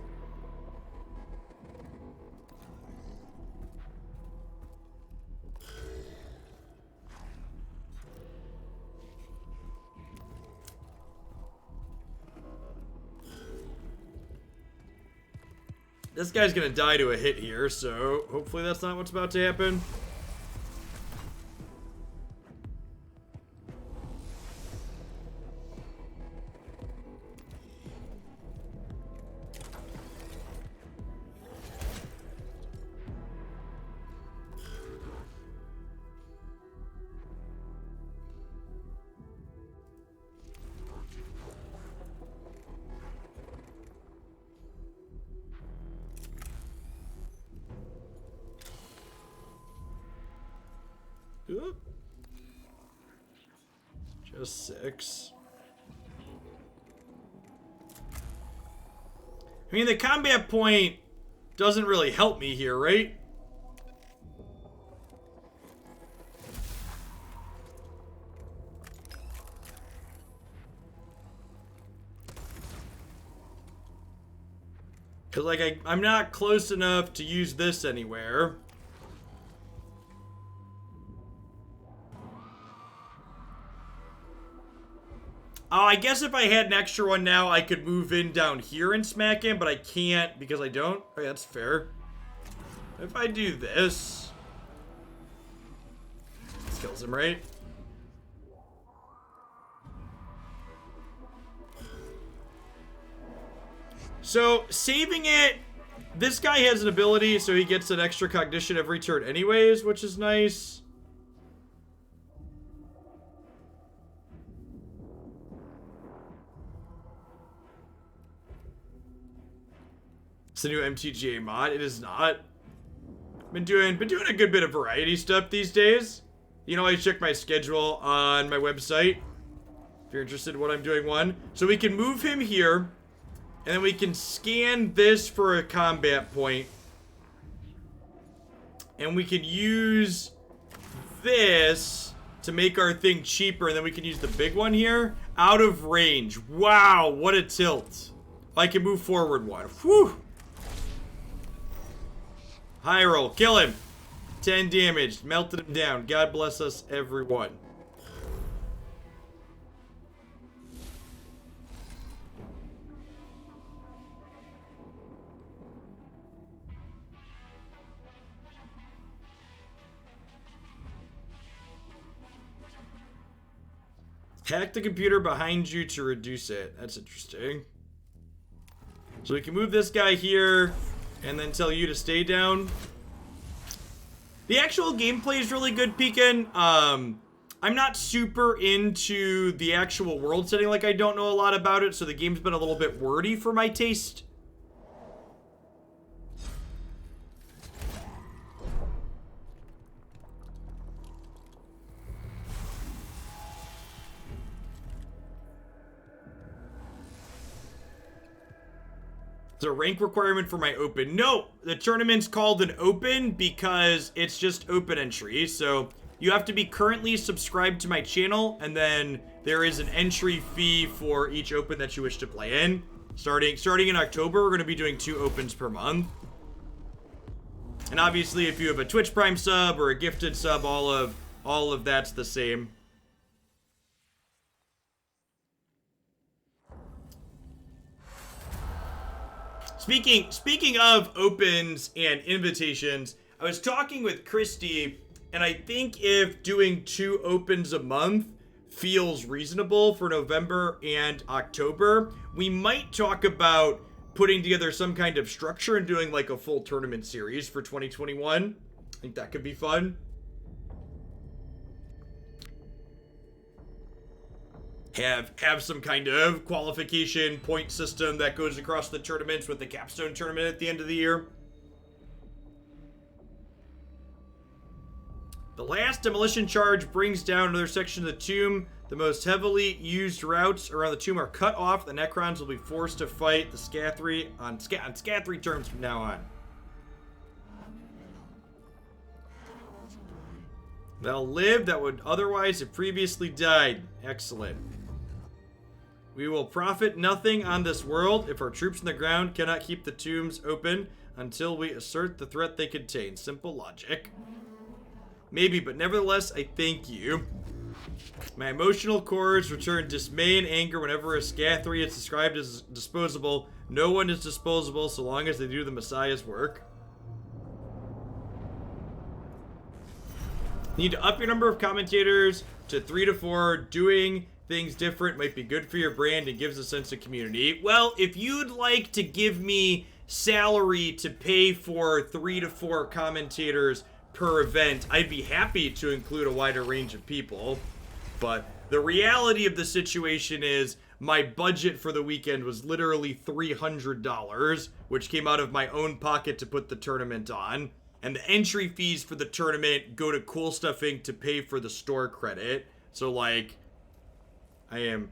This guy's gonna die to a hit here, so hopefully that's not what's about to happen. Oop. Just 6. I mean, the combat point doesn't really help me here, right? Because, like, I'm not close enough to use this anywhere. Oh, I guess if I had an extra one now, I could move in down here and smack him, but I can't because I don't. Okay, that's fair. If I do this kills him, right? So, saving it, this guy has an ability, so he gets an extra cognition every turn anyways, which is nice. It's a new MTGA mod. It is not. Been doing a good bit of variety stuff these days. You know, I check my schedule on my website if you're interested in what I'm doing. So we can move him here, and then we can scan this for a combat point, and we can use this to make our thing cheaper, and then we can use the big one here out of range. Wow, what a tilt! I can move forward 1. Whew. High roll. Kill him. 10 damage. Melted him down. God bless us, everyone. Hack the computer behind you to reduce it. That's interesting. So we can move this guy here and then tell you to stay down. The actual gameplay is really good, Pekin. I'm not super into the actual world setting, like I don't know a lot about it, so the game's been a little bit wordy for my taste. It's a rank requirement for my open. No, the tournament's called an open because it's just open entry. So you have to be currently subscribed to my channel, and then there is an entry fee for each open that you wish to play in. Starting in October, we're going to be doing 2 opens per month. And obviously, if you have a Twitch Prime sub or a gifted sub, all of that's the same. Speaking of opens and invitations, I was talking with Christy, and I think if doing 2 opens a month feels reasonable for November and October, we might talk about putting together some kind of structure and doing like a full tournament series for 2021. I think that could be fun. Have some kind of qualification point system that goes across the tournaments with the capstone tournament at the end of the year. The last demolition charge brings down another section of the tomb. The most heavily used routes around the tomb are cut off. The Necrons will be forced to fight the Scathri on Scathri terms from now on. They'll live that would otherwise have previously died. Excellent. We will profit nothing on this world if our troops on the ground cannot keep the tombs open until we assert the threat they contain. Simple logic. Maybe, but nevertheless, I thank you. My emotional cores return dismay and anger whenever a Scathri is described as disposable. No one is disposable so long as they do the Messiah's work. Need to up your number of commentators to 3 to 4. Doing things different might be good for your brand and gives a sense of community. Well, if you'd like to give me salary to pay for 3 to 4 commentators per event, I'd be happy to include a wider range of people. But the reality of the situation is my budget for the weekend was literally $300, which came out of my own pocket to put the tournament on. And the entry fees for the tournament go to Cool Stuff Inc. to pay for the store credit. So, like, I am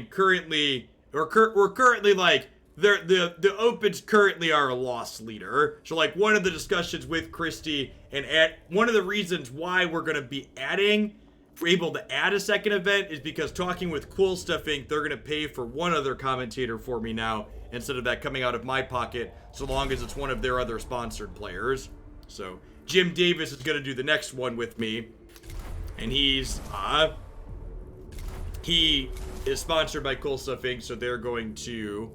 currently, we're currently, like, the Opens currently are a loss leader. So, like, one of the discussions with Christy, and one of the reasons why we're going to be able to add a second event is because talking with Cool Stuff Inc., they're going to pay for one other commentator for me now, instead of that coming out of my pocket, so long as it's one of their other sponsored players. So, Jim Davis is going to do the next one with me. And he is sponsored by Cool Stuff Inc., so they're going to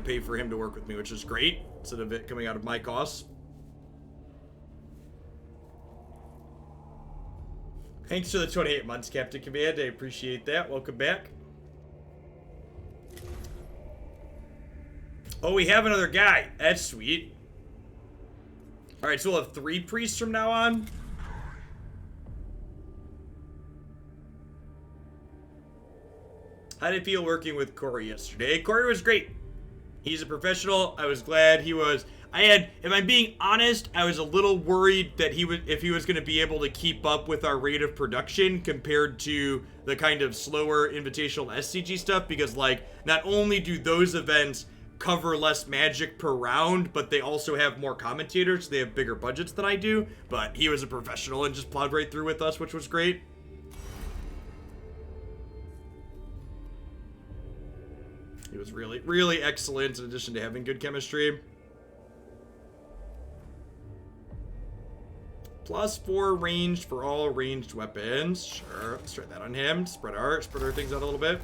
pay for him to work with me, which is great, instead of it coming out of my costs. Thanks for the 28 months, Captain Command. I appreciate that. Welcome back. Oh, we have another guy. That's sweet. Alright, so we'll have 3 priests from now on. How did it feel working with Corey yesterday? Corey was great. He's a professional. I was glad he was. If I'm being honest, I was a little worried that if he was going to be able to keep up with our rate of production compared to the kind of slower invitational SCG stuff, because, like, not only do those events cover less magic per round, but they also have more commentators, so they have bigger budgets than I do. But he was a professional and just plowed right through with us, which was great. He was really, really excellent, in addition to having good chemistry. +4 ranged for all ranged weapons. Sure, let's try that on him. Spread our things out a little bit.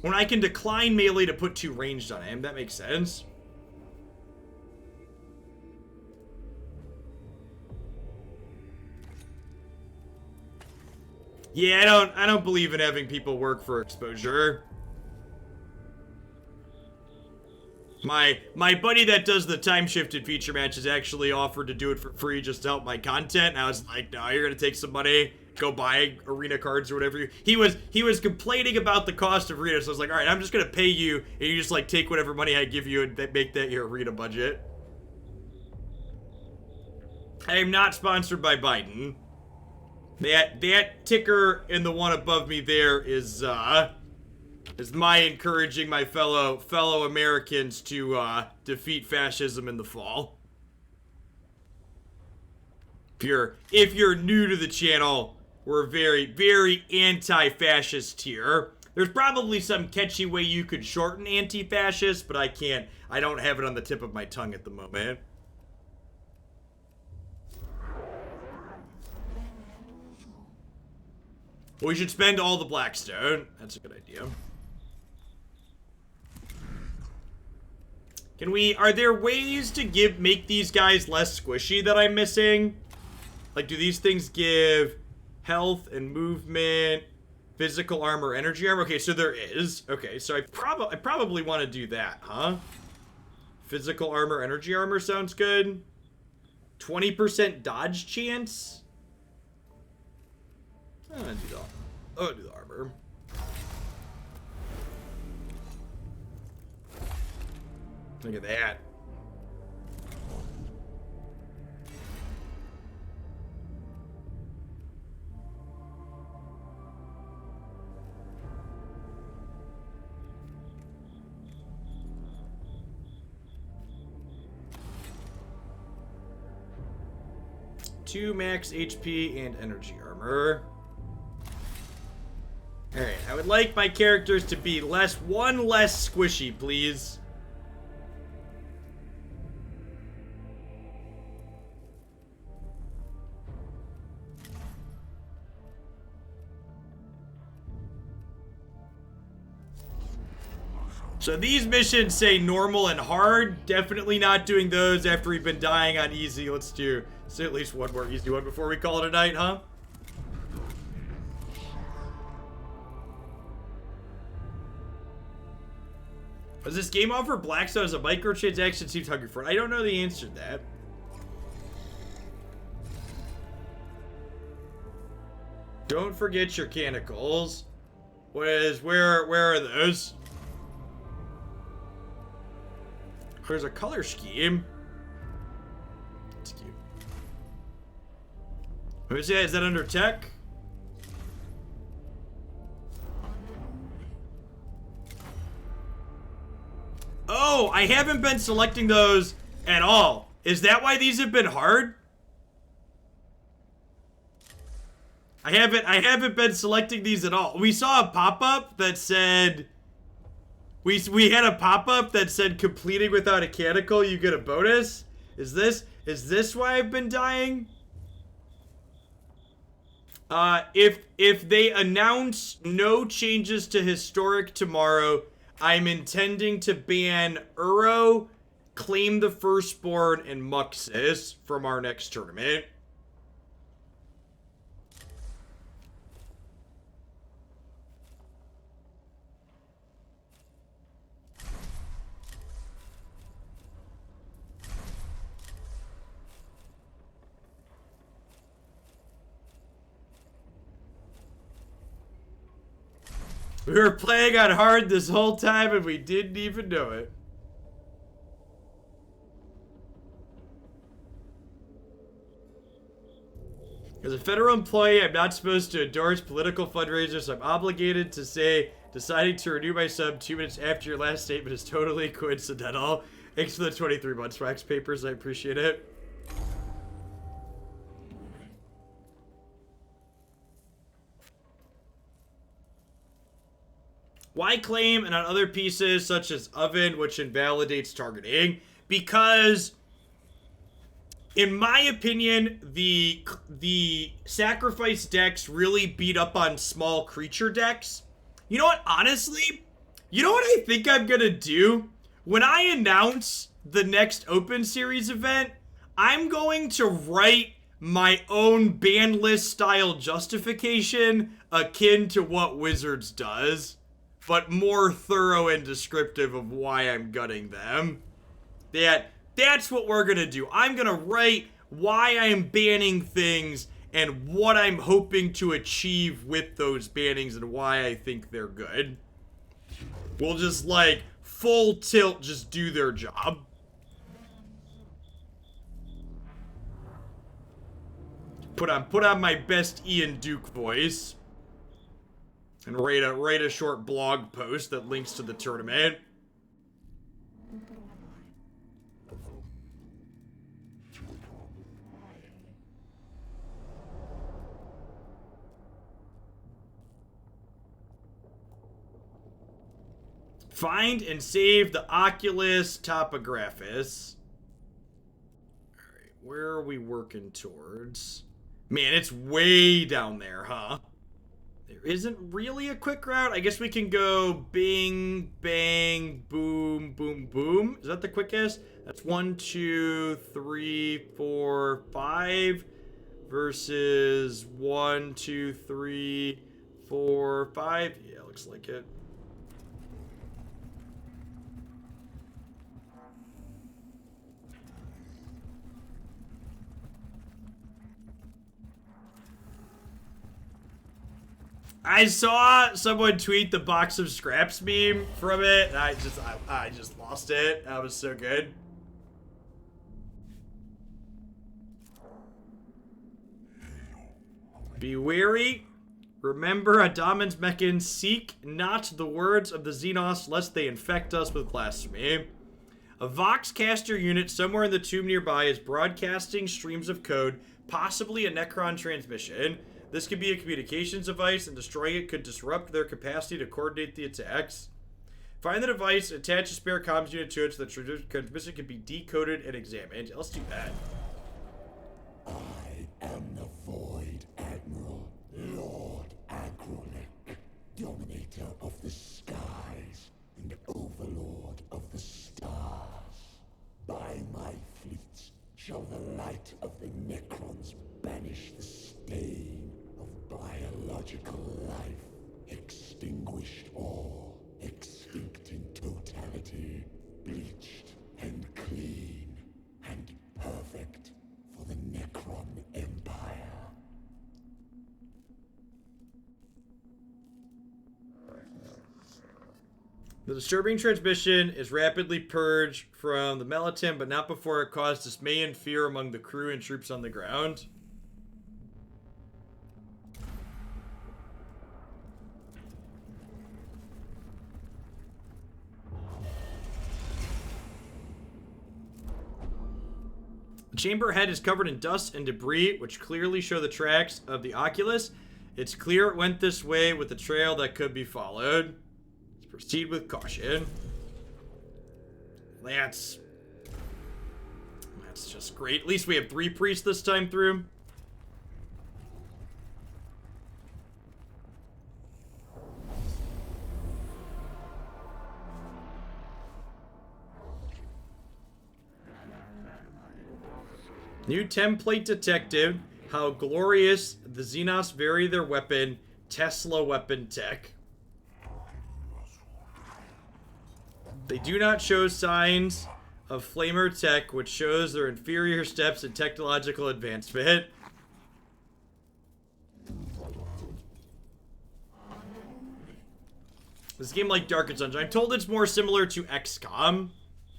When I can decline melee to put 2 ranged on him, that makes sense. Yeah, I don't believe in having people work for exposure. My buddy that does the time-shifted feature matches actually offered to do it for free just to help my content, and I was like, no, you're gonna take some money, go buy arena cards or whatever. He was complaining about the cost of arena, so I was like, alright, I'm just gonna pay you, and you just, like, take whatever money I give you and make that your arena budget. I am not sponsored by Biden. That ticker and the one above me there is my encouraging my fellow Americans to defeat fascism in the fall. If you're new to the channel, we're very, very anti-fascist here. There's probably some catchy way you could shorten anti-fascist, but I don't have it on the tip of my tongue at the moment. We should spend all the Blackstone. That's a good idea. Are there ways to make these guys less squishy that I'm missing? Like, do these things give health and movement, physical armor, energy armor? Okay, so there is. Okay, so I probably want to do that, huh? Physical armor, energy armor sounds good. 20% dodge chance? I'm gonna do the armor. Look at that. 2 max HP and energy armor. Alright, I would like my characters to be one less squishy, please. So these missions say normal and hard. Definitely not doing those after we've been dying on easy. Let's do at least one more easy one before we call it a night, huh? Does this game offer Blackstone as a microtransaction? Seems hungry for it. I don't know the answer to that. Don't forget your canicles. Where are those? There's a color scheme. That's cute. Who's that? Is that under tech? Oh, I haven't been selecting those at all. Is that why these have been hard? I haven't been selecting these at all. We saw a pop-up that said we had a pop-up that said completing without a canicle, you get a bonus. Is this why I've been dying? If they announce no changes to historic tomorrow, I'm intending to ban Uro, Claim the Firstborn, and Muxus from our next tournament. We were playing on hard this whole time and we didn't even know it. As a federal employee, I'm not supposed to endorse political fundraisers, so I'm obligated to say deciding to renew my sub 2 minutes after your last statement is totally coincidental. Thanks for the 23 months wax papers, I appreciate it. Why claim and on other pieces such as oven, which invalidates targeting? Because, in my opinion, the sacrifice decks really beat up on small creature decks. You know what? Honestly, you know what I think I'm gonna do? When I announce the next Open Series event, I'm going to write my own ban list style justification akin to what Wizards does, but more thorough and descriptive of why I'm gutting them. That's what we're gonna do. I'm gonna write why I'm banning things and what I'm hoping to achieve with those bannings and why I think they're good. We'll just, like, full tilt just do their job. Put on my best Ian Duke voice. And write a short blog post that links to the tournament. Find and save the Oculus Topographus. Alright, where are we working towards? Man, it's way down there, huh? There isn't really a quick route. I guess we can go bing, bang, boom, boom, boom. Is that the quickest? That's 1, 2, 3, 4, 5 versus 1, 2, 3, 4, 5. Yeah, looks like it. I saw someone tweet the box of scraps meme from it, and I just lost it. That was so good. Be wary. Remember Adaman's Mechans, seek not the words of the Xenos lest they infect us with blasphemy. A Voxcaster unit somewhere in the tomb nearby is broadcasting streams of code, possibly a Necron transmission. This could be a communications device, and destroying it could disrupt their capacity to coordinate the attacks. Find the device, attach a spare comms unit to it so the transmission can be decoded and examined. Let's do that. I am the Void Admiral, Lord Agrolic, Dominator of the skies and Overlord of the stars. By my fleets shall the light of the Necrons banish the stain of biological life, extinguished all, extinct in totality, bleached and clean and perfect for the Necron Empire. The disturbing transmission is rapidly purged from the Melatonin, but not before it caused dismay and fear among the crew and troops on the ground. The chamber head is covered in dust and debris, which clearly show the tracks of the Oculus. It's clear it went this way with a trail that could be followed. Proceed with caution. That's just great. At least we have 3 priests this time through. New template detective. How glorious the Xenos vary their weapon. Tesla weapon tech. They do not show signs of flamer tech, which shows their inferior steps in technological advancement. This game like Dark and Sunshine. I'm told it's more similar to XCOM.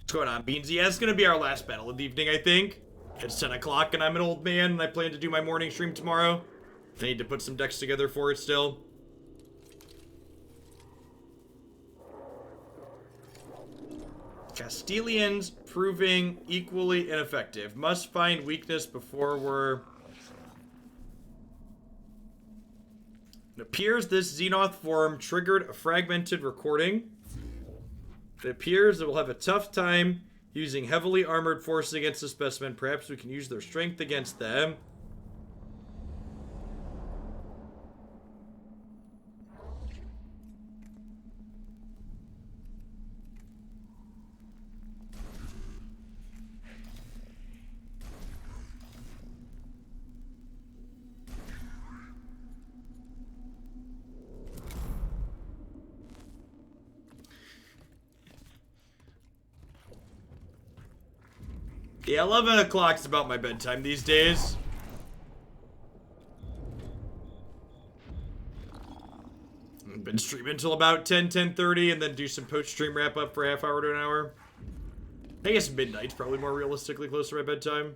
What's going on, Beansy? Yeah, it's going to be our last battle of the evening, I think. It's 10 o'clock and I'm an old man and I plan to do my morning stream tomorrow. I need to put some decks together for it still. Castilians proving equally ineffective. Must find weakness before we're... It appears this Xenoth form triggered a fragmented recording. It appears that we'll have a tough time using heavily armored forces against the specimen. Perhaps we can use their strength against them. Yeah, 11 o'clock's about my bedtime these days. I've been streaming until about 10:30, and then do some post-stream wrap-up for a half hour to an hour. I guess midnight's probably more realistically close to my bedtime.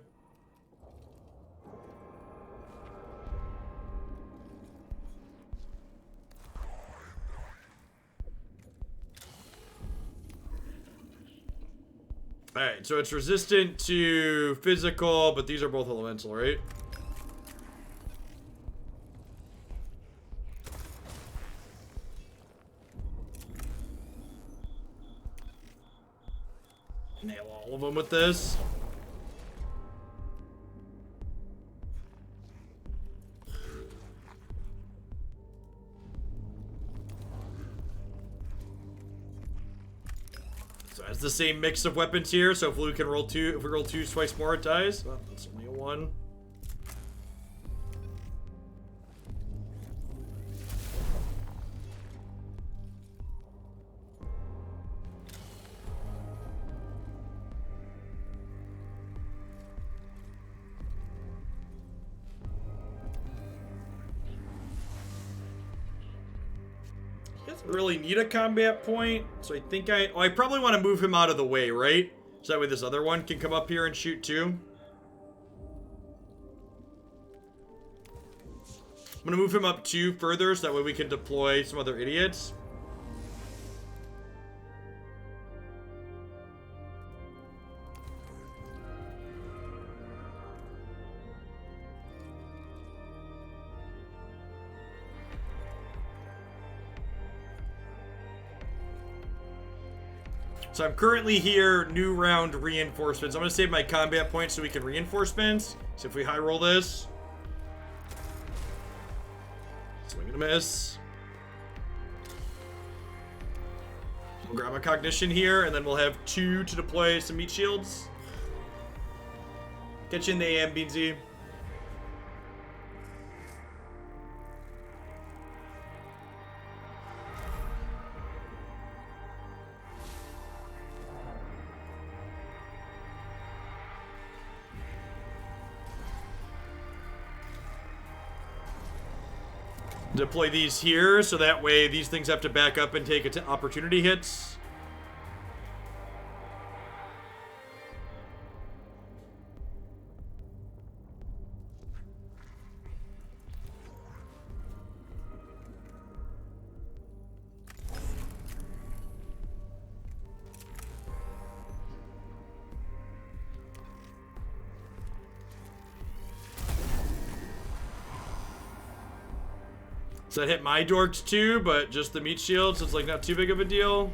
Alright, so it's resistant to physical, but these are both elemental, right? Nail all of them with this. It's the same mix of weapons here, so if we can roll 2, if we roll 2 twice more, it dies. Well, that's only a 1. Doesn't really need a combat point, so I think I probably want to move him out of the way, right? So that way this other one can come up here and shoot too. I'm gonna move him up 2 further, so that way we can deploy some other idiots. So I'm currently here, new round reinforcements. I'm gonna save my combat points so we can reinforcements. So if we high roll this. Swing and a miss. We'll grab a cognition here, and then we'll have 2 to deploy some meat shields. Get you in the AM, Beansy. Deploy these here, so that way these things have to back up and take opportunity hits. So that hit my dorks too, but just the meat shield, so it's like not too big of a deal.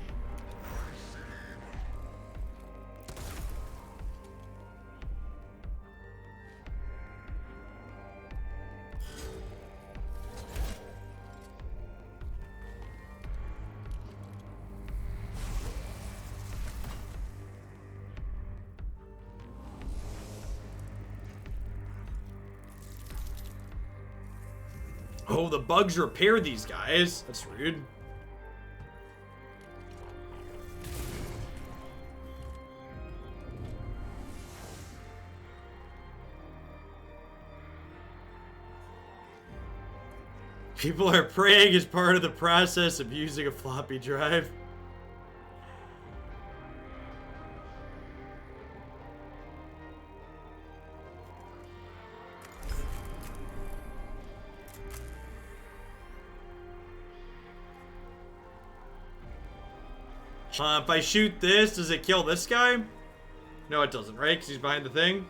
Oh, the bugs repair these guys. That's rude. People are praying as part of the process of using a floppy drive. If I shoot this, does it kill this guy? No, it doesn't, right? Because he's behind the thing.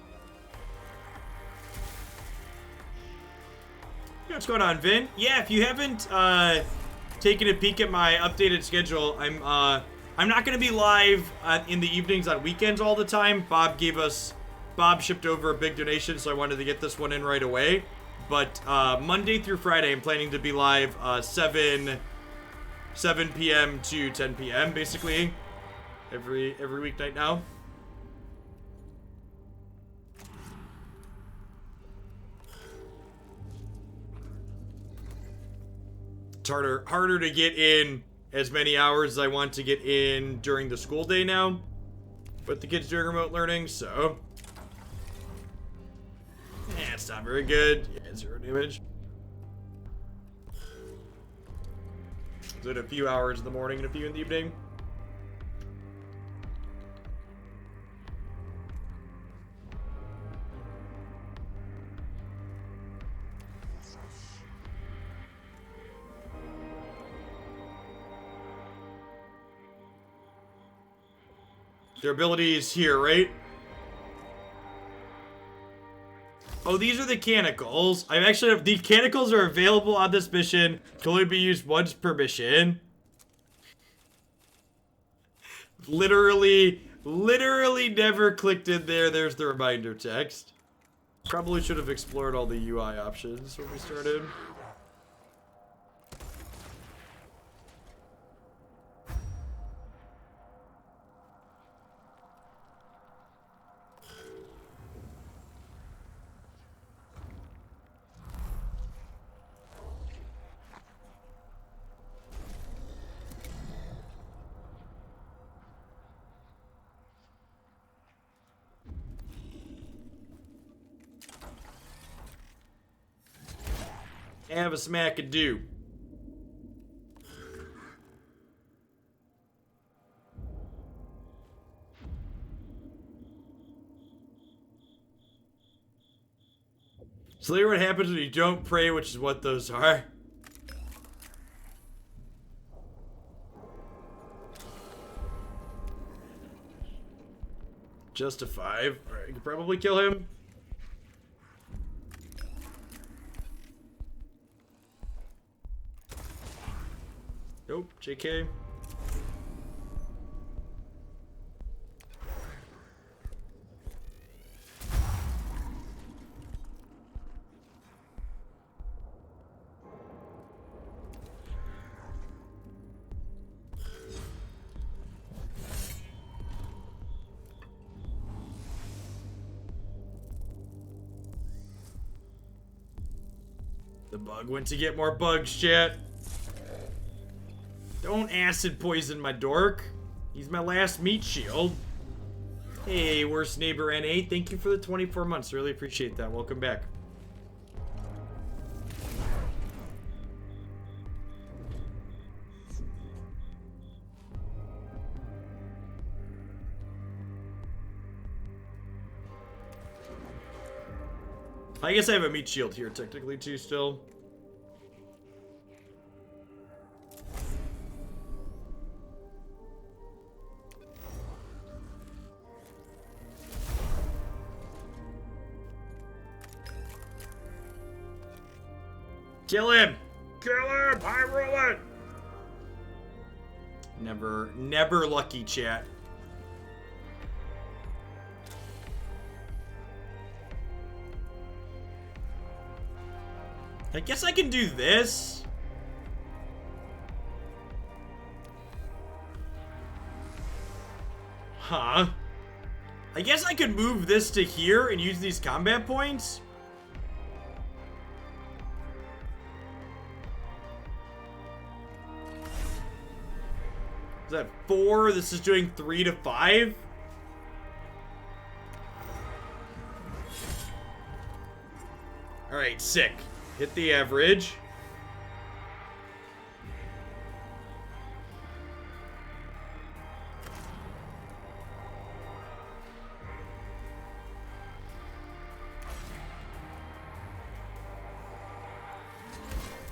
Hey, what's going on, Vin? Yeah, if you haven't taken a peek at my updated schedule, I'm not going to be live in the evenings on weekends all the time. Bob shipped over a big donation, so I wanted to get this one in right away. But Monday through Friday, I'm planning to be live 7 p.m. to 10 p.m. basically every weeknight now. It's harder to get in as many hours as I want to get in during the school day now, but the kids doing remote learning, so yeah, it's not very good. Yeah, 0 damage. Did a few hours in the morning and a few in the evening. Their ability is here, right? Oh, these are the canicles. I actually have, the canicles are available on this mission. Can only be used once per mission. Literally never clicked in there. There's the reminder text. Probably should have explored all the UI options when we started. Have a smack-a-do. So later what happens when you don't pray, which is what those are. Just a 5. Alright, you can probably kill him. Nope, JK. The bug went to get more bugs, chat. Don't acid poison my dork. He's my last meat shield. Hey, worst neighbor N8. Thank you for the 24 months. Really appreciate that. Welcome back. I guess I have a meat shield here technically too still. Kill him! Kill him! I roll it! Never lucky, chat. I guess I can do this. Huh? I guess I could move this to here and use these combat points. Is that 4? This is doing 3 to 5. Alright, sick. Hit the average.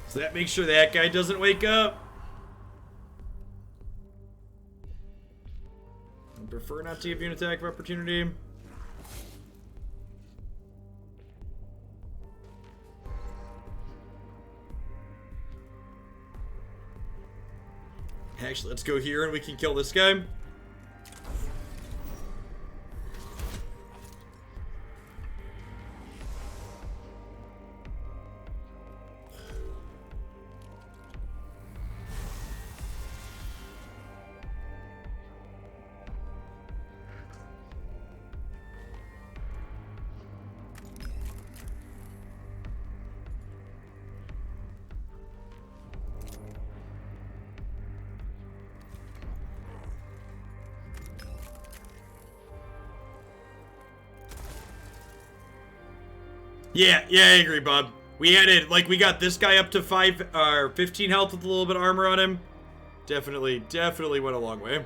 So that makes sure that guy doesn't wake up. I prefer not to give you an attack of opportunity. Actually, let's go here and we can kill this guy. Yeah, I agree, Bob. We added, like, we got this guy up to 5 or 15 health with a little bit of armor on him. Definitely went a long way.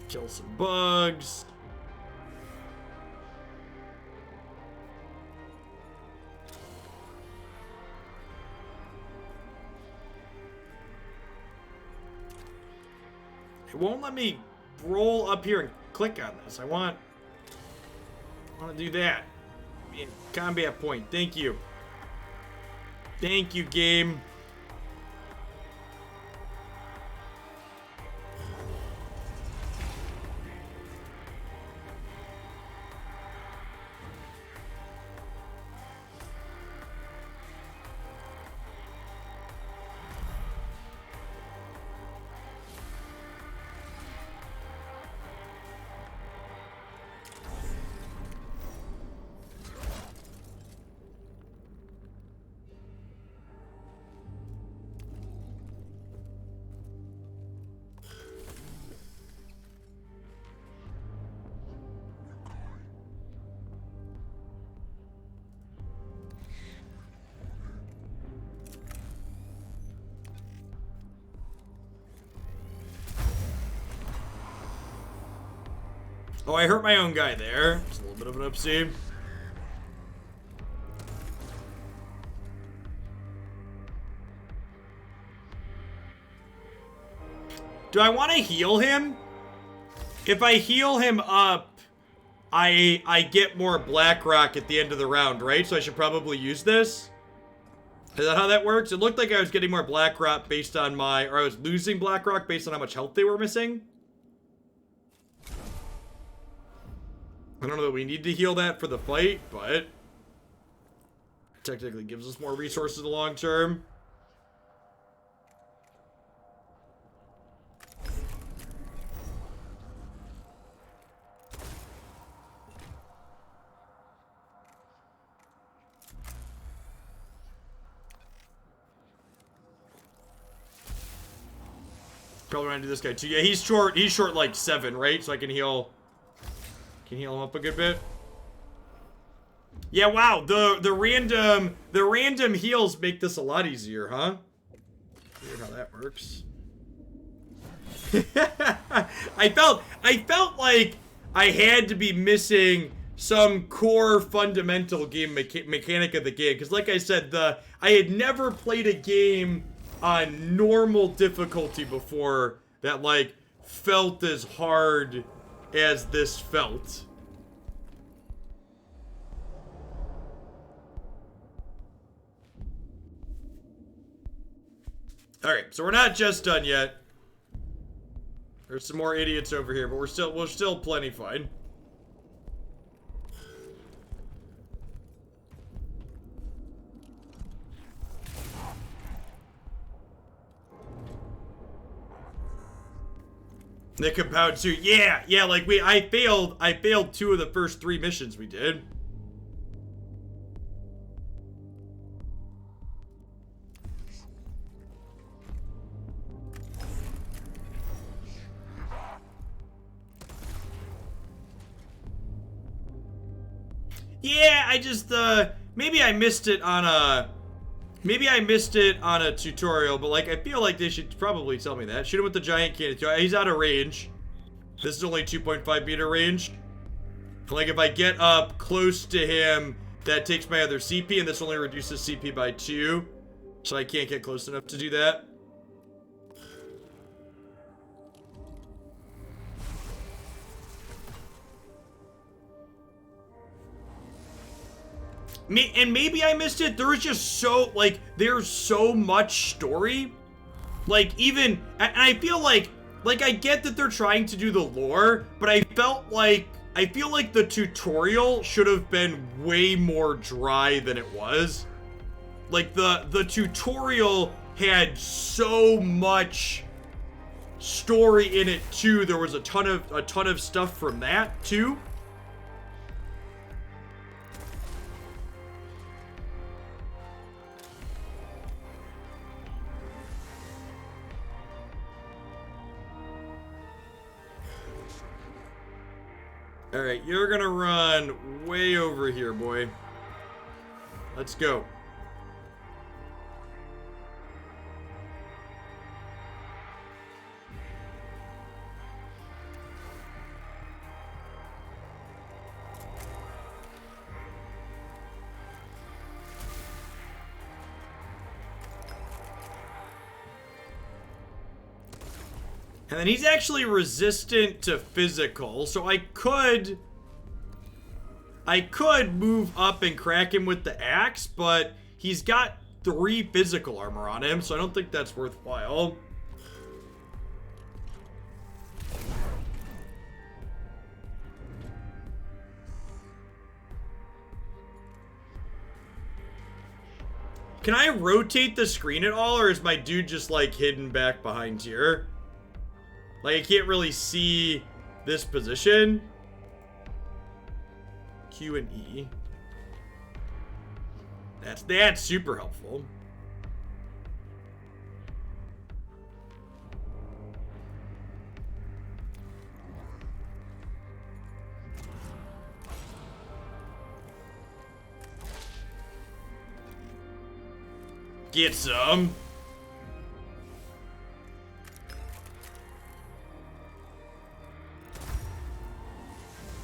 Kill some bugs. It won't let me roll up here and click on this. I want to do that. In combat point. Thank you. Thank you, game. Oh, I hurt my own guy there. It's a little bit of an oopsie. Do I want to heal him? If I heal him up, I get more Blackrock at the end of the round, right? So I should probably use this. Is that how that works? It looked like I was getting more Blackrock based on my, or I was losing Blackrock based on how much health they were missing. I don't know that we need to heal that for the fight, but technically gives us more resources in the long term. Probably want to do this guy too. Yeah, he's short. He's short like 7, right? So I can heal. Can heal him up a good bit. Yeah, wow. The random heals make this a lot easier, huh? Weird how that works. I felt like I had to be missing some core fundamental game mechanic of the game, because like I said, I had never played a game on normal difficulty before that like felt as hard as this felt. Alright, so we're not just done yet. There's some more idiots over here, but we're still plenty fine. The compound suit, yeah, like I failed 2 of the first 3 missions we did. Yeah, I just, maybe I missed it on a tutorial, but like, I feel like they should probably tell me that. Shoot him with the giant cannon. He's out of range. This is only 2.5 meter range. Like, if I get up close to him, that takes my other CP, and this only reduces CP by 2. So I can't get close enough to do that. And maybe I missed it. There was just so, like, there's so much story. Like, even, and I feel like I get that they're trying to do the lore, but I feel like the tutorial should have been way more dry than it was. Like, the tutorial had so much story in it, too. There was a ton of stuff from that, too. Alright, you're gonna run way over here, boy. Let's go. And then he's actually resistant to physical, so I could move up and crack him with the axe, but he's got 3 physical armor on him, so I don't think that's worthwhile. Can I rotate the screen at all, or is my dude just like hidden back behind here? Like, I can't really see this position. Q and E. That's super helpful. Get some.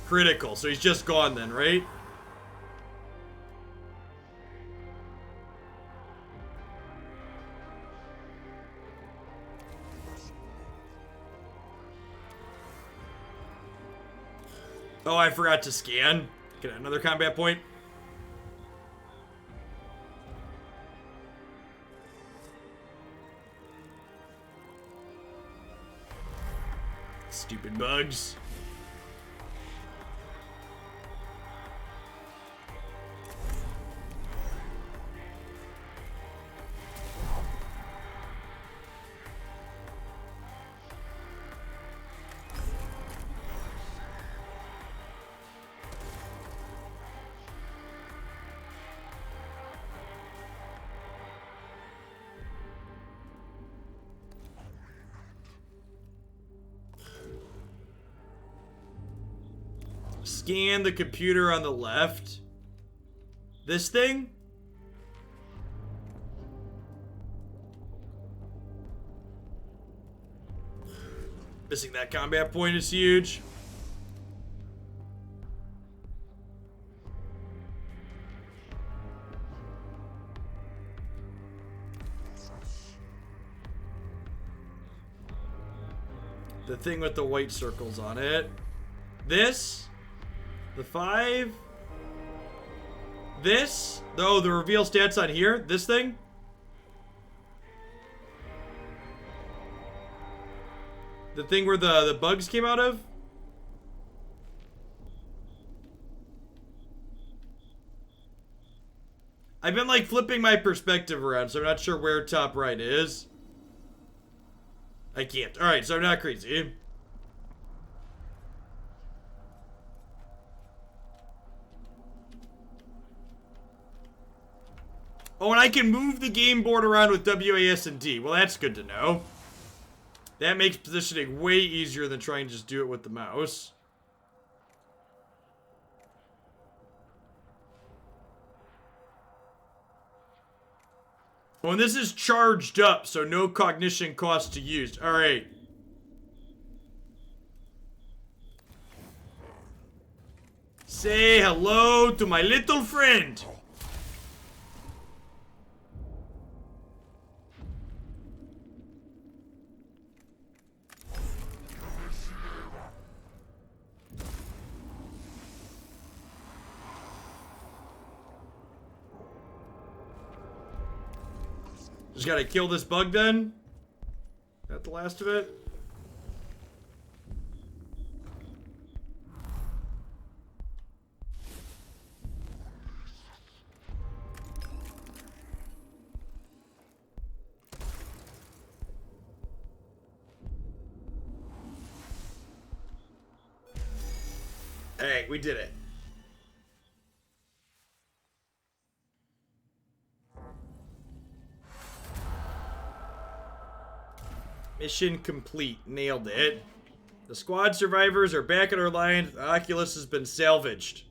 Critical, so he's just gone then, right? Oh, I forgot to scan. Get another combat point. Stupid bugs. Scan the computer on the left. This thing? Missing that combat point is huge. The thing with the white circles on it. This. The 5. This. Oh, the reveal stats on here. This thing. The thing where the bugs came out of. I've been like flipping my perspective around, so I'm not sure where top right is. I can't. Alright, so I'm not crazy. Oh, and I can move the game board around with WAS and D. Well, that's good to know. That makes positioning way easier than trying to just do it with the mouse. Oh, and this is charged up, so no cognition cost to use. Alright. Say hello to my little friend. Just gotta kill this bug then? Is that the last of it? Alright, we did it. Mission complete. Nailed it. The squad survivors are back in our line. The Oculus has been salvaged.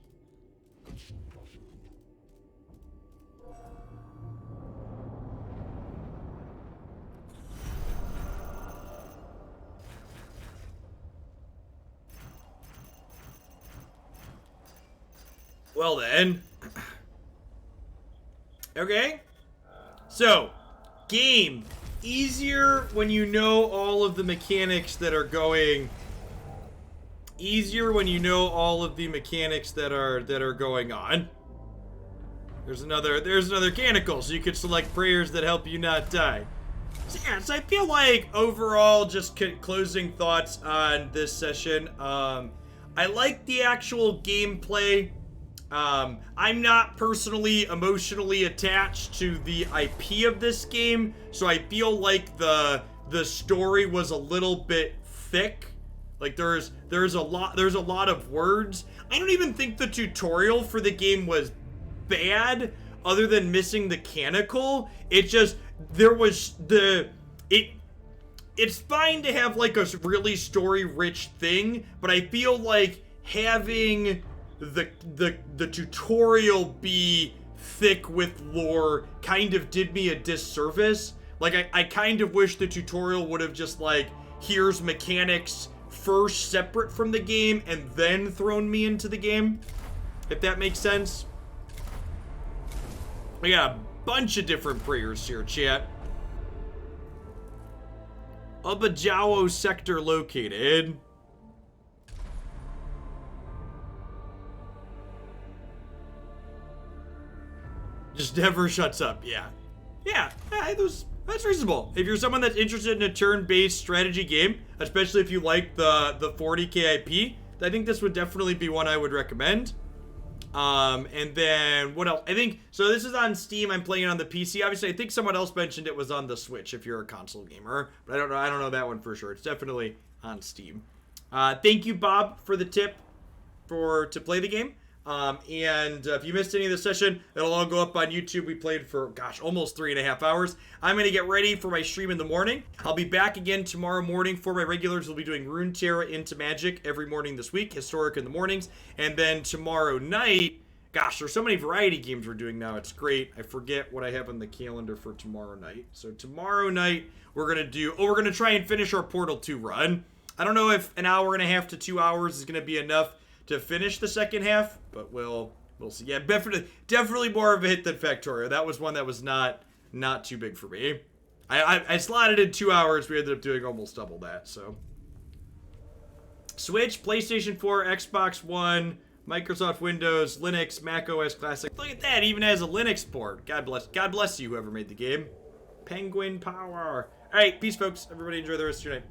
Well then. Okay. So, game. Easier when you know all of the mechanics that are going. Easier when you know all of the mechanics that are going on. There's another canonical, so you can select prayers that help you not die. So yeah, so I feel like overall, just closing thoughts on this session. I like the actual gameplay. I'm not personally emotionally attached to the IP of this game, so I feel like the story was a little bit thick. Like there's a lot of words. I don't even think the tutorial for the game was bad, other than missing the canonical. It just it's fine to have like a really story-rich thing, but I feel like having the tutorial be thick with lore kind of did me a disservice. Like I kind of wish the tutorial would have just like, here's mechanics first separate from the game and then thrown me into the game, if that makes sense. We got a bunch of different prayers here, chat. Abajawo sector located. Just never shuts up. Yeah, that's reasonable. If you're someone that's interested in a turn-based strategy game, especially if you like the 40k IP, I think this would definitely be one I would recommend. And then what else? I think so. This is on Steam. I'm playing it on the PC. Obviously, I think someone else mentioned it was on the Switch if you're a console gamer, but I don't know. I don't know that one for sure. It's definitely on Steam. Thank you, Bob, for the tip to play the game. And if you missed any of the session, it'll all go up on YouTube. We played for, gosh, almost 3.5 hours. I'm going to get ready for my stream in the morning. I'll be back again tomorrow morning for my regulars. We'll be doing Runeterra into Magic every morning this week, Historic in the mornings. And then tomorrow night, gosh, there's so many variety games we're doing now. It's great. I forget what I have on the calendar for tomorrow night. So tomorrow night, we're going to try and finish our Portal 2 run. I don't know if an hour and a half to 2 hours is going to be enough to finish the second half, but we'll see. Yeah, definitely more of a hit than Factorio. That was one that was not too big for me. I slotted in 2 hours. We ended up doing almost double that. So Switch, PlayStation 4, Xbox One, Microsoft Windows, Linux, Mac OS Classic. Look at that, even has a Linux port. God bless you, whoever made the game. Penguin power. All right, peace, folks. Everybody enjoy the rest of your night.